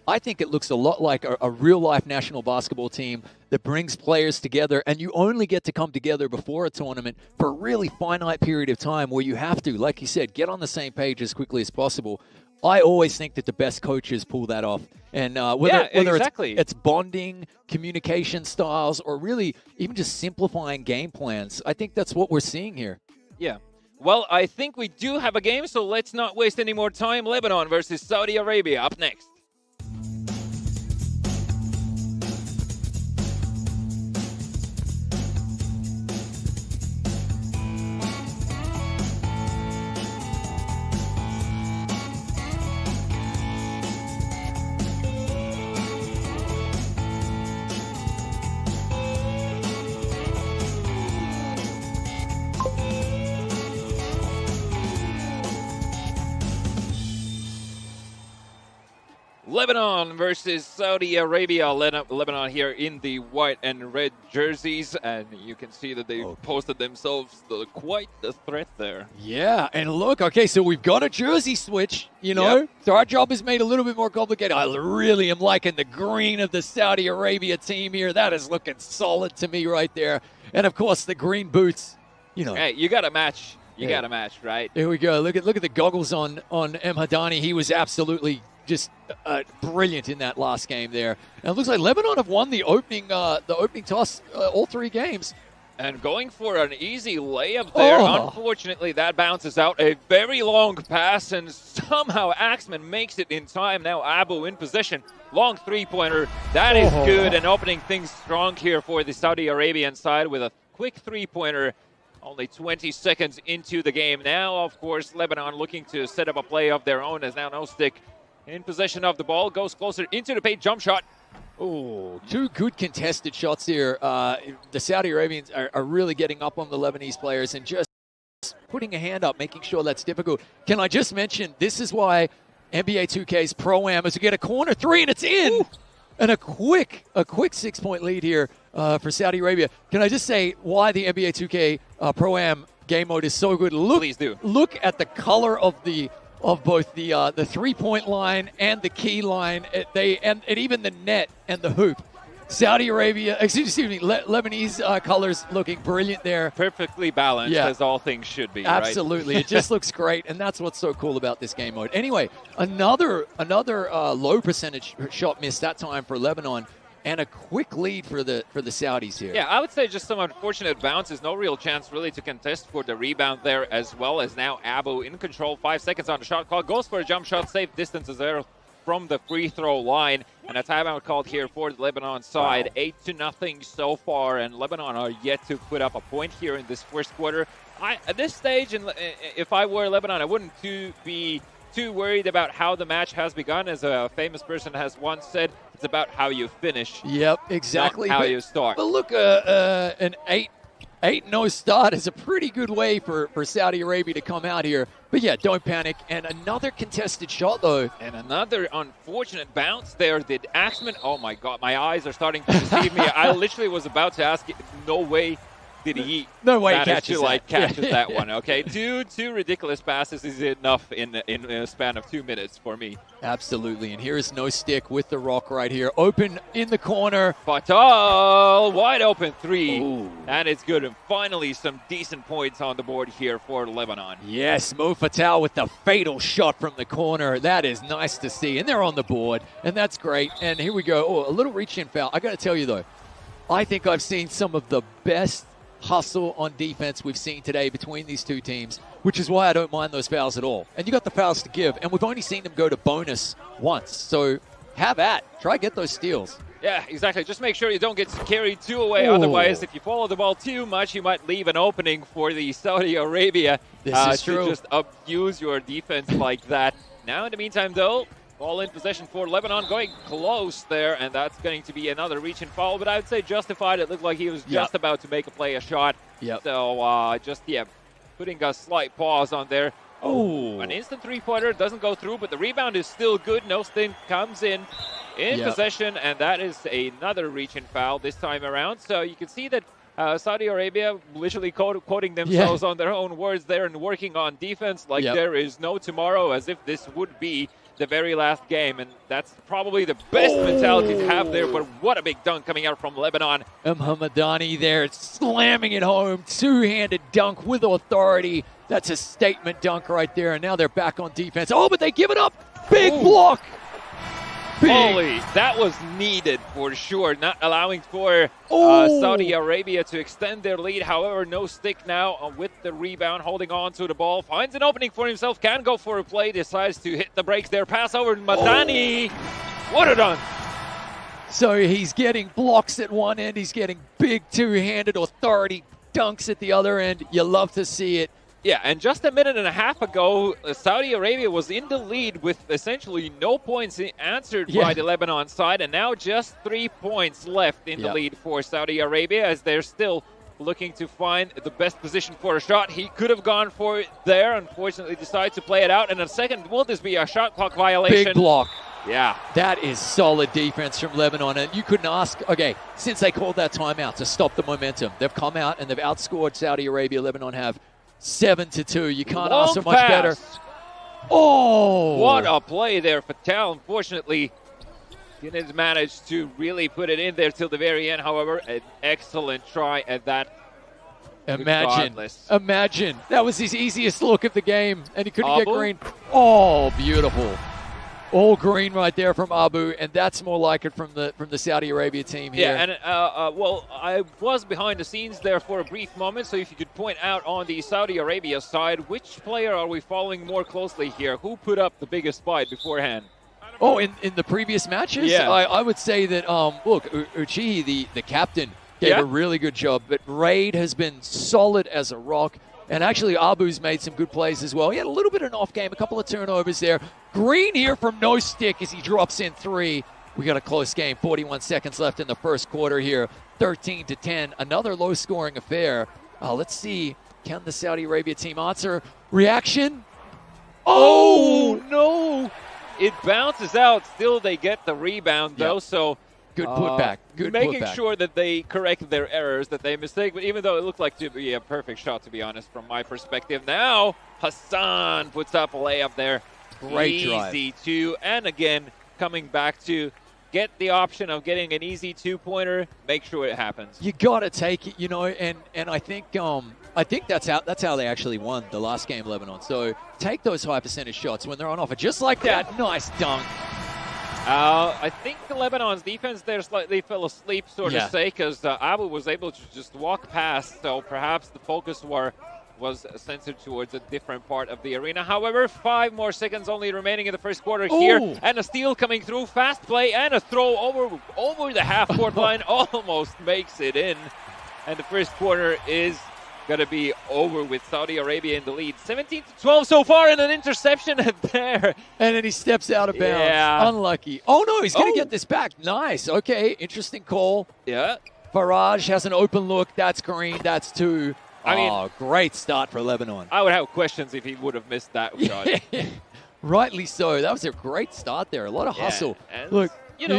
I think it looks a lot like a real-life national basketball team that brings players together, and you only get to come together before a tournament for a really finite period of time where you have to, like you said, get on the same page as quickly as possible. I always think that the best coaches pull that off. And whether it's bonding, communication styles, or really even just simplifying game plans, I think that's what we're seeing here. Yeah. Well, I think we do have a game, so let's not waste any more time. Lebanon versus Saudi Arabia up next. Lebanon versus Saudi Arabia. Lebanon here in the white and red jerseys, and you can see that they posted themselves quite the threat there. Yeah, and look, okay, so we've got a jersey switch, you know, so our job is made a little bit more complicated. I really am liking the green of the Saudi Arabia team here. That is looking solid to me right there. And, of course, the green boots, you know. Hey, you got to match. You got to match, right? Here we go. Look at the goggles on M. Hadani. He was absolutely just brilliant in that last game there. And it looks like Lebanon have won the opening toss all three games. And going for an easy layup there. Unfortunately, that bounces out. A very long pass, and somehow Axman makes it in time. Now Abu in position. Long three-pointer. That is good, and opening things strong here for the Saudi Arabian side with a quick three-pointer. Only 20 seconds into the game. Now, of course, Lebanon looking to set up a play of their own as now No Stick in possession of the ball. Goes closer into the paint. Jump shot. Oh, two good contested shots here. The Saudi Arabians are really getting up on the Lebanese players and just putting a hand up, making sure that's difficult. Can I just mention, this is why NBA 2K's Pro-Am is to get a corner three and it's in. Ooh. And a quick 6-point lead here for Saudi Arabia. Can I just say why the NBA 2K Pro-Am game mode is so good? Please do. Look at the color of both the three-point line and the key line. And even the net and the hoop. Saudi Arabia, excuse me, Lebanese colors looking brilliant there. Perfectly balanced, as all things should be. Absolutely, right? It just looks great, and that's what's so cool about this game mode. Anyway, another low percentage shot miss that time for Lebanon, and a quick lead for the Saudis here. Yeah, I would say just some unfortunate bounces. No real chance really to contest for the rebound there, as well as now Abu in control. 5 seconds on the shot clock, goes for a jump shot, safe distance is there from the free throw line, and a timeout called here for the Lebanon side. 8-0 so far, and Lebanon are yet to put up a point here in this first quarter. At this stage, and if I were Lebanon, I wouldn't be too worried about how the match has begun. As a famous person has once said, it's about how you finish. Yep, exactly. Not how you start. But look, an 8-0 start is a pretty good way for Saudi Arabia to come out here. But yeah, don't panic. And another contested shot, though. And another unfortunate bounce there. Did Axman? Oh, my God. My eyes are starting to deceive me. I literally was about to ask, no way did he catches that one. Okay, two ridiculous passes is enough in a span of 2 minutes for me. Absolutely, and here is No Stick with the rock right here, open in the corner. Fatal, wide open three. Ooh. And it's good. And finally, some decent points on the board here for Lebanon. Yes, Mo Fatal with the fatal shot from the corner. That is nice to see, and they're on the board, and that's great. And here we go. Oh, a little reach-in foul. I got to tell you though, I think I've seen some of the best hustle on defense we've seen today between these two teams, which is why I don't mind those fouls at all. And you got the fouls to give, and we've only seen them go to bonus once. So have at. Try get those steals. Yeah, exactly. Just make sure you don't get carried too away. Ooh. Otherwise, if you follow the ball too much, you might leave an opening for the Saudi Arabia This is to true. just abuse your defense like that. Now, in the meantime, though, ball in possession for Lebanon, going close there, and that's going to be another reach and foul. But I would say justified. It looked like he was just about to make a shot. Yep. So putting a slight pause on there. Oh, an instant three-pointer doesn't go through, but the rebound is still good. No stint comes in possession, and that is another reach and foul this time around. So you can see that Saudi Arabia literally quoting themselves on their own words there and working on defense like there is no tomorrow, as if this would be the very last game. And that's probably the best mentality to have there. But what a big dunk coming out from Lebanon. Hamadani there slamming it home. Two-handed dunk with authority. That's a statement dunk right there. And now they're back on defense. Oh, but they give it up. Big block. Holy, that was needed for sure. Not allowing for Saudi Arabia to extend their lead. However, no stick now with the rebound, holding on to the ball. Finds an opening for himself. Can go for a play. Decides to hit the brakes there. Pass over to Madani. What a dunk. So he's getting blocks at one end. He's getting big two-handed authority dunks at the other end. You love to see it. Yeah, and just a minute and a half ago, Saudi Arabia was in the lead with essentially no points answered by the Lebanon side, and now just 3 points left in the lead for Saudi Arabia as they're still looking to find the best position for a shot. He could have gone for it there, unfortunately decided to play it out. And a second, will this be a shot clock violation? Big block. Yeah. That is solid defense from Lebanon. And you couldn't ask, since they called that timeout to stop the momentum, they've come out and they've outscored Saudi Arabia. Lebanon have 7-2. You can't ask for much better. Oh! What a play there for Tal. Unfortunately, didn't manage to really put it in there till the very end. However, an excellent try at that. Imagine. That was his easiest look of the game, and he couldn't get green. Oh, beautiful. All green right there from Abu, and that's more like it from the Saudi Arabia team here. Yeah, and I was behind the scenes there for a brief moment, so if you could point out on the Saudi Arabia side, which player are we following more closely here? Who put up the biggest fight beforehand? Oh, in the previous matches? Yeah. I would say that, look, Uchihi, the captain, gave a really good job, but Raid has been solid as a rock. And actually, Abu's made some good plays as well. He had a little bit of an off game, a couple of turnovers there. Green here from no stick as he drops in three. We got a close game. 41 seconds left in the first quarter here. 13-10. Another low-scoring affair. Let's see. Can the Saudi Arabia team answer? Reaction? Oh, no. It bounces out. Still, they get the rebound, though. So good putback. Making sure that they correct their errors that they mistake. But even though it looked like to be a perfect shot, to be honest, from my perspective. Now, Hassan puts up a layup there. Great drive. Easy two. And again, coming back to get the option of getting an easy two-pointer. Make sure it happens. You got to take it, and I think that's how they actually won the last game, Lebanon. So take those high percentage shots when they're on offer. Just like that. Nice dunk. I think Lebanon's defense there slightly fell asleep, so to say, because Abu was able to just walk past, so perhaps the focus was centered towards a different part of the arena. However, 5 more seconds only remaining in the first quarter here, and a steal coming through, fast play, and a throw over the half-court line, almost makes it in, and the first quarter is going to be over with Saudi Arabia in the lead. 17-12 so far, and an interception there. And then he steps out of bounds. Yeah. Unlucky. Oh, no, he's going to get this back. Nice. Okay, interesting call. Yeah. Faraj has an open look. That's green. That's two. Great start for Lebanon. I would have questions if he would have missed that shot. Rightly so. That was a great start there. A lot of hustle. And look.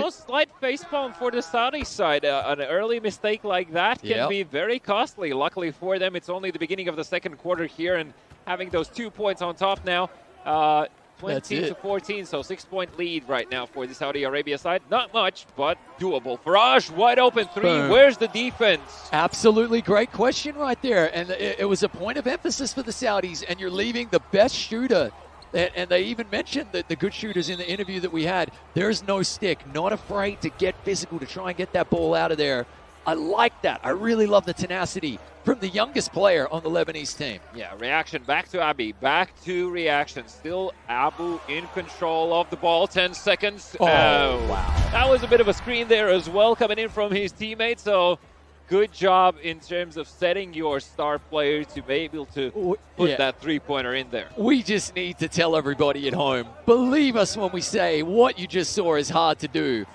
Slight facepalm for the Saudi side. An early mistake like that can be very costly. Luckily for them, it's only the beginning of the second quarter here, and having those 2 points on top now, 20-14, so 6-point lead right now for the Saudi Arabia side. Not much, but doable. Faraj, wide open three. Boom. Where's the defense? Absolutely great question right there, and it was a point of emphasis for the Saudis, and you're leaving the best shooter. And they even mentioned that the good shooters in the interview that we had, there's no stick, not afraid to get physical, to try and get that ball out of there. I like that. I really love the tenacity from the youngest player on the Lebanese team. Yeah, reaction back to Abi. Back to reaction. Still Abu in control of the ball. 10 seconds. Oh, wow. That was a bit of a screen there as well coming in from his teammate. So good job in terms of setting your star player to be able to put that three-pointer in there. We just need to tell everybody at home, believe us when we say what you just saw is hard to do.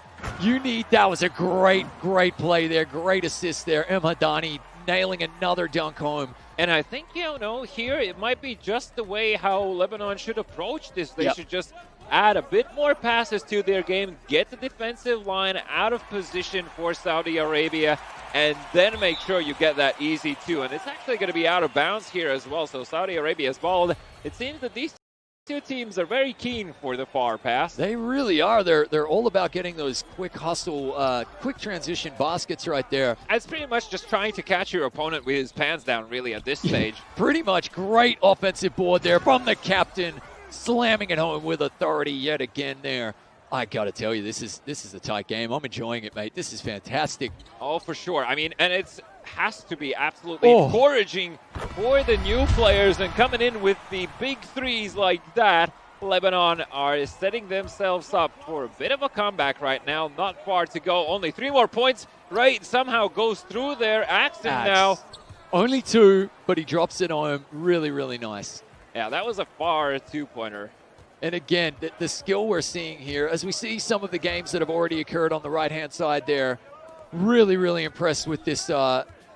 That was a great play there. Great assist there. Mhadani nailing another dunk home. And I think, here it might be just the way how Lebanon should approach this. They should just add a bit more passes to their game, get the defensive line out of position for Saudi Arabia, and then make sure you get that easy two. And it's actually going to be out of bounds here as well. So Saudi Arabia's ball. It seems that these two teams are very keen for the far pass. They really are. They're all about getting those quick hustle, quick transition baskets right there. It's pretty much just trying to catch your opponent with his pants down, really, at this stage. Pretty much. Great offensive board there from the captain, slamming it home with authority yet again there. I got to tell you, this is a tight game. I'm enjoying it, mate. This is fantastic. Oh, for sure. I mean, and it's has to be absolutely encouraging for the new players, and coming in with the big threes like that. Lebanon are setting themselves up for a bit of a comeback right now. Not far to go. Only 3 more points. Right, somehow goes through there. Axton now. Only 2, but he drops it home. Really, really nice. Yeah, that was a far two-pointer. And again, the skill we're seeing here, as we see some of the games that have already occurred on the right-hand side there, really, really impressed with this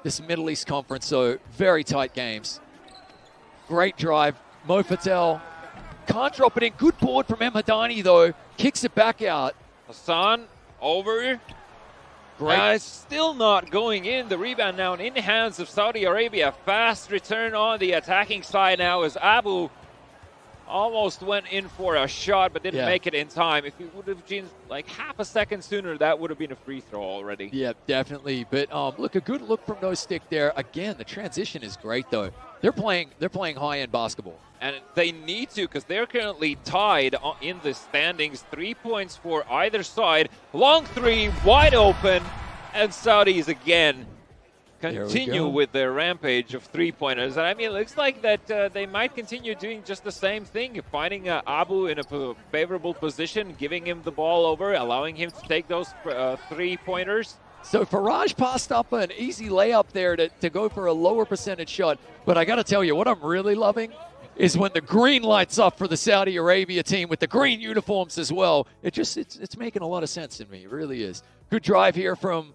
this Middle East conference. So very tight games. Great drive. Mo Patel can't drop it in. Good board from Mhadani, though. Kicks it back out. Hassan over. Great. Still not going in. The rebound now in the hands of Saudi Arabia. Fast return on the attacking side now as Abu almost went in for a shot, but didn't make it in time. If he would have been like half a second sooner, that would have been a free throw already. Yeah, definitely. But look, a good look from No Stick there. Again, the transition is great, though. They're playing high-end basketball. And they need to, because they're currently tied in the standings. 3 points for either side. Long three, wide open, and Saudis again continue with their rampage of three-pointers. And I mean, it looks like that they might continue doing just the same thing, finding Abu in a favorable position, giving him the ball over, allowing him to take those three-pointers. So Faraj passed up an easy layup there to go for a lower percentage shot. But I got to tell you, what I'm really loving is when the green lights up for the Saudi Arabia team with the green uniforms as well. It's making a lot of sense to me. It really is. Good drive here from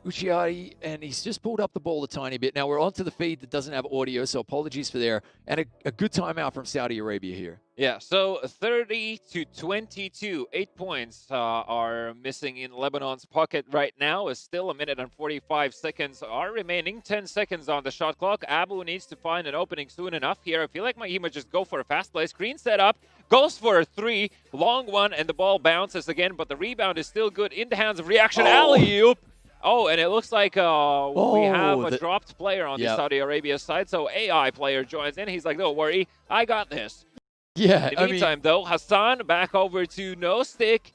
Uchiari, and he's just pulled up the ball a tiny bit. Now we're onto the feed that doesn't have audio, so apologies for there. And a good timeout from Saudi Arabia here. Yeah, so 30-22, 8 points are missing in Lebanon's pocket right now. Is still 1 minute and 45 seconds are remaining. 10 seconds on the shot clock. Abu needs to find an opening soon enough here. I feel like he might just go for a fast play. Screen set up, goes for a three, long one, and the ball bounces again, but the rebound is still good in the hands of Reaction. Alley-oop. Oh, and it looks like we have a dropped player on the Saudi Arabia side. So AI player joins in. He's like, don't worry, I got this. Yeah. In the meantime, though, Hassan back over to No Stick,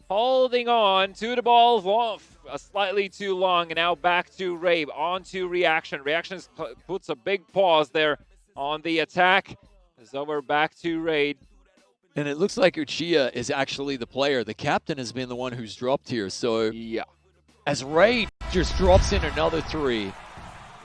holding on to the ball slightly too long, and now back to Rabe, on to Reaction. Reaction puts a big pause there on the attack. So we're back to Raid. And it looks like Uchiha is actually the player. The captain has been the one who's dropped here. So yeah. As Raid just drops in another three.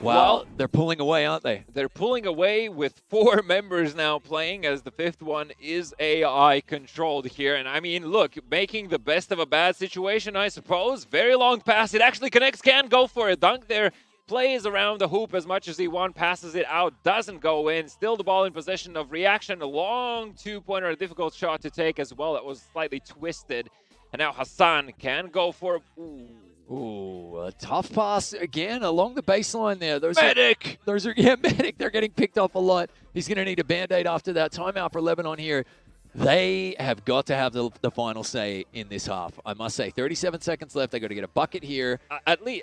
Wow, well, they're pulling away, aren't they? They're pulling away with 4 members now playing, as the 5th one is AI controlled here. And I mean, look, making the best of a bad situation, I suppose. Very long pass. It actually connects. Can go for a dunk there. Plays around the hoop as much as he wants. Passes it out. Doesn't go in. Still the ball in possession of Reaction. A long two-pointer. A difficult shot to take as well. That was slightly twisted. And now Hassan can go for... Ooh, a tough pass again along the baseline there. Medic! Medic. They're getting picked up a lot. He's going to need a Band-Aid after that. Timeout for Lebanon here. They have got to have the final say in this half. I must say, 37 seconds left. They got to get a bucket here. At least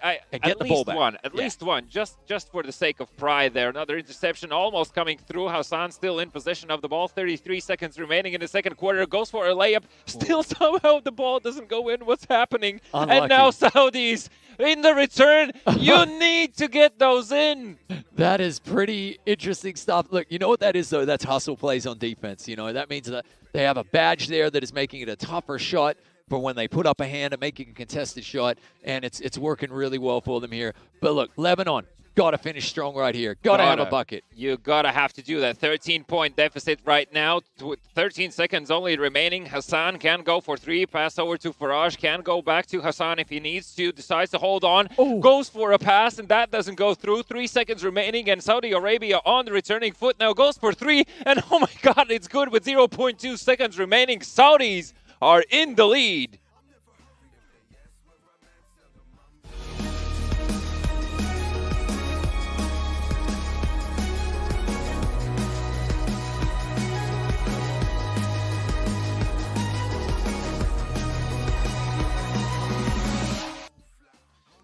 one. At least one. Just for the sake of pride there. Another interception almost coming through. Hassan still in possession of the ball. 33 seconds remaining in the second quarter. Goes for a layup. Still somehow the ball doesn't go in. What's happening? Unlucky. And now Saudis in the return. You need to get those in. That is pretty interesting stuff. Look, you know what that is, though? That's hustle plays on defense. You know, that means that they have a badge there that is making it a tougher shot for when they put up a hand and making a contested shot, and it's working really well for them here. But look, Lebanon, got to finish strong right here. Got to have a bucket. You got to have to do that. 13-point deficit right now. 13 seconds only remaining. Hassan can go for three. Pass over to Faraj. Can go back to Hassan if he needs to. Decides to hold on. Goes for a pass, and that doesn't go through. 3 seconds remaining, and Saudi Arabia on the returning foot now goes for three. And oh my God, it's good with 0.2 seconds remaining. Saudis are in the lead.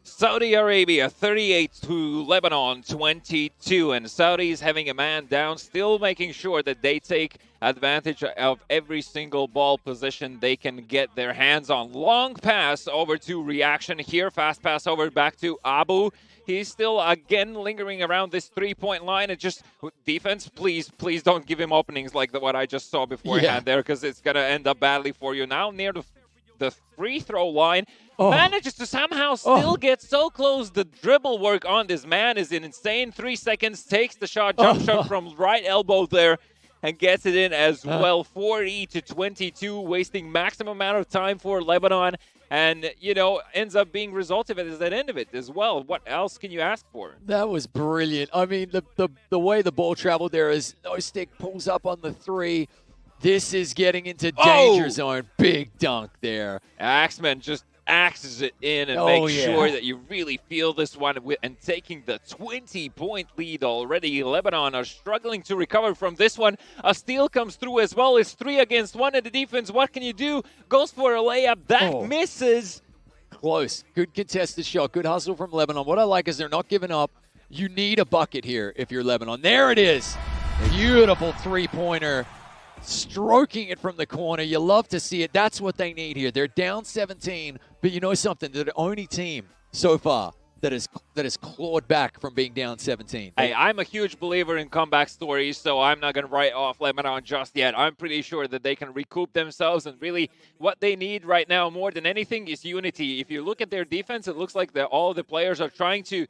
Saudi Arabia 38 to Lebanon 22, and Saudis having a man down, still making sure that they take advantage of every single ball position they can get their hands on. Long pass over to Reaction here, fast pass over back to Abu. He's still again lingering around this three-point line, and just defense, please don't give him openings like what I just saw beforehand there, because it's gonna end up badly for you. Now near the free throw line. Manages to somehow still get so close. The dribble work on this man is insane. 3 seconds, takes the shot, jump shot from right elbow there, and gets it in as well. 40 to 22, wasting maximum amount of time for Lebanon, and, you know, ends up being resultive at the end of it as well. What else can you ask for? That was brilliant. I mean, the way the ball traveled there is Ostick pulls up on the three. This is getting into danger zone. Big dunk there. Axman just axes it in and makes sure that you really feel this one, and taking the 20-point lead already. Lebanon are struggling to recover from this one. A steal comes through as well. It's 3 against 1 in the defense. What can you do? Goes for a layup. That misses. Close. Good contested shot. Good hustle from Lebanon. What I like is they're not giving up. You need a bucket here if you're Lebanon. There it is. Beautiful three-pointer. Stroking it from the corner. You love to see it. That's what they need here. They're down 17, but you know something? They're the only team so far that is clawed back from being down 17. Hey, I'm a huge believer in comeback stories, so I'm not going to write off Lebanon just yet. I'm pretty sure that they can recoup themselves, and really what they need right now more than anything is unity. If you look at their defense, it looks like all the players are trying to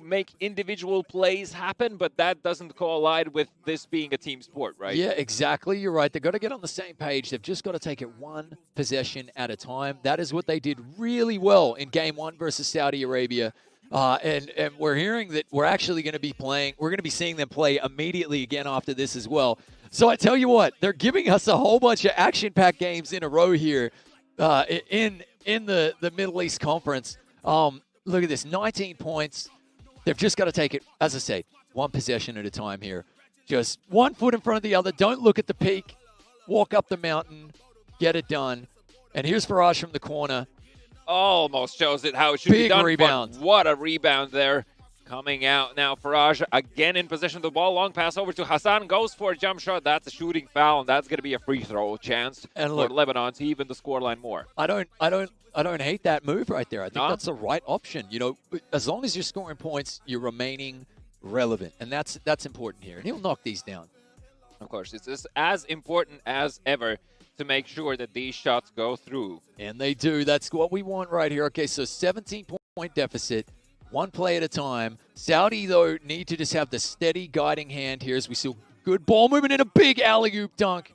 make individual plays happen, but that doesn't collide with this being a team sport, right? Yeah, exactly. You're right. They've got to get on the same page. They've just got to take it one possession at a time. That is what they did really well in Game 1 versus Saudi Arabia. And we're hearing that we're actually going to be playing. We're going to be seeing them play immediately again after this as well. So I tell you what, they're giving us a whole bunch of action-packed games in a row here in the Middle East Conference. Look at this, 19 points. They've just got to take it, as I say, one possession at a time here. Just one foot in front of the other. Don't look at the peak. Walk up the mountain. Get it done. And here's Faraj from the corner. Almost shows it how it should be done. Big rebound. What a rebound there. Coming out now, Faraj again in possession of the ball. Long pass over to Hassan. Goes for a jump shot. That's a shooting foul, and that's going to be a free throw chance for Lebanon to even the scoreline more. I don't hate that move right there. I think that's the right option. You know, as long as you're scoring points, you're remaining relevant, and that's important here. And he'll knock these down. Of course, it's as important as ever to make sure that these shots go through. And they do. That's what we want right here. Okay, so 17-point deficit. One play at a time. Saudi, though, need to just have the steady guiding hand here as we see good ball movement and a big alley-oop dunk.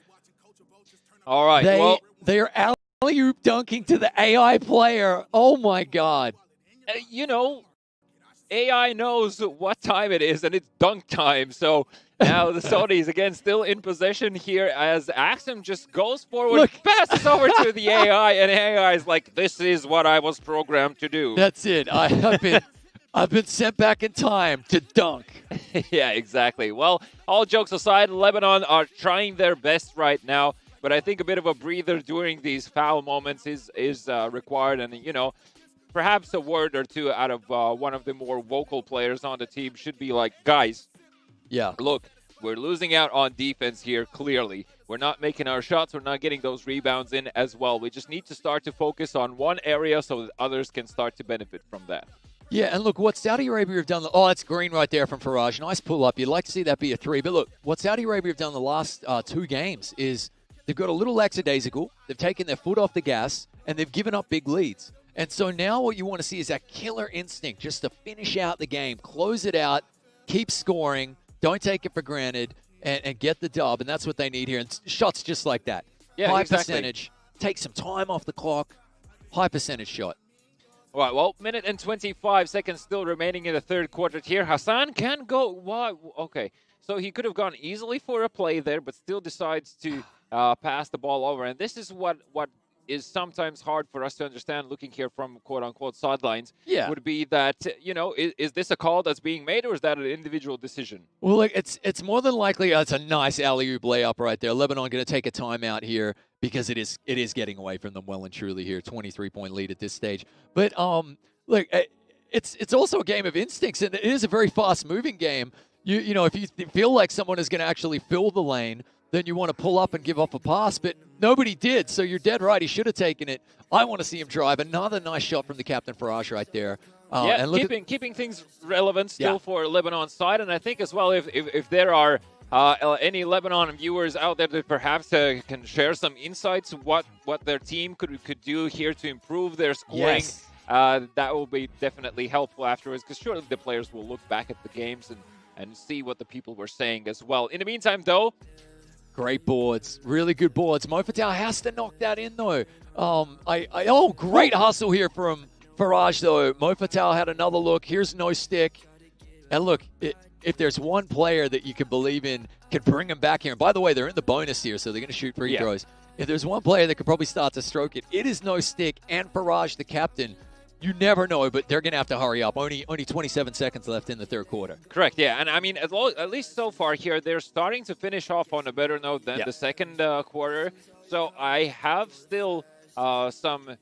All right. They are alley-oop dunking to the AI player. Oh, my God. AI knows what time it is, and it's dunk time. So now the Saudis, again, still in possession here as Axum just goes forward, passes over to the AI, and AI is like, this is what I was programmed to do. That's it. I've been sent back in time to dunk. Yeah, exactly. Well, all jokes aside, Lebanon are trying their best right now, but I think a bit of a breather during these foul moments is required. And, perhaps a word or two out of one of the more vocal players on the team should be like, guys, look, we're losing out on defense here, clearly. We're not making our shots. We're not getting those rebounds in as well. We just need to start to focus on one area so that others can start to benefit from that. Yeah, and look, what Saudi Arabia have done, oh, that's green right there from Faraj. Nice pull-up. You'd like to see that be a 3. But look, what Saudi Arabia have done the last 2 games is they've got a little lackadaisical. They've taken their foot off the gas, and they've given up big leads. And so now what you want to see is that killer instinct just to finish out the game, close it out, keep scoring, don't take it for granted, and get the dub. And that's what they need here. And shots just like that. Yeah, high exactly. percentage, take some time off the clock, high percentage shot. All right, well, minute and 25 seconds still remaining in the third quarter here. Hassan can go. What? Okay, so he could have gone easily for a play there, but still decides to pass the ball over. And this is what is sometimes hard for us to understand looking here from quote-unquote sidelines. Yeah. Would be that, is this a call that's being made or is that an individual decision? Well, look, it's more than likely it's a nice alley-oop layup right there. Lebanon going to take a timeout here because it is getting away from them well and truly here. 23-point lead at this stage. But look, it's also a game of instincts, and it is a very fast-moving game. You know, if you feel like someone is going to actually fill the lane, then you want to pull up and give off a pass, but nobody did, so you're dead right. He should have taken it. I want to see him drive. Another nice shot from the captain, Faraj, right there. And keeping things relevant still for Lebanon's side, and I think as well if there are any Lebanon viewers out there that perhaps can share some insights what their team could do here to improve their scoring, that will be definitely helpful afterwards, because surely the players will look back at the games and see what the people were saying as well. In the meantime, though, great boards. Really good boards. Mo Fatale has to knock that in, though. Great hustle here from Faraj, though. Mo Fatale had another look. Here's no stick. And look, if there's one player that you can believe in can bring him back here, and by the way, they're in the bonus here, so they're going to shoot free throws. If there's one player that could probably start to stroke it, it is no stick. And Faraj, the captain, you never know, but they're going to have to hurry up. Only 27 seconds left in the third quarter. Correct, yeah. And I mean, at least so far here, they're starting to finish off on a better note than the second quarter. So I have still some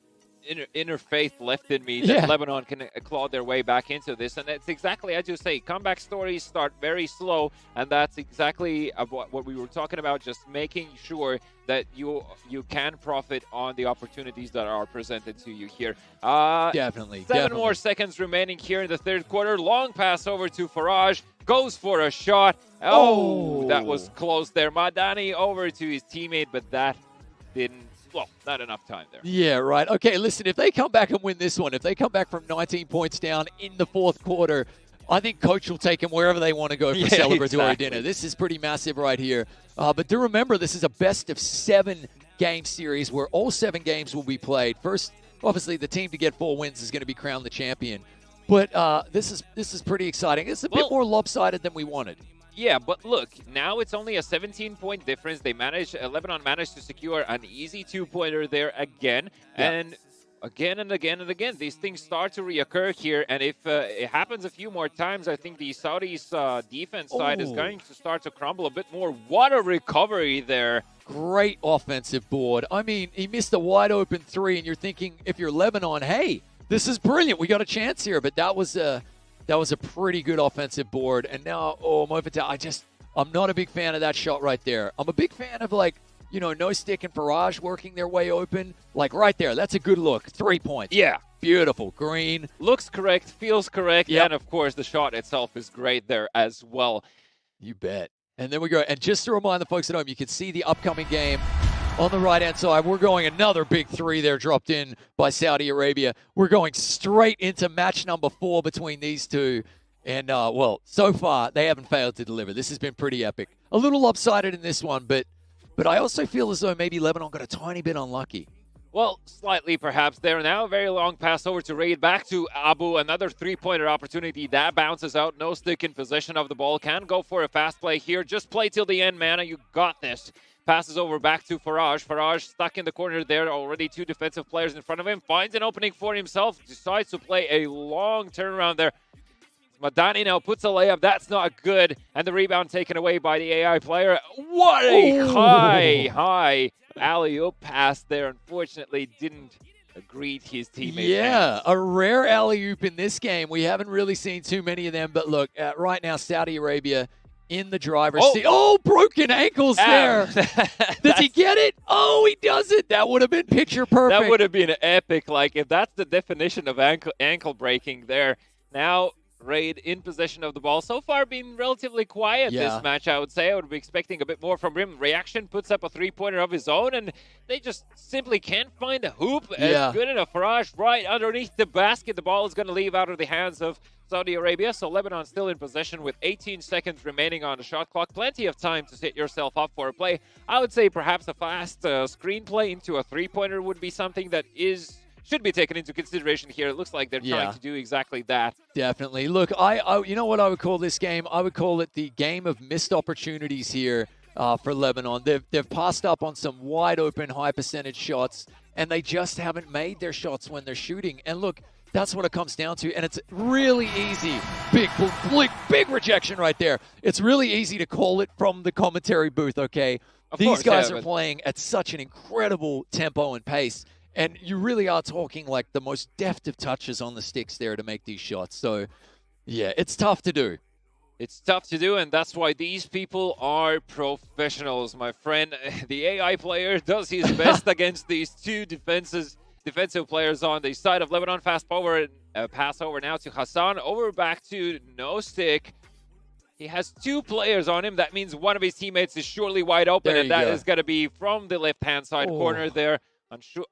inner faith left in me that Lebanon can claw their way back into this. And it's exactly as you say, comeback stories start very slow, and that's exactly what we were talking about, just making sure that you can profit on the opportunities that are presented to you here. Definitely. 7 more seconds remaining here in the third quarter. Long pass over to Faraj. Goes for a shot. Oh, that was close there. Madani over to his teammate, but that didn't. Well, not enough time there. Yeah, right. Okay, listen, if they come back and win this one, if they come back from 19 points down in the fourth quarter, I think coach will take them wherever they want to go for celebratory dinner. This is pretty massive right here. But do remember, this is a best-of-7 game series where all 7 games will be played. First, obviously, the team to get 4 wins is going to be crowned the champion. But this is pretty exciting. It's a bit more lopsided than we wanted. Yeah, but look, now it's only a 17-point difference. Lebanon managed to secure an easy 2-pointer there again. And again and again and again, these things start to reoccur here. And if it happens a few more times, I think the Saudis' defense side is going to start to crumble a bit more. What a recovery there. Great offensive board. I mean, he missed a wide-open 3, and you're thinking, if you're Lebanon, hey, this is brilliant. We got a chance here. But that was a pretty good offensive board. And now, Mo Fatale, I'm not a big fan of that shot right there. I'm a big fan of, no stick and Faraj working their way open. Like right there, that's a good look. 3 points. Yeah. Beautiful. Green. Looks correct, feels correct. And, of course, the shot itself is great there as well. You bet. And then we go. And just to remind the folks at home, you can see the upcoming game on the right-hand side. We're going another big 3 there dropped in by Saudi Arabia. We're going straight into match number 4 between these two. And, so far, they haven't failed to deliver. This has been pretty epic. A little lopsided in this one, but I also feel as though maybe Lebanon got a tiny bit unlucky. Well, slightly perhaps there now. A very long pass over to Raid. Back to Abu. Another 3-pointer opportunity. That bounces out. No stick in possession of the ball. Can go for a fast play here. Just play till the end, man. You got this. Passes over back to Faraj. Faraj stuck in the corner there. Already 2 defensive players in front of him. Finds an opening for himself. Decides to play a long turnaround there. Madani now puts a layup. That's not good. And the rebound taken away by the AI player. What a high alley-oop pass there. Unfortunately, didn't greet his teammate. Yeah, a rare alley-oop in this game. We haven't really seen too many of them. But look, right now, Saudi Arabia in the driver's seat. Oh, broken ankles there. Does he get it? Oh, he does it. That would have been picture perfect. That would have been epic. Like, if that's the definition of ankle breaking there. Now, Raid in possession of the ball. So far, been relatively quiet this match, I would say. I would be expecting a bit more from him. Reaction puts up a three-pointer of his own, and they just simply can't find a hoop. It's good enough. Farage right underneath the basket. The ball is going to leave out of the hands of Saudi Arabia. So Lebanon still in possession with 18 seconds remaining on the shot clock. Plenty of time to set yourself up for a play. I would say perhaps a fast screenplay into a three-pointer would be something that should be taken into consideration here. It looks like they're trying to do exactly that. Definitely. Look, I you know what I would call this game? I would call it the game of missed opportunities here for Lebanon. They've passed up on some wide open, high percentage shots, and they just haven't made their shots when they're shooting. And look, that's what it comes down to. And it's really easy. Big rejection right there. It's really easy to call it from the commentary booth, okay? These guys are playing at such an incredible tempo and pace. And you really are talking like the most deft of touches on the sticks there to make these shots. So, yeah, it's tough to do. It's tough to do, and that's why these people are professionals, my friend. The AI player does his best against these two defensive players on the side of Lebanon. Fast forward, pass over now to Hassan. Over back to No Stick. He has two players on him. That means one of his teammates is surely wide open, and that is going to be from the left-hand side corner there.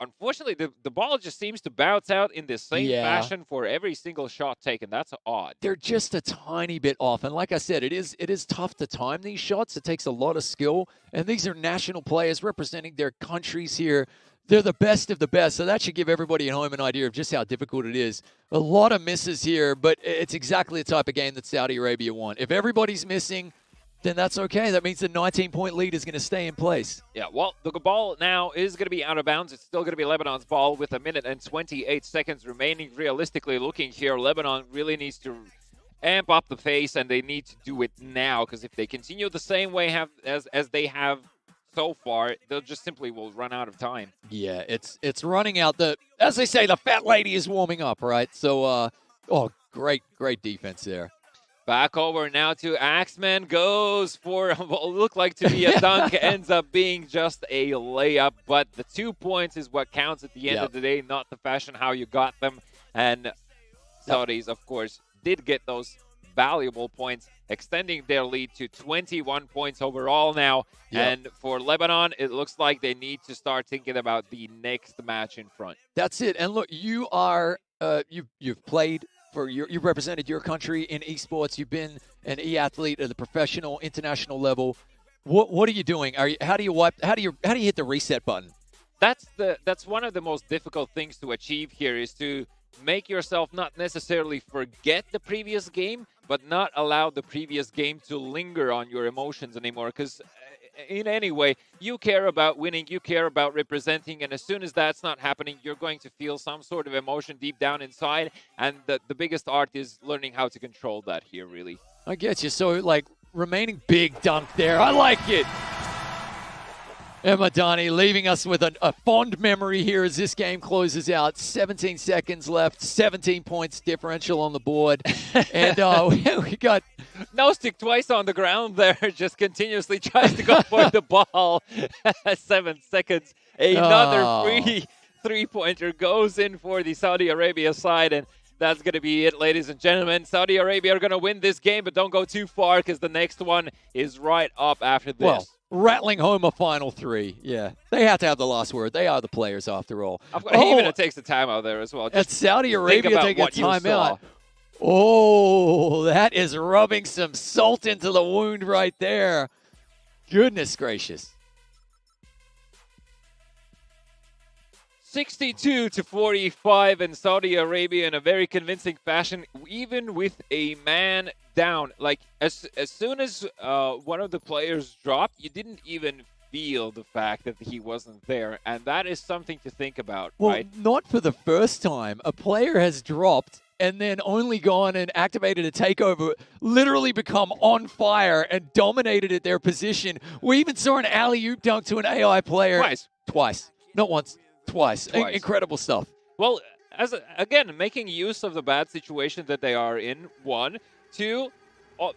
Unfortunately, the ball just seems to bounce out in the same fashion for every single shot taken. That's odd. They're just a tiny bit off. And like I said, it is tough to time these shots. It takes a lot of skill. And these are national players representing their countries here. They're the best of the best. So that should give everybody at home an idea of just how difficult it is. A lot of misses here, but it's exactly the type of game that Saudi Arabia want. If everybody's missing, then that's okay. That means the 19-point lead is going to stay in place. Yeah, well, the ball now is going to be out of bounds. It's still going to be Lebanon's ball with 1 minute and 28 seconds remaining. Realistically looking here, Lebanon really needs to amp up the pace, and they need to do it now, because if they continue the same way as they have so far, they'll just simply will run out of time. Yeah, it's running out. As they say, the fat lady is warming up, right? So, great defense there. Back over now to Axeman. Goes for what looked like to be a dunk. Ends up being just a layup. But the 2 points is what counts at the end of the day, not the fashion how you got them. And Saudis, of course, did get those valuable points, extending their lead to 21 points overall now. And for Lebanon, it looks like they need to start thinking about the next match in front. That's it. And look, you are you've played. You represented your country in esports. You've been an e-athlete at the professional, international level. What are you doing? How do you hit the reset button? That's one of the most difficult things to achieve here, is to make yourself not necessarily forget the previous game, but not allow the previous game to linger on your emotions anymore. Because in any way, you care about winning, you care about representing, and as soon as that's not happening, you're going to feel some sort of emotion deep down inside, and the biggest art is learning how to control that here, really. I get you. So, like, remaining big dunk there. I like it. Emadani leaving us with a fond memory here as this game closes out. 17 seconds left, 17 points differential on the board. And we got... No Stick twice on the ground there, just continuously tries to go for the ball. 7 seconds. Another free three-pointer goes in for the Saudi Arabia side, and that's going to be it, ladies and gentlemen. Saudi Arabia are going to win this game, but don't go too far, because the next one is right up after this. Well, rattling home a final three. Yeah, they have to have the last word. They are the players, after all. Even it takes the timeout there as well. At Saudi Arabia taking a timeout. Oh, that is rubbing some salt into the wound right there. Goodness gracious. 62-45 in Saudi Arabia in a very convincing fashion, even with a man down. Like, as soon as one of the players dropped, you didn't even feel the fact that he wasn't there, and that is something to think about, right? Well, not for the first time. A player has dropped and then only gone and activated a takeover, literally become on fire and dominated at their position. We even saw an alley-oop dunk to an AI player. Twice. Not once. Twice. Incredible stuff. Well, again, making use of the bad situation that they are in, 1. 2,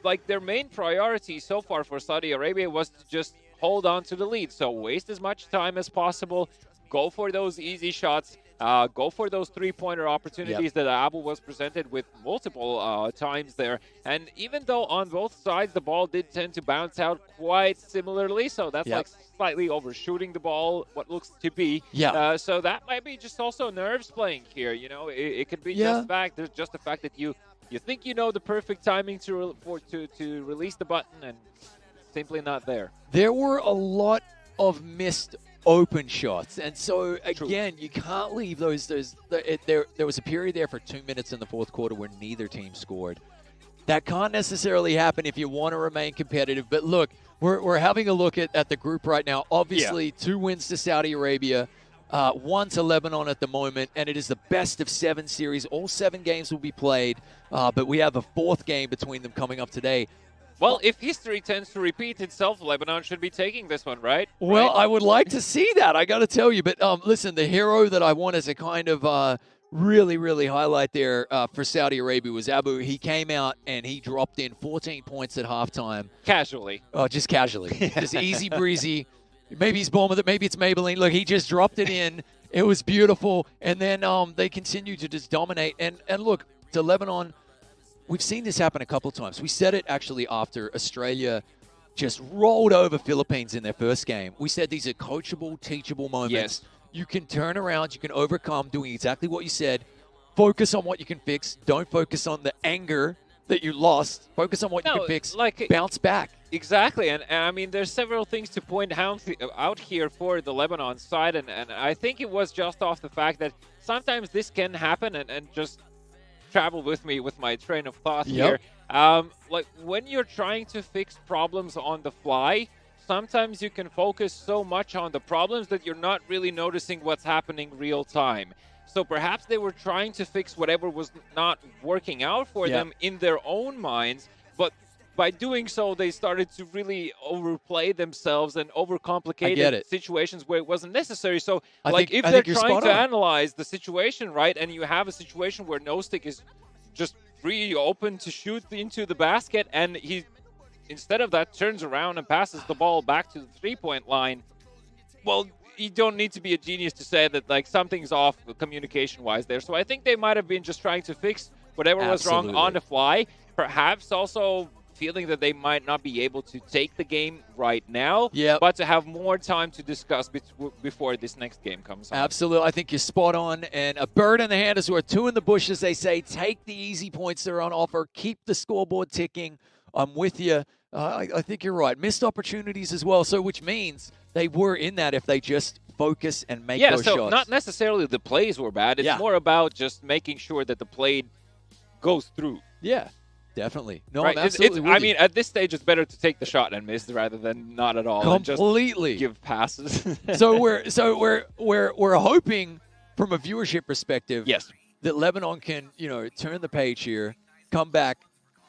like their main priority so far for Saudi Arabia was to just hold on to the lead. So waste as much time as possible, go for those easy shots, go for those three-pointer opportunities that Abu was presented with multiple times there. And even though on both sides the ball did tend to bounce out quite similarly, so that's like slightly overshooting the ball, what looks to be. So that might be just also nerves playing here. You know, it could be just the fact that you think you know the perfect timing to release the button and simply not there. There were a lot of missed open shots, and so again, you can't leave those. There was a period there for 2 minutes in the fourth quarter where neither team scored. That can't necessarily happen if you want to remain competitive. But look, we're having a look at the group right now. Obviously, 2 wins to Saudi Arabia. 1 to Lebanon at the moment, and it is the best of 7 series. All 7 games will be played, but we have a 4th game between them coming up today. Well, if history tends to repeat itself, Lebanon should be taking this one, right? Well, I would like to see that, I got to tell you. But listen, the hero that I want as a kind of really highlight there for Saudi Arabia was Abu. He came out and he dropped in 14 points at halftime. Casually. Oh, just casually. Just easy breezy. Maybe he's born with it. Maybe it's Maybelline. Look, he just dropped it in. It was beautiful. And then they continued to just dominate. And look, to Lebanon, we've seen this happen a couple of times. We said it actually after Australia just rolled over Philippines in their first game. We said these are coachable, teachable moments. Yes. You can turn around. You can overcome doing exactly what you said. Focus on what you can fix. Don't focus on the anger that you lost. Focus on what you can fix. Bounce back. Exactly, and I mean, there's several things to point out here for the Lebanon side, and I think it was just off the fact that sometimes this can happen, and just travel with me with my train of thought here. Like when you're trying to fix problems on the fly, sometimes you can focus so much on the problems that you're not really noticing what's happening real time. So perhaps they were trying to fix whatever was not working out for them in their own minds, but by doing so, they started to really overplay themselves and overcomplicate situations where it wasn't necessary. So, if they're trying to analyze the situation, right, and you have a situation where No Stick is just free, open to shoot into the basket, and he, instead of that, turns around and passes the ball back to the three-point line, well, you don't need to be a genius to say that, like, something's off communication-wise there. So I think they might have been just trying to fix whatever was wrong on the fly. Perhaps also feeling that they might not be able to take the game right now, but to have more time to discuss before this next game comes on. Absolutely. I think you're spot on. And a bird in the hand is worth 2 in the bush, as they say. Take the easy points that are on offer. Keep the scoreboard ticking. I'm with you. I think you're right. Missed opportunities as well, so which means they were in that if they just focus and make those shots. Yeah, so not necessarily the plays were bad. It's more about just making sure that the play goes through. Yeah. Definitely. No, right. I'm absolutely with I mean, at this stage, it's better to take the shot and miss rather than not at all. Completely. And just give passes. so we're hoping from a viewership perspective that Lebanon can, turn the page here, come back,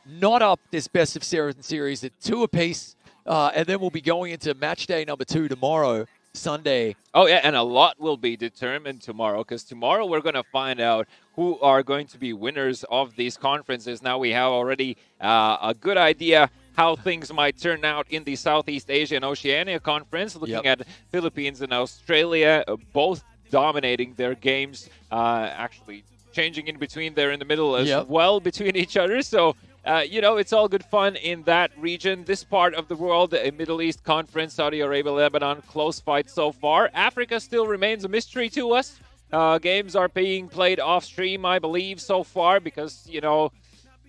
not up this best of 7 series at 2 apiece, and then we'll be going into match day number 2 tomorrow, Sunday. Oh, yeah, and a lot will be determined tomorrow, because tomorrow we're going to find out who are going to be winners of these conferences. Now we have already a good idea how things might turn out in the Southeast Asia and Oceania Conference, looking at Philippines and Australia, both dominating their games, actually changing in between there in the middle as well between each other. So, it's all good fun in that region. This part of the world, the Middle East Conference, Saudi Arabia, Lebanon, close fight so far. Africa still remains a mystery to us. Games are being played off stream, I believe, so far, because,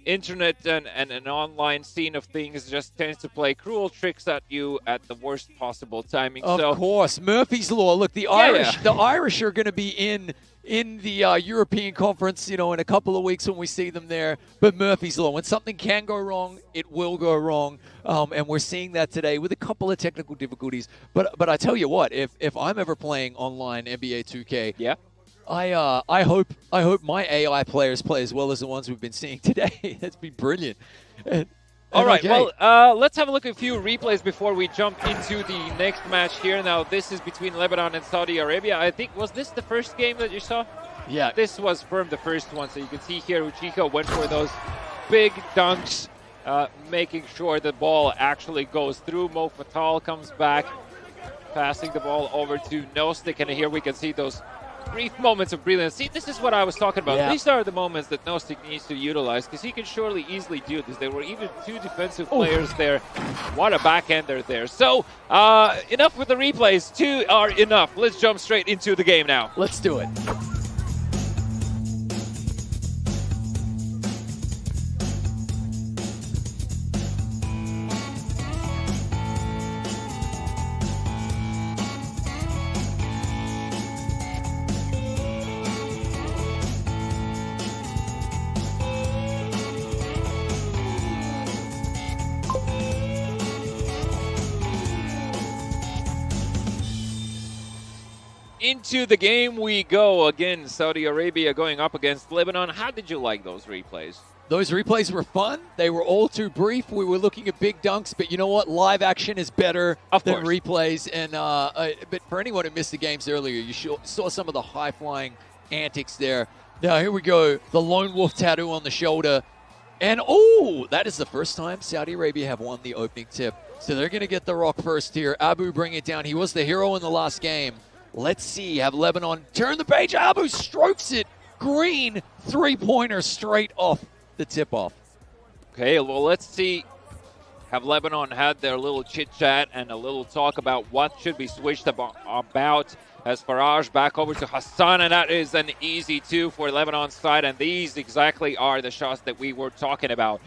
internet and an online scene of things just tends to play cruel tricks at you at the worst possible timing. Of course. Murphy's Law. Look, the Irish are going to be in the European Conference, in a couple of weeks when we see them there. But Murphy's Law, when something can go wrong, it will go wrong. And we're seeing that today with a couple of technical difficulties. But I tell you what, if I'm ever playing online NBA 2K, I hope my AI players play as well as the ones we've been seeing today. That's been brilliant. All right, well, let's have a look at a few replays before we jump into the next match here. Now, this is between Lebanon and Saudi Arabia. I think, was this the first game that you saw? Yeah. This was from the first one. So you can see here, Uchiko went for those big dunks making sure the ball actually goes through. Mo Fatal comes back, passing the ball over to Nostik, and here we can see those brief moments of brilliance. See, this is what I was talking about. Yeah. These are the moments that Nostik needs to utilize, because he can surely easily do this. There were even two defensive players there. What a backhander there. So, enough with the replays. Two are enough. Let's jump straight into the game now. Let's do it. Into the game we go. Again, Saudi Arabia going up against Lebanon. How did you like those replays? Those replays were fun. They were all too brief. We were looking at big dunks, but you know what? Live action is better than replays. And but for anyone who missed the games earlier, you saw some of the high-flying antics there. Now, here we go. The lone wolf tattoo on the shoulder. And, that is the first time Saudi Arabia have won the opening tip. So they're going to get the rock first here. Abu bring it down. He was the hero in the last game. Let's see. Have Lebanon turn the page. Abu strokes it. Green three-pointer straight off the tip-off. Okay, well, let's see. Have Lebanon had their little chit-chat and a little talk about what should be switched about as Faraj back over to Hassan, and that is an easy two for Lebanon's side, and these exactly are the shots that we were talking about.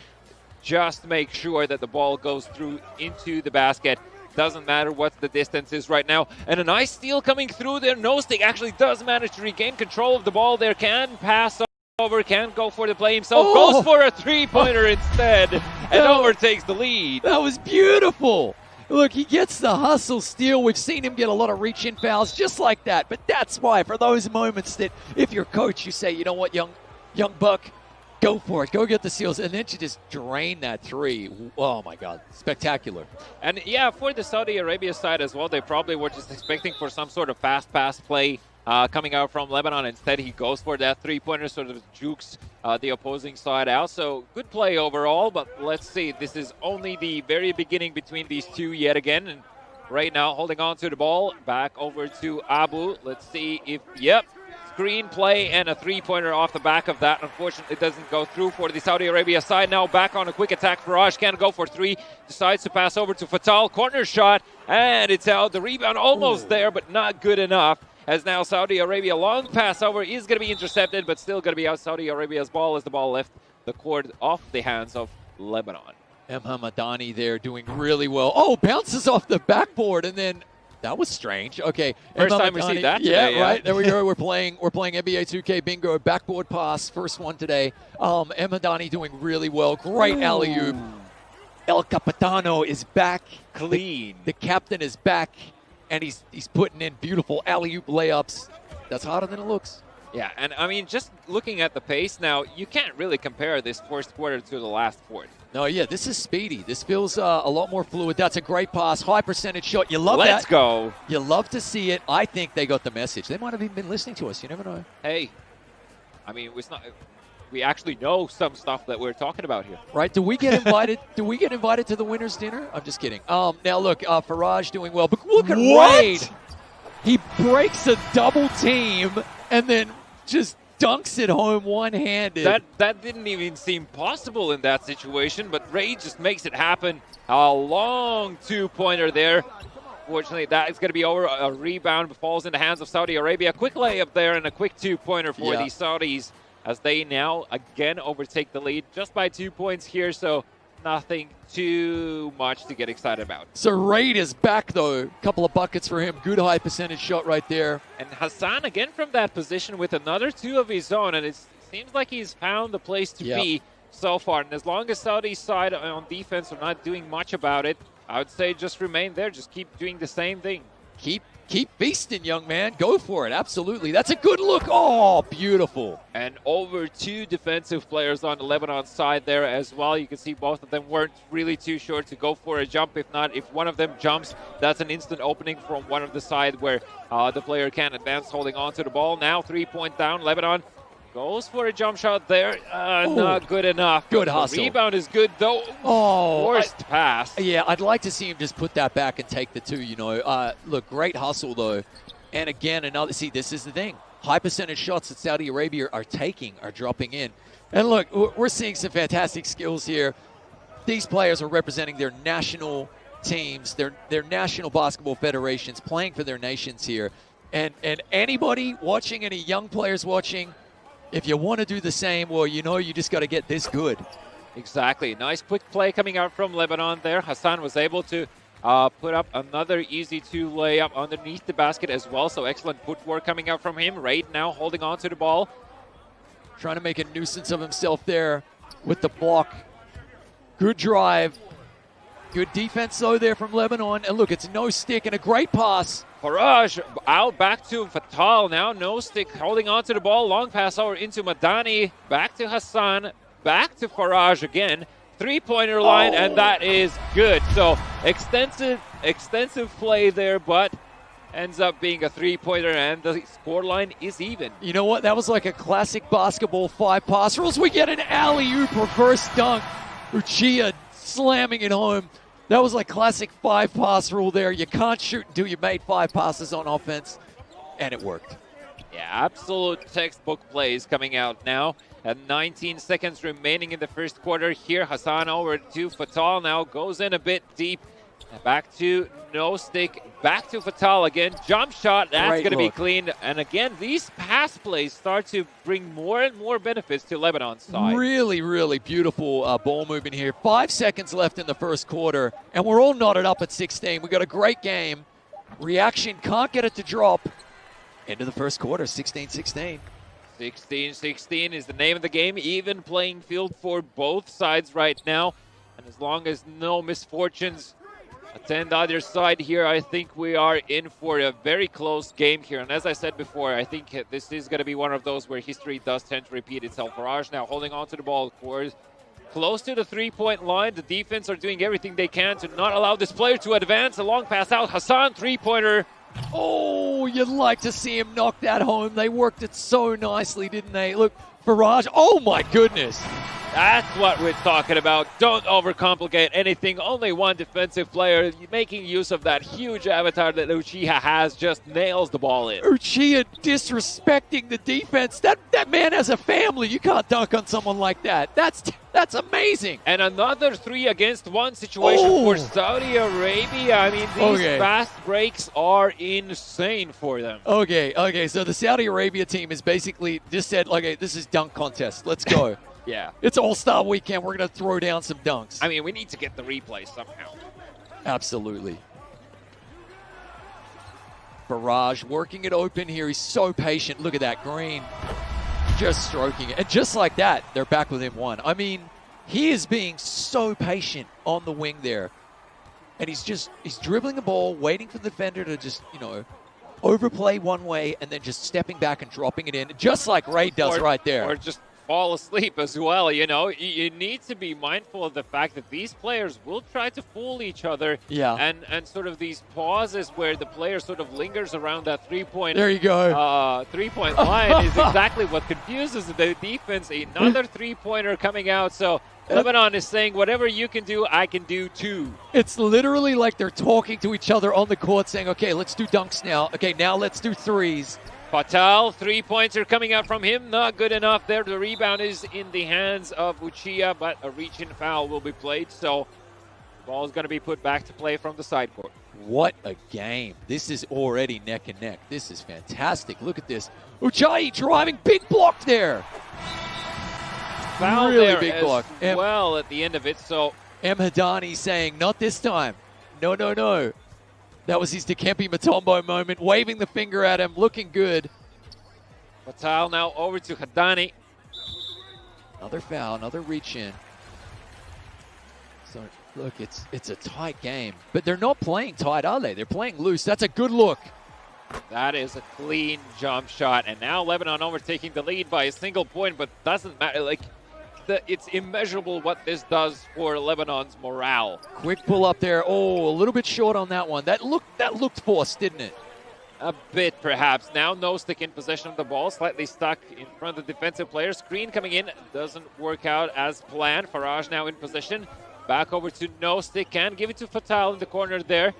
Just make sure that the ball goes through into the basket. Doesn't matter what the distance is right now. And a nice steal coming through there. Nostik actually does manage to regain control of the ball there. Can pass over, can go for the play himself. Goes for a three-pointer instead and overtakes the lead. That was beautiful. Look, he gets the hustle steal. We've seen him get a lot of reach-in fouls just like that. But that's why, for those moments that if you're coach, you say, you know what, young buck, go for it. Go get the seals. And then to just drain that three. Oh, my God. Spectacular. And, yeah, for the Saudi Arabia side as well, they probably were just expecting for some sort of fast pass play coming out from Lebanon. Instead, he goes for that three-pointer, sort of jukes the opposing side out. So, good play overall. But let's see. This is only the very beginning between these two yet again. And right now, holding on to the ball. Back over to Abu. Let's see if, screen play and a three-pointer off the back of that. Unfortunately, it doesn't go through for the Saudi Arabia side. Now back on a quick attack. Faraj can't go for three. Decides to pass over to Fatal. Corner shot, and it's out. The rebound almost there, but not good enough. As now Saudi Arabia, long pass over, is going to be intercepted, but still going to be out Saudi Arabia's ball as the ball left the court off the hands of Lebanon. Hamadani there doing really well. Bounces off the backboard, and then that was strange. Okay. First time we see that today. Yeah, right. There we go. We're playing NBA 2K Bingo. Backboard pass. First one today. Hamadani doing really well. Great alley-oop. El Capitano is back. Clean. The captain is back, and he's putting in beautiful alley-oop layups. That's harder than it looks. Yeah, and I mean, just looking at the pace now, you can't really compare this first quarter to the last fourth. No, yeah, this is speedy. This feels a lot more fluid. That's a great pass. High percentage shot. You love that. Let's go. You love to see it. I think they got the message. They might have even been listening to us. You never know. Hey, I mean, we actually know some stuff that we're talking about here. Right. Do we get invited? Do we get invited to the winner's dinner? I'm just kidding. Now, look, Faraj doing well. But look at Raid. He breaks a double team and then just dunks it home one-handed. That didn't even seem possible in that situation, but Ray just makes it happen. A long two-pointer there. Fortunately, that is going to be over. A rebound falls in the hands of Saudi Arabia. Quick layup there and a quick two-pointer for the Saudis as they now again overtake the lead just by 2 points here. So nothing too much to get excited about. So Raid is back, though. Couple of buckets for him. Good high percentage shot right there. And Hassan again from that position with another two of his own. And it seems like he's found the place to be so far. And as long as Saudi's side on defense are not doing much about it, I would say just remain there. Just keep doing the same thing. Keep feasting, young man. Go for it. Absolutely. That's a good look. Oh, beautiful. And over two defensive players on the Lebanon side there as well. You can see both of them weren't really too sure to go for a jump. If not, if one of them jumps, that's an instant opening from one of the side where the player can advance holding on to the ball. Now 3-point down. Lebanon Goes for a jump shot there. Not good enough. Good The hustle. rebound is good, though. Oh, Forced pass. Yeah, I'd like to see him just put that back and take the two, you know. Look, great hustle, though. And again, see, this is the thing. High percentage shots that Saudi Arabia are taking are dropping in. And look, we're seeing some fantastic skills here. These players are representing their national teams, their national basketball federations, playing for their nations here. And anybody watching, any young players watching, if you want to do the same, well, you know, you just got to get this good. Exactly. Nice quick play coming out from Lebanon there. Hassan was able to put up another easy 2 layup underneath the basket as well. So excellent footwork coming out from him. Raid now holding on to the ball. Trying to make a nuisance of himself there with the block. Good drive. Good defense, though, there from Lebanon. And look, it's no stick and a great pass. Faraj out back to Fatal now. No stick holding on to the ball. Long pass over into Madani. Back to Hassan. Back to Faraj again. 3-pointer line, and that is good. So extensive play there, but ends up being a 3-pointer, and the scoreline is even. You know what? That was like a classic basketball 5-pass rules. We get an alley-oop reverse dunk. Uchia slamming it home. That was like classic 5-pass rule there. You can't shoot until you made 5 passes on offense, and it worked. Yeah, absolute textbook plays coming out now. At 19 seconds remaining in the first quarter here. Hassan over to Fatal now. Goes in a bit deep. Back to no stick. Back to Fatal again. Jump shot. That's going to be clean. And again, these pass plays start to bring more and more benefits to Lebanon's side. Really, really beautiful ball movement here. 5 seconds left in the first quarter, and we're all knotted up at 16. We got a great game. Reaction can't get it to drop. Into the first quarter, 16-16. 16-16 is the name of the game. Even playing field for both sides right now. And as long as no misfortunes attend either side here, I think we are in for a very close game here. And as I said before, I think this is going to be one of those where history does tend to repeat itself. Faraj now holding on to the ball, of course. Close to the 3-point line. The defense are doing everything they can to not allow this player to advance. A long pass out. Hassan, 3-pointer. Oh, you'd like to see him knock that home. They worked it so nicely, didn't they? Look, Faraj, oh my goodness. That's what we're talking about. Don't overcomplicate anything. Only one defensive player making use of that huge avatar that Uchiha has just nails the ball in. Uchiha disrespecting the defense. That man has a family. You can't dunk on someone like that. That's amazing. And another 3-against-1 situation for Saudi Arabia. I mean, these fast breaks are insane for them. Okay. So the Saudi Arabia team has basically just said, okay, this is dunk contest. Let's go. Yeah. It's All-Star Weekend. We're going to throw down some dunks. I mean, we need to get the replay somehow. Absolutely. Barrage working it open here. He's so patient. Look at that. Green just stroking it. And just like that, they're back within 1. I mean, he is being so patient on the wing there. And he's dribbling the ball, waiting for the defender to just, overplay one way and then just stepping back and dropping it in, just like Ray does right there. Or just fall asleep as well. You need to be mindful of the fact that these players will try to fool each other. Yeah. And sort of these pauses where the player sort of lingers around that 3-point. There you go. 3-point line is exactly what confuses the defense. Another 3-pointer coming out. So Lebanon is saying, whatever you can do, I can do too. It's literally like they're talking to each other on the court saying, okay, let's do dunks now. Okay, now let's do threes. Fatal, 3-pointer coming out from him. Not good enough there. The rebound is in the hands of Uchiha, but a reach-in foul will be played. So the ball is going to be put back to play from the side court. What a game. This is already neck and neck. This is fantastic. Look at this. Uchiha driving. Big block there. Foul really there big as block. well at the end of it. So M. Hadani saying, not this time. No. That was his Dikembe Mutombo moment, waving the finger at him, looking good. Fatal now over to Hadani. Another foul, another reach in. So, look, it's a tight game. But they're not playing tight, are they? They're playing loose. That's a good look. That is a clean jump shot. And now Lebanon overtaking the lead by a single point, but doesn't matter. It's immeasurable what this does for Lebanon's morale. Quick pull up there. Oh, a little bit short on that one. That looked forced, didn't it? A bit, perhaps. Now, no stick in possession of the ball, slightly stuck in front of the defensive player. Screen coming in, doesn't work out as planned. Faraj now in position. Back over to no stick, can give it to Fatal in the corner there.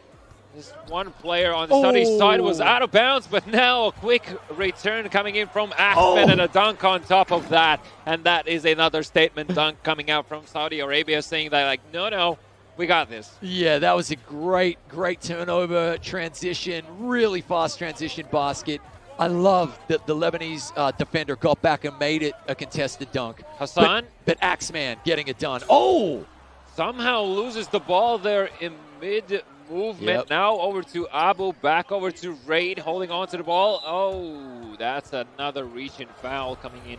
This one player on the Saudi side was out of bounds, but now a quick return coming in from Ahmed and a dunk on top of that. And that is another statement dunk coming out from Saudi Arabia saying that, like, no, we got this. Yeah, that was a great turnover, transition, really fast transition basket. I love that the Lebanese defender got back and made it a contested dunk. Hassan? But Axeman getting it done. Oh! Somehow loses the ball there in mid-movement. Yep. Now over to Abu, back over to Raid, holding on to the ball. Oh, that's another reach and foul coming in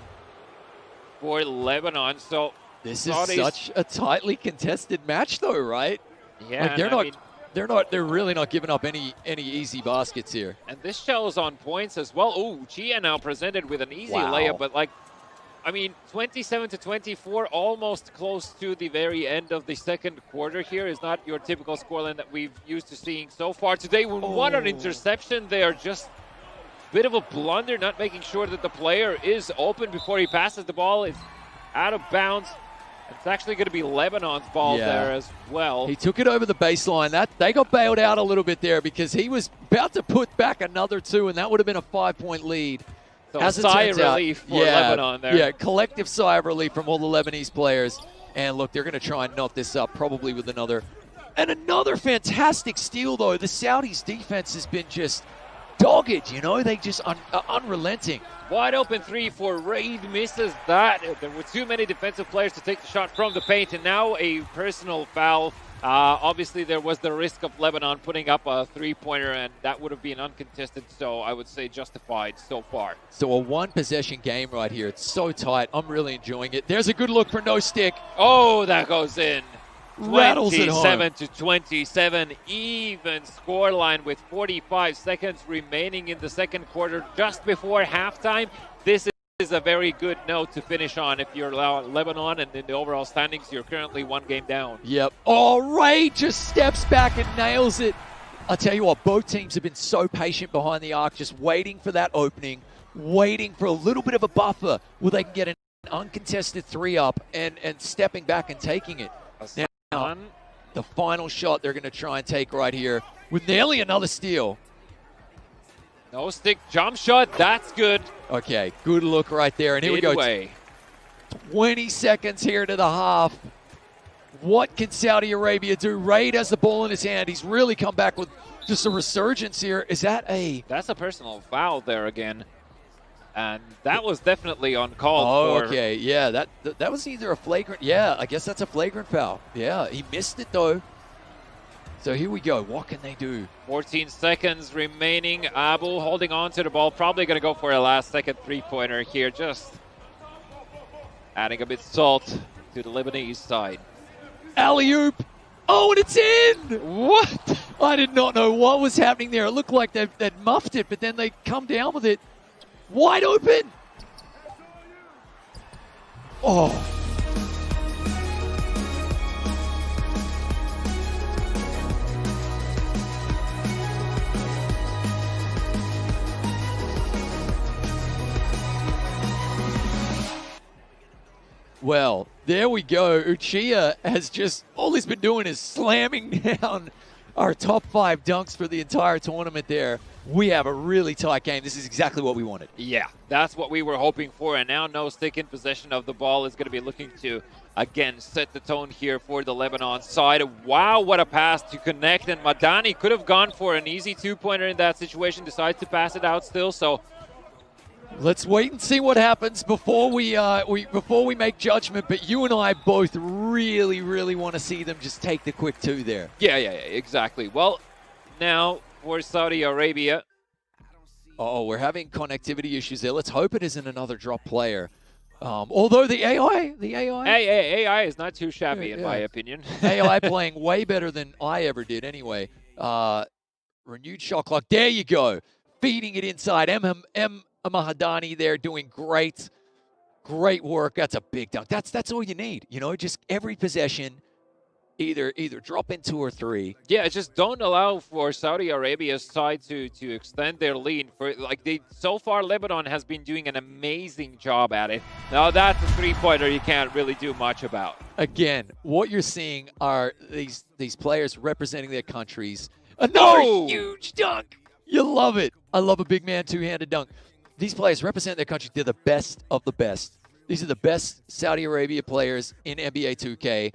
for Lebanon. So this is such a tightly contested match, though, right? Yeah, like they're really not giving up any easy baskets here. And this shows on points as well. Oh, Chia now presented with an easy layup, but 27-24, almost close to the very end of the second quarter here is not your typical scoreline that we've used to seeing so far today. What an interception there, just a bit of a blunder, not making sure that the player is open before he passes the ball. It's out of bounds. It's actually going to be Lebanon's ball there as well. He took it over the baseline. They got bailed out a little bit there because he was about to put back another 2, and that would have been a 5-point lead. So a sigh of relief for Lebanon there. Yeah, collective sigh of relief from all the Lebanese players. And look, they're going to try and knot this up probably with another fantastic steal, though. The Saudis' defense has been just dogged, They just unrelenting. Wide open 3 for Raid, misses that. There were too many defensive players to take the shot from the paint, and now a personal foul. Obviously, there was the risk of Lebanon putting up a 3-pointer, and that would have been uncontested, so I would say justified so far. So a one-possession game right here. It's so tight. I'm really enjoying it. There's a good look for no stick. Oh, that goes in. Rattles it home. 27-27, even scoreline with 45 seconds remaining in the second quarter, just before halftime. This is a very good note to finish on if you're Lebanon, and in the overall standings, you're currently 1 game down. Yep. All right, just steps back and nails it. I'll tell you what, both teams have been so patient behind the arc, just waiting for that opening, waiting for a little bit of a buffer where they can get an uncontested 3 up and stepping back and taking it. Now, the final shot they're going to try and take right here with nearly another steal. No stick jump shot, that's good. Okay, good look right there. And here we go. 20 seconds here to the half. What can Saudi Arabia do? Raid has the ball in his hand. He's really come back with just a resurgence here. Is that a... That's a personal foul there again. And that was definitely uncalled for. Okay, yeah, that was either a flagrant... Yeah, I guess that's a flagrant foul. Yeah, he missed it, though. So here we go. What can they do? 14 seconds remaining. Abu holding on to the ball. Probably going to go for a last-second 3-pointer here. Just adding a bit salt to the Lebanese side. Alley-oop. Oh, and it's in! What? I did not know what was happening there. It looked like they'd muffed it, but then they come down with it. Wide open. Oh. Well, there we go. Uchiha has just, all he's been doing is slamming down our top 5 dunks for the entire tournament there. We have a really tight game. This is exactly what we wanted. Yeah, that's what we were hoping for. And now no stick in possession of the ball is going to be looking to, again, set the tone here for the Lebanon side. Wow, what a pass to connect. And Madani could have gone for an easy 2-pointer in that situation, decides to pass it out still. So let's wait and see what happens before we make judgment. But you and I both really, really want to see them just take the quick 2 there. Yeah, exactly. Well, now for Saudi Arabia. Oh, we're having connectivity issues there. Let's hope it isn't another drop player. Although the AI... AI is not too shabby in my opinion. AI playing way better than I ever did anyway. Renewed shot clock. There you go. Feeding it inside. Mahadani there doing great work. That's a big dunk. That's all you need. Just every possession, either drop in 2 or 3. Yeah, just don't allow for Saudi Arabia's side to extend their lead. So far, Lebanon has been doing an amazing job at it. Now that's a three-pointer you can't really do much about. Again, what you're seeing are these players representing their countries. Another huge dunk. You love it. I love a big man two-handed dunk. These players represent their country. They're the best of the best. These are the best Saudi Arabia players in NBA 2K.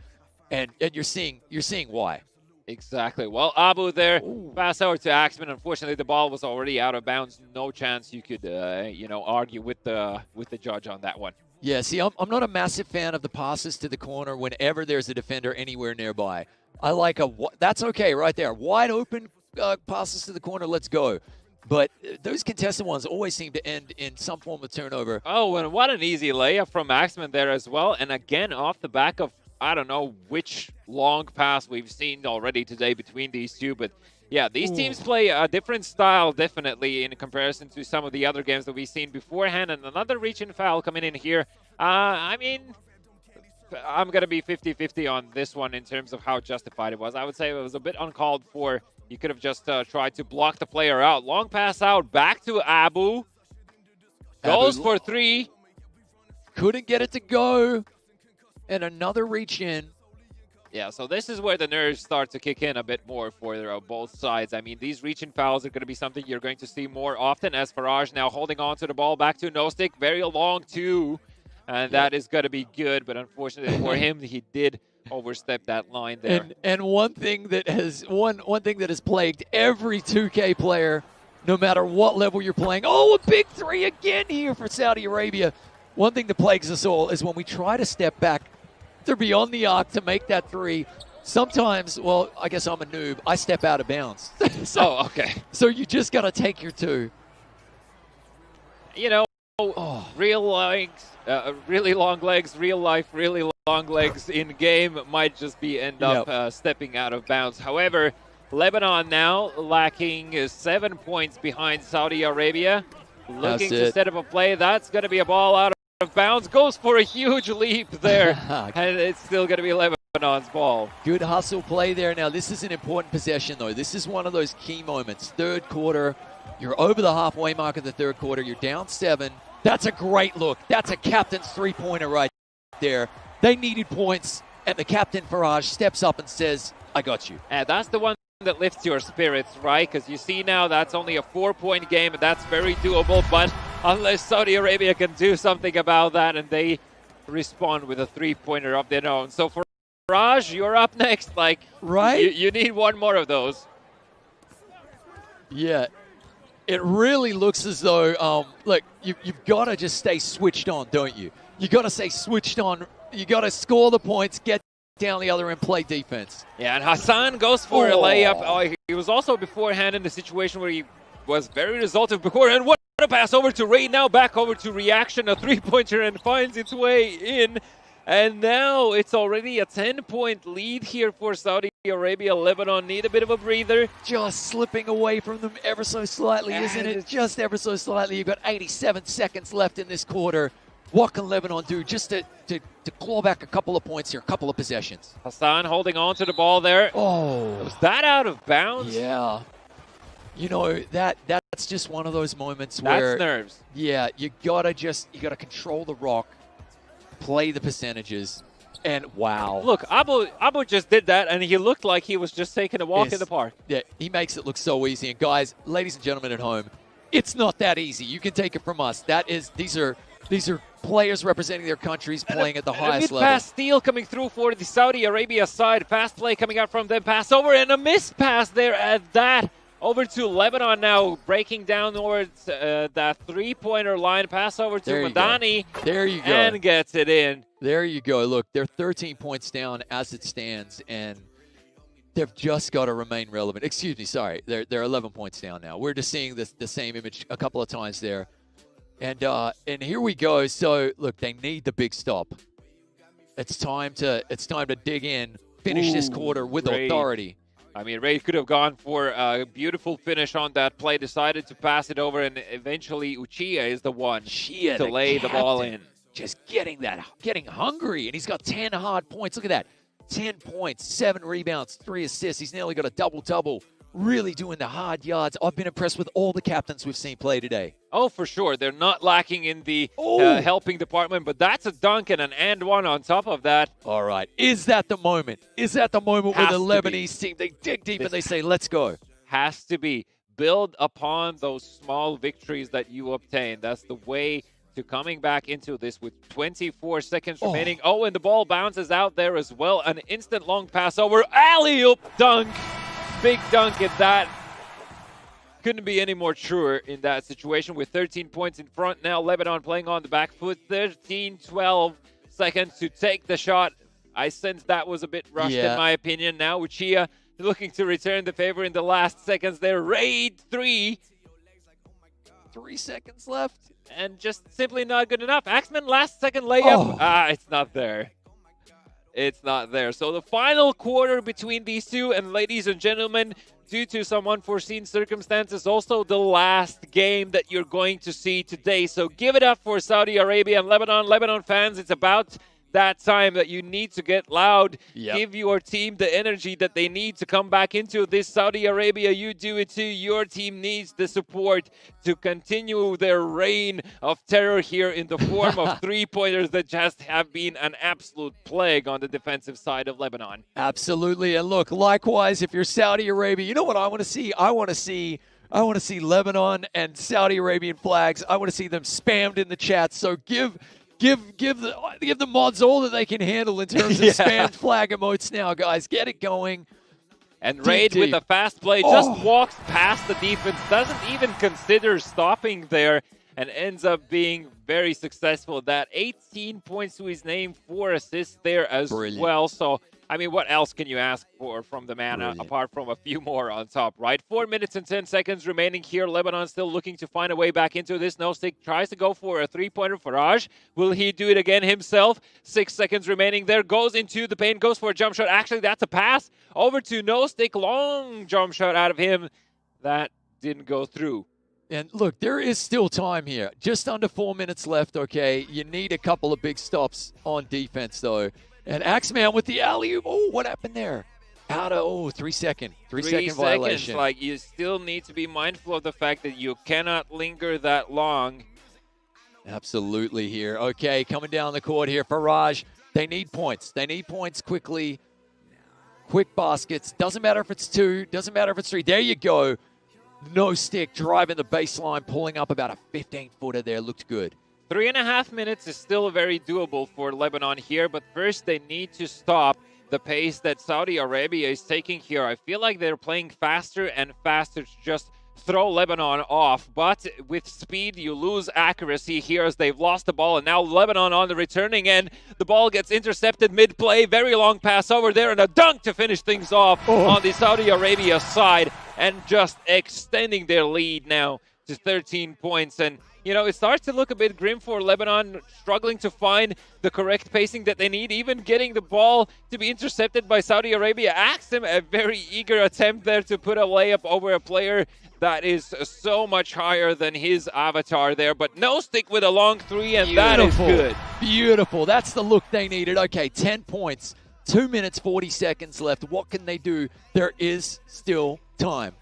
And you're seeing why. Exactly. Well, Abu there, pass over to Axman. Unfortunately, the ball was already out of bounds. No chance you could, argue with the judge on that one. Yeah. See, I'm not a massive fan of the passes to the corner whenever there's a defender anywhere nearby. I like that's okay right there. Wide open passes to the corner. Let's go. But those contested ones always seem to end in some form of turnover. Oh, and what an easy layup from Axman there as well. And again, off the back of I don't know which long pass we've seen already today between these two, but yeah, these teams play a different style, definitely, in comparison to some of the other games that we've seen beforehand. And another reach-in foul coming in here. I mean, I'm going to be 50-50 on this one in terms of how justified it was. I would say it was a bit uncalled for. You could have just tried to block the player out. Long pass out, back to Abu. Goes for 3. Couldn't get it to go. And another reach in. Yeah, so this is where the nerves start to kick in a bit more for both sides. I mean, these reach-in fouls are going to be something you're going to see more often as Faraj now holding on to the ball back to No Stick. Very long, too. And that is going to be good, but unfortunately for him, he did overstep that line there. And one thing that has plagued every 2K player, no matter what level you're playing. Oh, a big 3 again here for Saudi Arabia. One thing that plagues us all is when we try to step back, they're beyond the arc to make that 3. Sometimes, well, I guess I'm a noob. I step out of bounds. Okay. So you just got to take your 2. You know, real legs, really long legs, real life, really long legs in game might just end up stepping out of bounds. However, Lebanon now lacking 7 points behind Saudi Arabia. Looking to set up a play. That's going to be a ball out of bounds. Goes for a huge leap there. And it's still going to be Lebanon's ball. Good hustle play there. Now, this is an important possession, though. This is one of those key moments. Third quarter. You're over the halfway mark of the third quarter. You're down 7. That's a great look. That's a captain's three-pointer right there. They needed points, and the captain, Faraj, steps up and says, I got you. And that's the one that lifts your spirits, right? Because you see now that's only a 4-point game, and that's very doable. But unless Saudi Arabia can do something about that, and they respond with a 3-pointer of their own. So for Faraj, you're up next. Right? You need one more of those. Yeah. It really looks as though, look, you've got to just stay switched on, don't you? You got to stay switched on. You got to score the points, get down the other end, play defense. Yeah, and Hassan goes for a layup. He was also beforehand in the situation where he was very resultant before. And what a pass over to Ray. Now back over to Reaction, a 3-pointer, and finds its way in. And now it's already a 10-point lead here for Saudi Arabia. Lebanon need a bit of a breather. Just slipping away from them ever so slightly, isn't it? Just ever so slightly. You've got 87 seconds left in this quarter. What can Lebanon do just to claw back a couple of points here, a couple of possessions? Hassan holding on to the ball there. Oh. Was that out of bounds? Yeah. You know, that's just one of those moments where... That's nerves. Yeah, you gotta control the rock, play the percentages, and wow. Look, Abu just did that, and he looked like he was just taking a walk in the park. Yeah, he makes it look so easy. And guys, ladies and gentlemen at home, it's not that easy. You can take it from us. These are players representing their countries playing at the highest level. Pass steal coming through for the Saudi Arabia side. Fast play coming out from them. Pass over and a missed pass there at that. Over to Lebanon now, breaking down towards that 3-pointer line. Pass over to Madani. There you go. And gets it in. There you go. Look, they're 13 points down as it stands, and they've just got to remain relevant. Excuse me, sorry. They're 11 points down now. We're just seeing the same image a couple of times there. And here we go. So, look, they need the big stop. It's time to dig in, finish this quarter with authority. I mean, Ray could have gone for a beautiful finish on that play, decided to pass it over, and eventually Uchiha is the one to lay the ball in. Just getting hungry, and he's got 10 hard points. Look at that. 10 points, 7 rebounds, 3 assists. He's nearly got a double-double. Really doing the hard yards. I've been impressed with all the captains we've seen play today. Oh, for sure. They're not lacking in the helping department, but that's a dunk and an and one on top of that. All right. Is that the moment? Is that the moment where the Lebanese team, they dig deep and they say, let's go? Has to be. Build upon those small victories that you obtain. That's the way to coming back into this with 24 seconds remaining. Oh, and the ball bounces out there as well. An instant long pass over. Alley-oop dunk. Big dunk at that. Couldn't be any more truer in that situation with 13 points in front now. Lebanon playing on the back foot. 12 seconds to take the shot. I sense that was a bit rushed in my opinion. Now Uchia looking to return the favor in the last seconds there. Raid 3. 3 seconds left. And just simply not good enough. Axman last second layup. It's not there. It's not there. So the final quarter between these two, and ladies and gentlemen, due to some unforeseen circumstances, also the last game that you're going to see today. So give it up for Saudi Arabia and Lebanon. Lebanon fans, it's about that time that you need to get loud. Give your team the energy that they need to come back into this. Saudi Arabia, you do it too. Your team needs the support to continue their reign of terror here in the form of three-pointers that just have been an absolute plague on the defensive side of Lebanon. Absolutely. And look, likewise, if you're Saudi Arabia, you know what I want to see? I want to see Lebanon and Saudi Arabian flags. I want to see them spammed in the chat. So give the mods all that they can handle in terms of spam flag emotes now, guys. Get it going. And Raid with a fast play just walks past the defense, doesn't even consider stopping there, and ends up being very successful. That 18 points to his name, 4 assists there as well. So, I mean, what else can you ask for from the man apart from a few more on top, right? 4 minutes and 10 seconds remaining here. Lebanon still looking to find a way back into this. No Stick tries to go for a three-pointer. Faraj, will he do it again himself? 6 seconds remaining there. Goes into the paint, goes for a jump shot. Actually, that's a pass over to No Stick. Long jump shot out of him. That didn't go through. And look, there is still time here. Just under 4 minutes left, okay? You need a couple of big stops on defense, though. And Axman with the alley-oop. Oh, what happened there? Out of, 3 second. 3 second violation. Like, you still need to be mindful of the fact that you cannot linger that long. Absolutely here. Okay, coming down the court here. Faraj, they need points. They need points quickly. Quick baskets. Doesn't matter if it's 2. Doesn't matter if it's 3. There you go. No Stick driving the baseline, pulling up about a 15-footer there. Looked good. 3.5 minutes is still very doable for Lebanon here, but first they need to stop the pace that Saudi Arabia is taking here. I feel like they're playing faster and faster to just throw Lebanon off, but with speed you lose accuracy here as they've lost the ball, and now Lebanon on the returning end. The ball gets intercepted mid-play, very long pass over there, and a dunk to finish things off on the Saudi Arabia side, and just extending their lead now to 13 points. And you know, it starts to look a bit grim for Lebanon, struggling to find the correct pacing that they need, even getting the ball to be intercepted by Saudi Arabia. Axim, a very eager attempt there to put a layup over a player that is so much higher than his avatar there, but No Stick with a long 3, and that is good. Beautiful. That's the look they needed. Okay, 10 points, 2 minutes, 40 seconds left. What can they do? There is still time.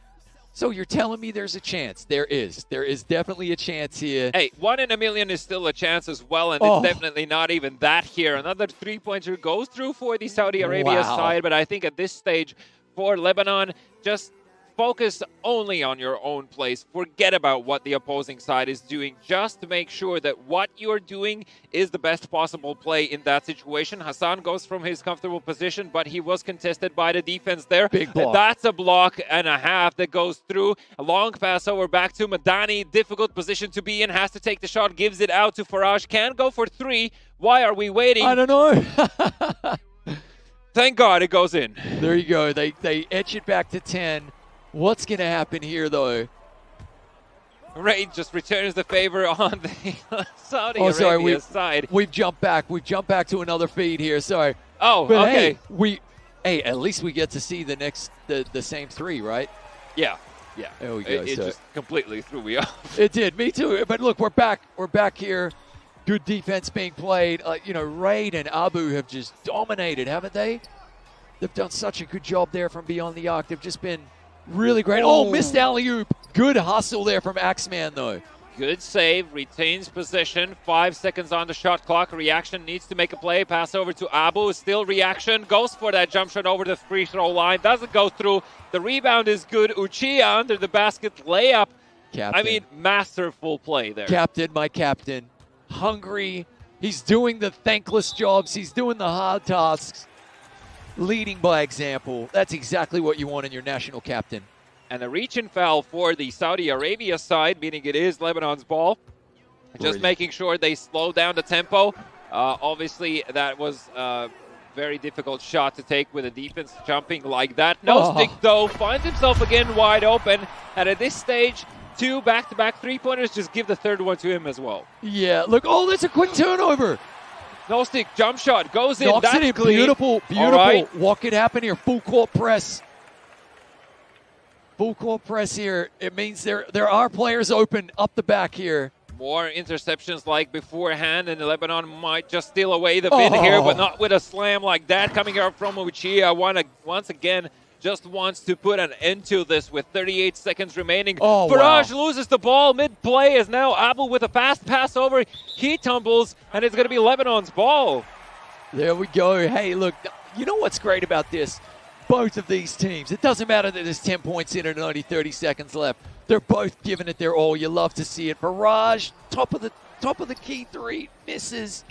So you're telling me there's a chance? There is. There is definitely a chance here. Hey, 1 in a million is still a chance as well, and it's definitely not even that here. Another three-pointer goes through for the Saudi Arabia side, but I think at this stage for Lebanon, just focus only on your own plays. Forget about what the opposing side is doing. Just make sure that what you're doing is the best possible play in that situation. Hassan goes from his comfortable position, but he was contested by the defense there. Big block. That's a block and a half that goes through. A long pass over back to Madani. Difficult position to be in. Has to take the shot. Gives it out to Faraj. Can't go for 3. Why are we waiting? I don't know. Thank God it goes in. There you go. They etch it back to 10. What's going to happen here, though? Raid just returns the favor on the Saudi Arabia side. We've jumped back. We've jumped back to another feed here. Sorry. Oh, but okay. Hey, at least we get to see the same 3, right? Yeah. There we go. It just completely threw me off. It did. Me too. But look, we're back. We're back here. Good defense being played. Raid and Abu have just dominated, haven't they? They've done such a good job there from beyond the arc. They've just been really great. Oh, missed alley-oop. Good hustle there from Axeman, though. Good save, retains possession. 5 seconds on the shot clock. Reaction needs to make a play. Pass over to Abu. Still Reaction. Goes for that jump shot over the free throw line. Doesn't go through. The rebound is good. Uchiha under the basket. Layup. Captain. I mean, masterful play there. Captain, my captain. Hungry. He's doing the thankless jobs. He's doing the hard tasks. Leading by example. That's exactly what you want in your national captain. And a reach-in foul for the Saudi Arabia side, meaning it is Lebanon's ball. Just making sure they slow down the tempo. Obviously, that was a very difficult shot to take with a defense jumping like that. No stick, though. Finds himself again wide open. And at this stage, 2 back-to-back three-pointers. Just give the third one to him as well. Yeah, look. Oh, that's a quick turnover. No stick, jump shot, goes in. Knocks That's it in. clean. Beautiful, beautiful. Right. What could happen here? Full court press. Full court press here. It means there are players open up the back here. More interceptions like beforehand, and Lebanon might just steal away the win here, but not with a slam like that coming out from Uchiha. Once again, just wants to put an end to this with 38 seconds remaining. Faraj loses the ball mid-play as now Abu with a fast pass over. He tumbles, and it's going to be Lebanon's ball. There we go. Hey, look, you know what's great about this? Both of these teams, it doesn't matter that there's 10 points in and only 30 seconds left. They're both giving it their all. You love to see it. Faraj, top of the key three, misses.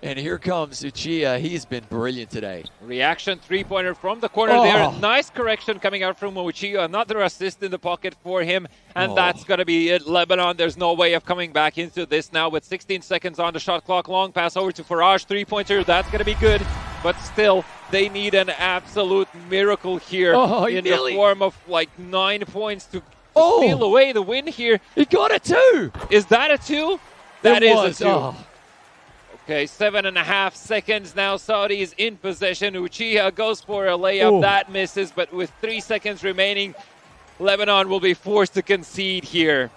And here comes Uchiha. He's been brilliant today. Reaction three-pointer from the corner there. Nice correction coming out from Uchiha. Another assist in the pocket for him. And that's going to be it. Lebanon, there's no way of coming back into this now with 16 seconds on the shot clock. Long pass over to Faraj. Three-pointer. That's going to be good. But still, they need an absolute miracle here in the form of like 9 points to steal away the win here. He got a 2. Is that a 2? That is a 2. Oh. Okay, 7.5 seconds now. Saudi is in possession. Uchiha goes for a layup. That misses, but with 3 seconds remaining, Lebanon will be forced to concede here.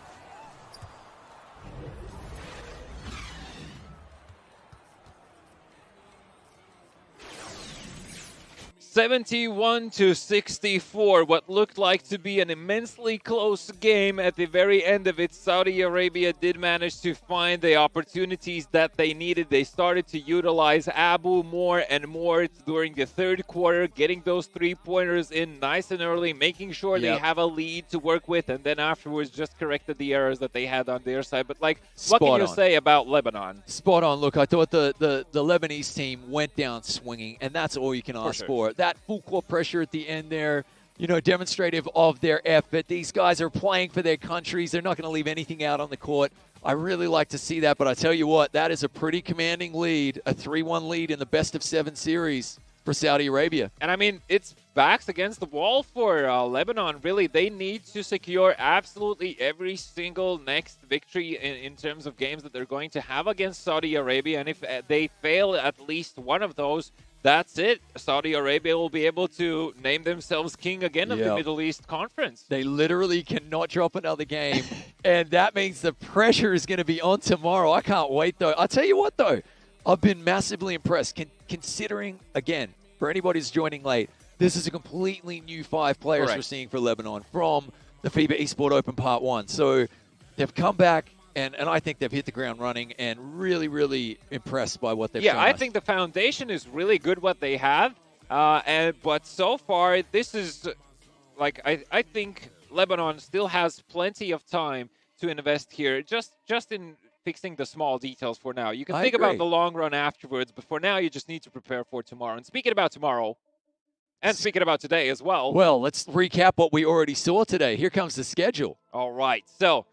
(71-64), what looked like to be an immensely close game. At the very end of it, Saudi Arabia did manage to find the opportunities that they needed. They started to utilize Abu more and more during the third quarter, getting those three-pointers in nice and early, making sure they have a lead to work with, and then afterwards just corrected the errors that they had on their side. But, like, what can you say about Lebanon? Spot on. Look, I thought the Lebanese team went down swinging, and that's all you can ask for. That full court pressure at the end there, you know, demonstrative of their effort. These guys are playing for their countries. They're not going to leave anything out on the court. I really like to see that, but I tell you what, that is a pretty commanding lead, a 3-1 lead in the best-of-7 series for Saudi Arabia. And, I mean, it's backs against the wall for Lebanon, really. They need to secure absolutely every single next victory in terms of games that they're going to have against Saudi Arabia, and if they fail at least one of those, that's it. Saudi Arabia will be able to name themselves king again of the Middle East Conference. They literally cannot drop another game, and that means the pressure is going to be on tomorrow. I can't wait, though. I'll tell you what, though. I've been massively impressed, considering, again, for anybody who's joining late, this is a completely new 5 players we're seeing for Lebanon from the FIBA Esports Open Part 1. So they've come back, and I think they've hit the ground running and really, really impressed by what they've shown I us. think the foundation is really good what they have. But so far, this is, like, I think Lebanon still has plenty of time to invest here, just in fixing the small details for now. You can think about the long run afterwards, but for now, you just need to prepare for tomorrow. And speaking about tomorrow, and speaking about today as well. Well, let's recap what we already saw today. Here comes the schedule. All right. So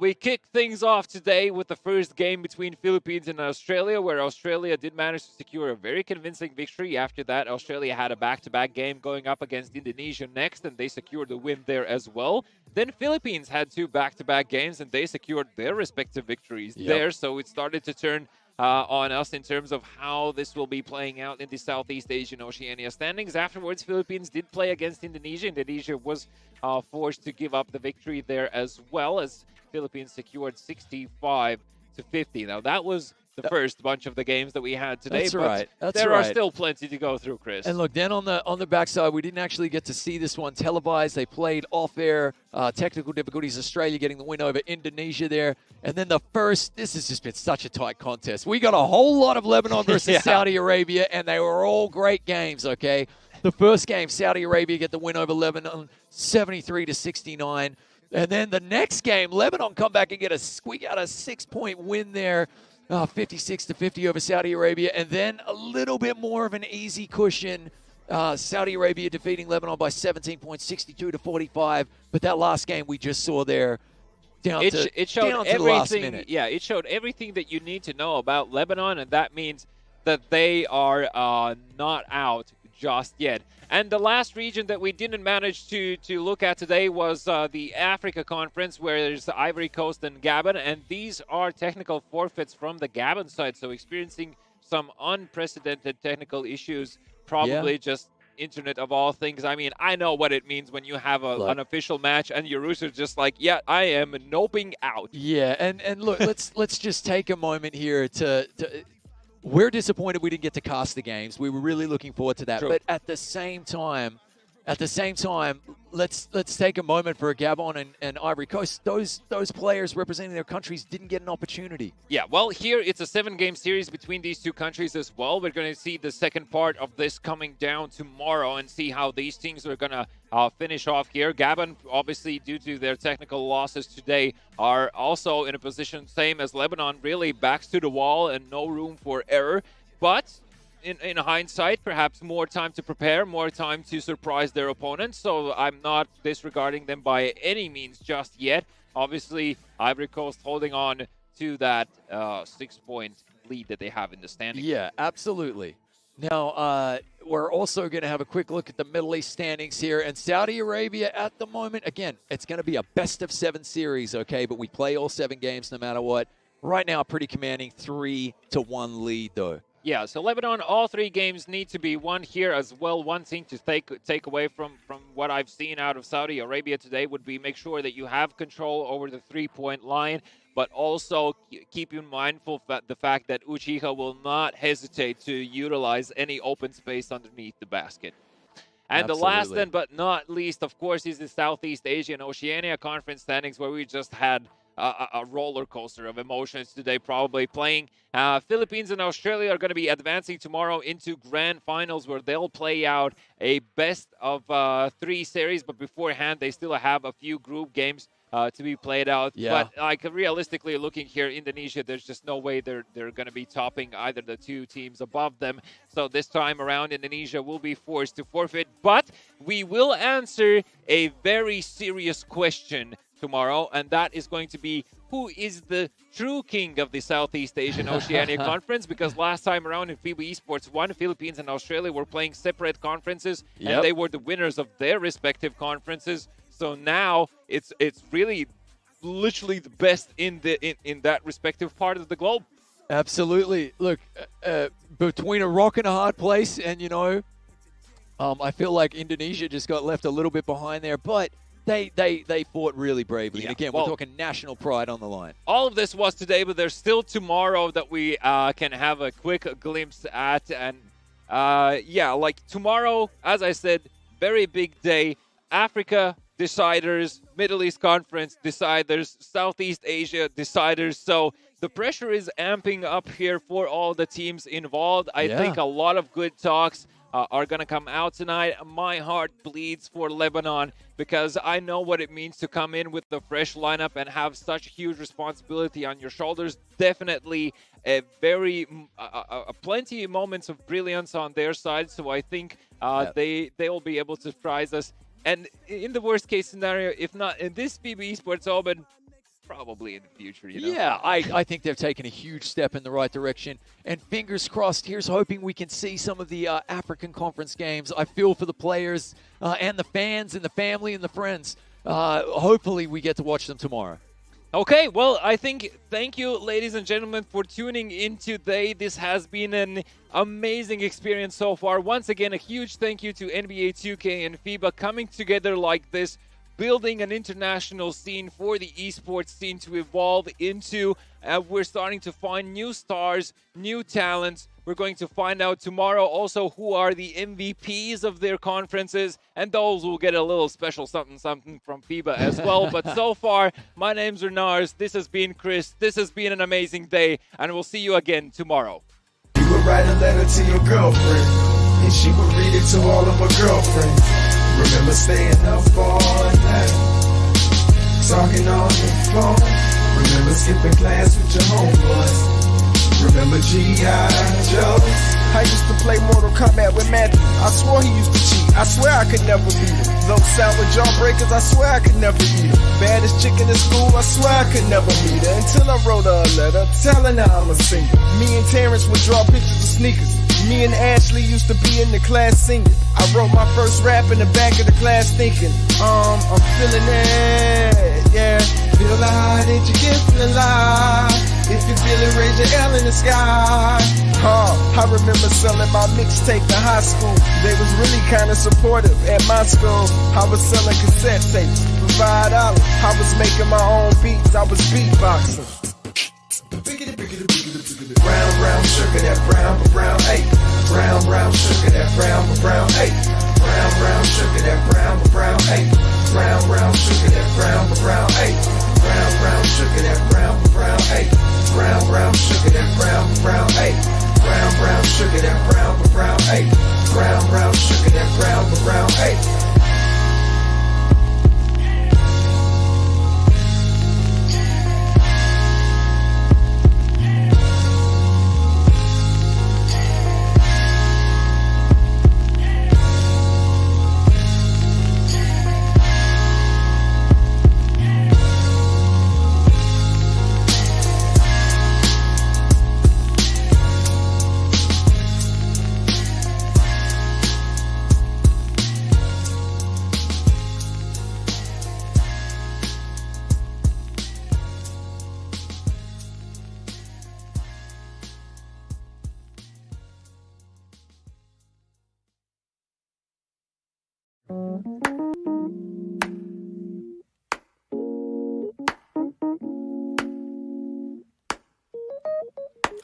we kick things off today with the first game between Philippines and Australia, where Australia did manage to secure a very convincing victory. After that, Australia had a back-to-back game going up against Indonesia next, and they secured the win there as well. Then Philippines had 2 back-to-back games, and they secured their respective victories there. So it started to turn on us in terms of how this will be playing out in the Southeast Asian Oceania standings. Afterwards, Philippines did play against Indonesia. Indonesia was forced to give up the victory there as well, as Philippines secured 65-50. Now, that was the first bunch of the games that we had today. That's but right. That's there are right. still plenty to go through, Chris. And look, then on the backside, we didn't actually get to see this one televised. They played off-air, technical difficulties. Australia getting the win over Indonesia there. And then this has just been such a tight contest. We got a whole lot of Lebanon versus Saudi Arabia, and they were all great games, okay? The first game, Saudi Arabia get the win over Lebanon, 73-69. And then the next game, Lebanon come back and squeak out a 6-point win there, 56-50 over Saudi Arabia. And then a little bit more of an easy cushion, Saudi Arabia defeating Lebanon by 17 points, 62-45. But that last game we just saw there, it showed down to everything. the last minute. Yeah, it showed everything that you need to know about Lebanon, and that means that they are not out just yet. And the last region that we didn't manage to look at today was the Africa Conference, where there's Ivory Coast and Gabon, and these are technical forfeits from the Gabon side, so experiencing some unprecedented technical issues, probably just internet of all things. I mean, I know what it means when you have an official match and your rooster's just like, yeah, I am noping out. Yeah, and look, let's just take a moment here to we're disappointed we didn't get to cast the games. We were really looking forward to that. True. But at the same time, let's take a moment for Gabon and Ivory Coast. Those players representing their countries didn't get an opportunity. Yeah, well, here it's a 7-game series between these two countries as well. We're going to see the second part of this coming down tomorrow and see how these teams are going to finish off here. Gabon, obviously, due to their technical losses today, are also in a position same as Lebanon, really backs to the wall and no room for error. But in hindsight, perhaps more time to prepare, more time to surprise their opponents. So I'm not disregarding them by any means just yet. Obviously, Ivory Coast holding on to that 6-point lead that they have in the standings. Yeah, absolutely. Now, we're also going to have a quick look at the Middle East standings here. And Saudi Arabia at the moment, again, it's going to be a best-of-7 series, okay? But we play all 7 games no matter what. Right now, pretty commanding 3-1 lead, though. Yeah, so Lebanon, all 3 games need to be won here as well. One thing to take away from what I've seen out of Saudi Arabia today would be make sure that you have control over the 3-point line, but also keep in mindful the fact that Uchiha will not hesitate to utilize any open space underneath the basket. And the last and but not least, of course, is the Southeast Asia and Oceania Conference standings, where we just had a roller coaster of emotions today, probably playing. Philippines and Australia are going to be advancing tomorrow into grand finals, where they'll play out a best of 3 series, but beforehand they still have a few group games to be played out. Yeah. But like realistically looking here, Indonesia, there's just no way they're going to be topping either the 2 teams above them. So this time around, Indonesia will be forced to forfeit. But we will answer a very serious question tomorrow, and that is going to be, who is the true king of the Southeast Asian Oceania Conference? Because last time around in Fiba Esports 1, Philippines and Australia were playing separate conferences, and they were the winners of their respective conferences. So now it's really literally the best in that respective part of the globe. Absolutely. Look, between a rock and a hard place, and I feel like Indonesia just got left a little bit behind there, but they fought really bravely. Yeah. And again, we're talking national pride on the line. All of this was today, but there's still tomorrow that we can have a quick glimpse at. And like tomorrow, as I said, very big day. Africa deciders, Middle East Conference deciders, Southeast Asia deciders. So the pressure is amping up here for all the teams involved. I think a lot of good talks are going to come out tonight. My heart bleeds for Lebanon, because I know what it means to come in with the fresh lineup and have such huge responsibility on your shoulders. Definitely a plenty of moments of brilliance on their side. So I think they will be able to surprise us. And in the worst case scenario, if not in this Fiba Esports Open, probably in the future, Yeah, I think they've taken a huge step in the right direction. And fingers crossed, here's hoping we can see some of the African Conference games. I feel for the players and the fans and the family and the friends. Hopefully we get to watch them tomorrow. Okay, well, thank you, ladies and gentlemen, for tuning in today. This has been an amazing experience so far. Once again, a huge thank you to NBA 2K and FIBA coming together like this building an international scene for the esports scene to evolve into. We're starting to find new stars, new talents. We're going to find out tomorrow also who are the MVPs of their conferences, and those will get a little special something from Fiba as well. But so far, my name's Renars. This has been Chris. This has been an amazing day, and we'll see you again tomorrow. You would write a letter to your girlfriend, and she would read it to all of her girlfriends. Remember staying up all night, talking on the phone. Remember skipping class with your homeboys. Remember G.I. Joe? I used to play Mortal Kombat with Matthew. I swore he used to cheat. I swear I could never beat him. Those sour jawbreakers, I swear I could never eat him. Baddest chick in the school, I swear I could never meet her. Until I wrote her a letter telling her I'm a singer. Me and Terrence would draw pictures of sneakers. Me and Ashley used to be in the class singing. I wrote my first rap in the back of the class thinking, I'm feeling it, yeah. Feel high, did you get alive? If you feel it, raise your L in the sky. I remember selling my mixtape to high school. They was really kinda supportive at my school. I was selling cassette tapes for $5. I was making my own beats, I was beatboxing. Brown, brown sugar, that brown, brown, eight. Brown, brown sugar, that brown, brown, eight. Brown, brown sugar, that brown, brown, eight. Brown, brown sugar, that brown, brown, eight. Brown, brown sugar, that brown, brown, eight. Brown, brown sugar, that brown, brown, eight. Brown, brown sugar, that brown, brown, eight. Brown, brown sugar, that brown, brown, eight.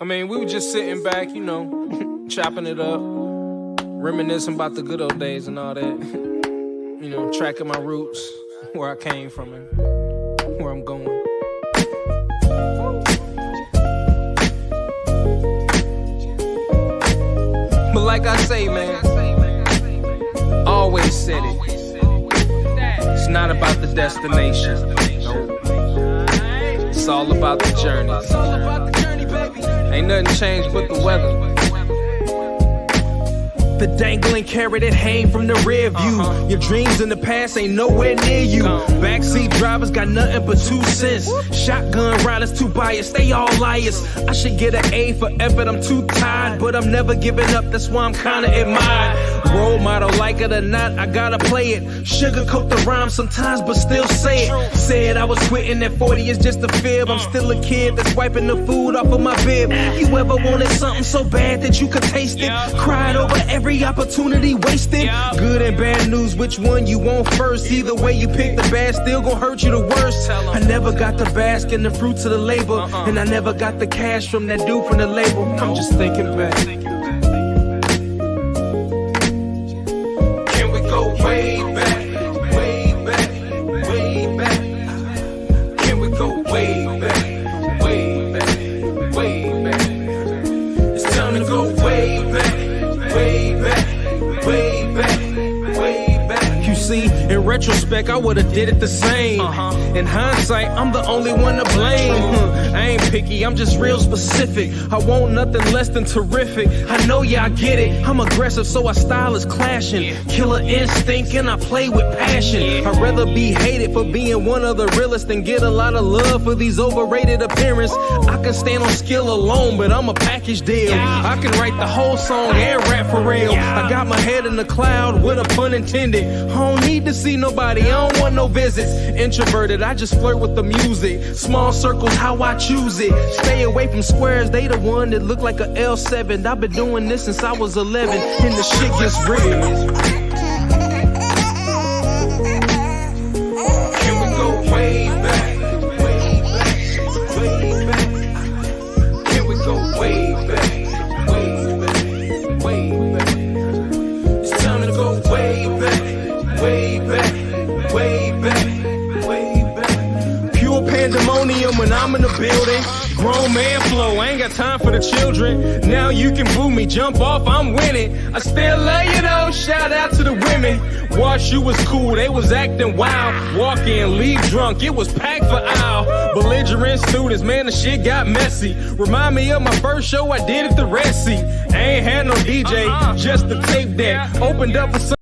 I mean, we were just sitting back, you know, chopping it up, reminiscing about the good old days and all that. You know, tracking my roots, where I came from and where I'm going. But like I say, man, always said it. It's not about the destination. It's all about the journey. Ain't nothing changed but the weather. The dangling carrot that hang from the rear view. Your dreams in the past ain't nowhere near you. Backseat drivers got nothing but 2 cents. Shotgun riders too biased, they all liars. I should get an A for effort, I'm too tired. But I'm never giving up, that's why I'm kinda admired. Role model, like it or not, I gotta play it. Sugarcoat the rhyme sometimes, but still say it. Said I was quitting at 40 is just a fib. I'm still a kid that's wiping the food off of my bib. You ever wanted something so bad that you could taste it? Cried over every opportunity wasted. Good and bad news, which one you want first? Either way you pick, the bad still gon' hurt you the worst. I never got to bask in the fruits of the labor, and I never got the cash from that dude from the label. I'm just thinking back. Can we go way back, way back, way back? Can we go way back, way back, way back? It's time to go way back, way back, way back, way back. You see, in retrospect, I would've did it the same. In hindsight, I'm the only one to blame. I ain't picky, I'm just real specific. I want nothing less than terrific. I know y'all get it. I'm aggressive, so our style is clashing. Killer instinct, and I play with passion. I'd rather be hated for being one of the realest than get a lot of love for these overrated appearances. I can stand on skill alone, but I'm a package deal. I can write the whole song and rap for real. I got my head in the cloud with a pun intended. I don't need to see nobody, I don't want no visits. Introverted, I just flirt with the music. Small circles, how I choose it. Stay away from squares, they the one that look like a L7. I've been doing this since I was 11, and the shit gets real. the building. Grown man flow, I ain't got time for the children. Now you can boo me, jump off, I'm winning. I still love you though, shout out to the women. Wash, you was cool, they was acting wild. Walk in, leave drunk, it was packed for aisle. Belligerent students, man, the shit got messy. Remind me of my first show I did at the Red Sea. I ain't had no DJ, just the tape deck. Opened up for some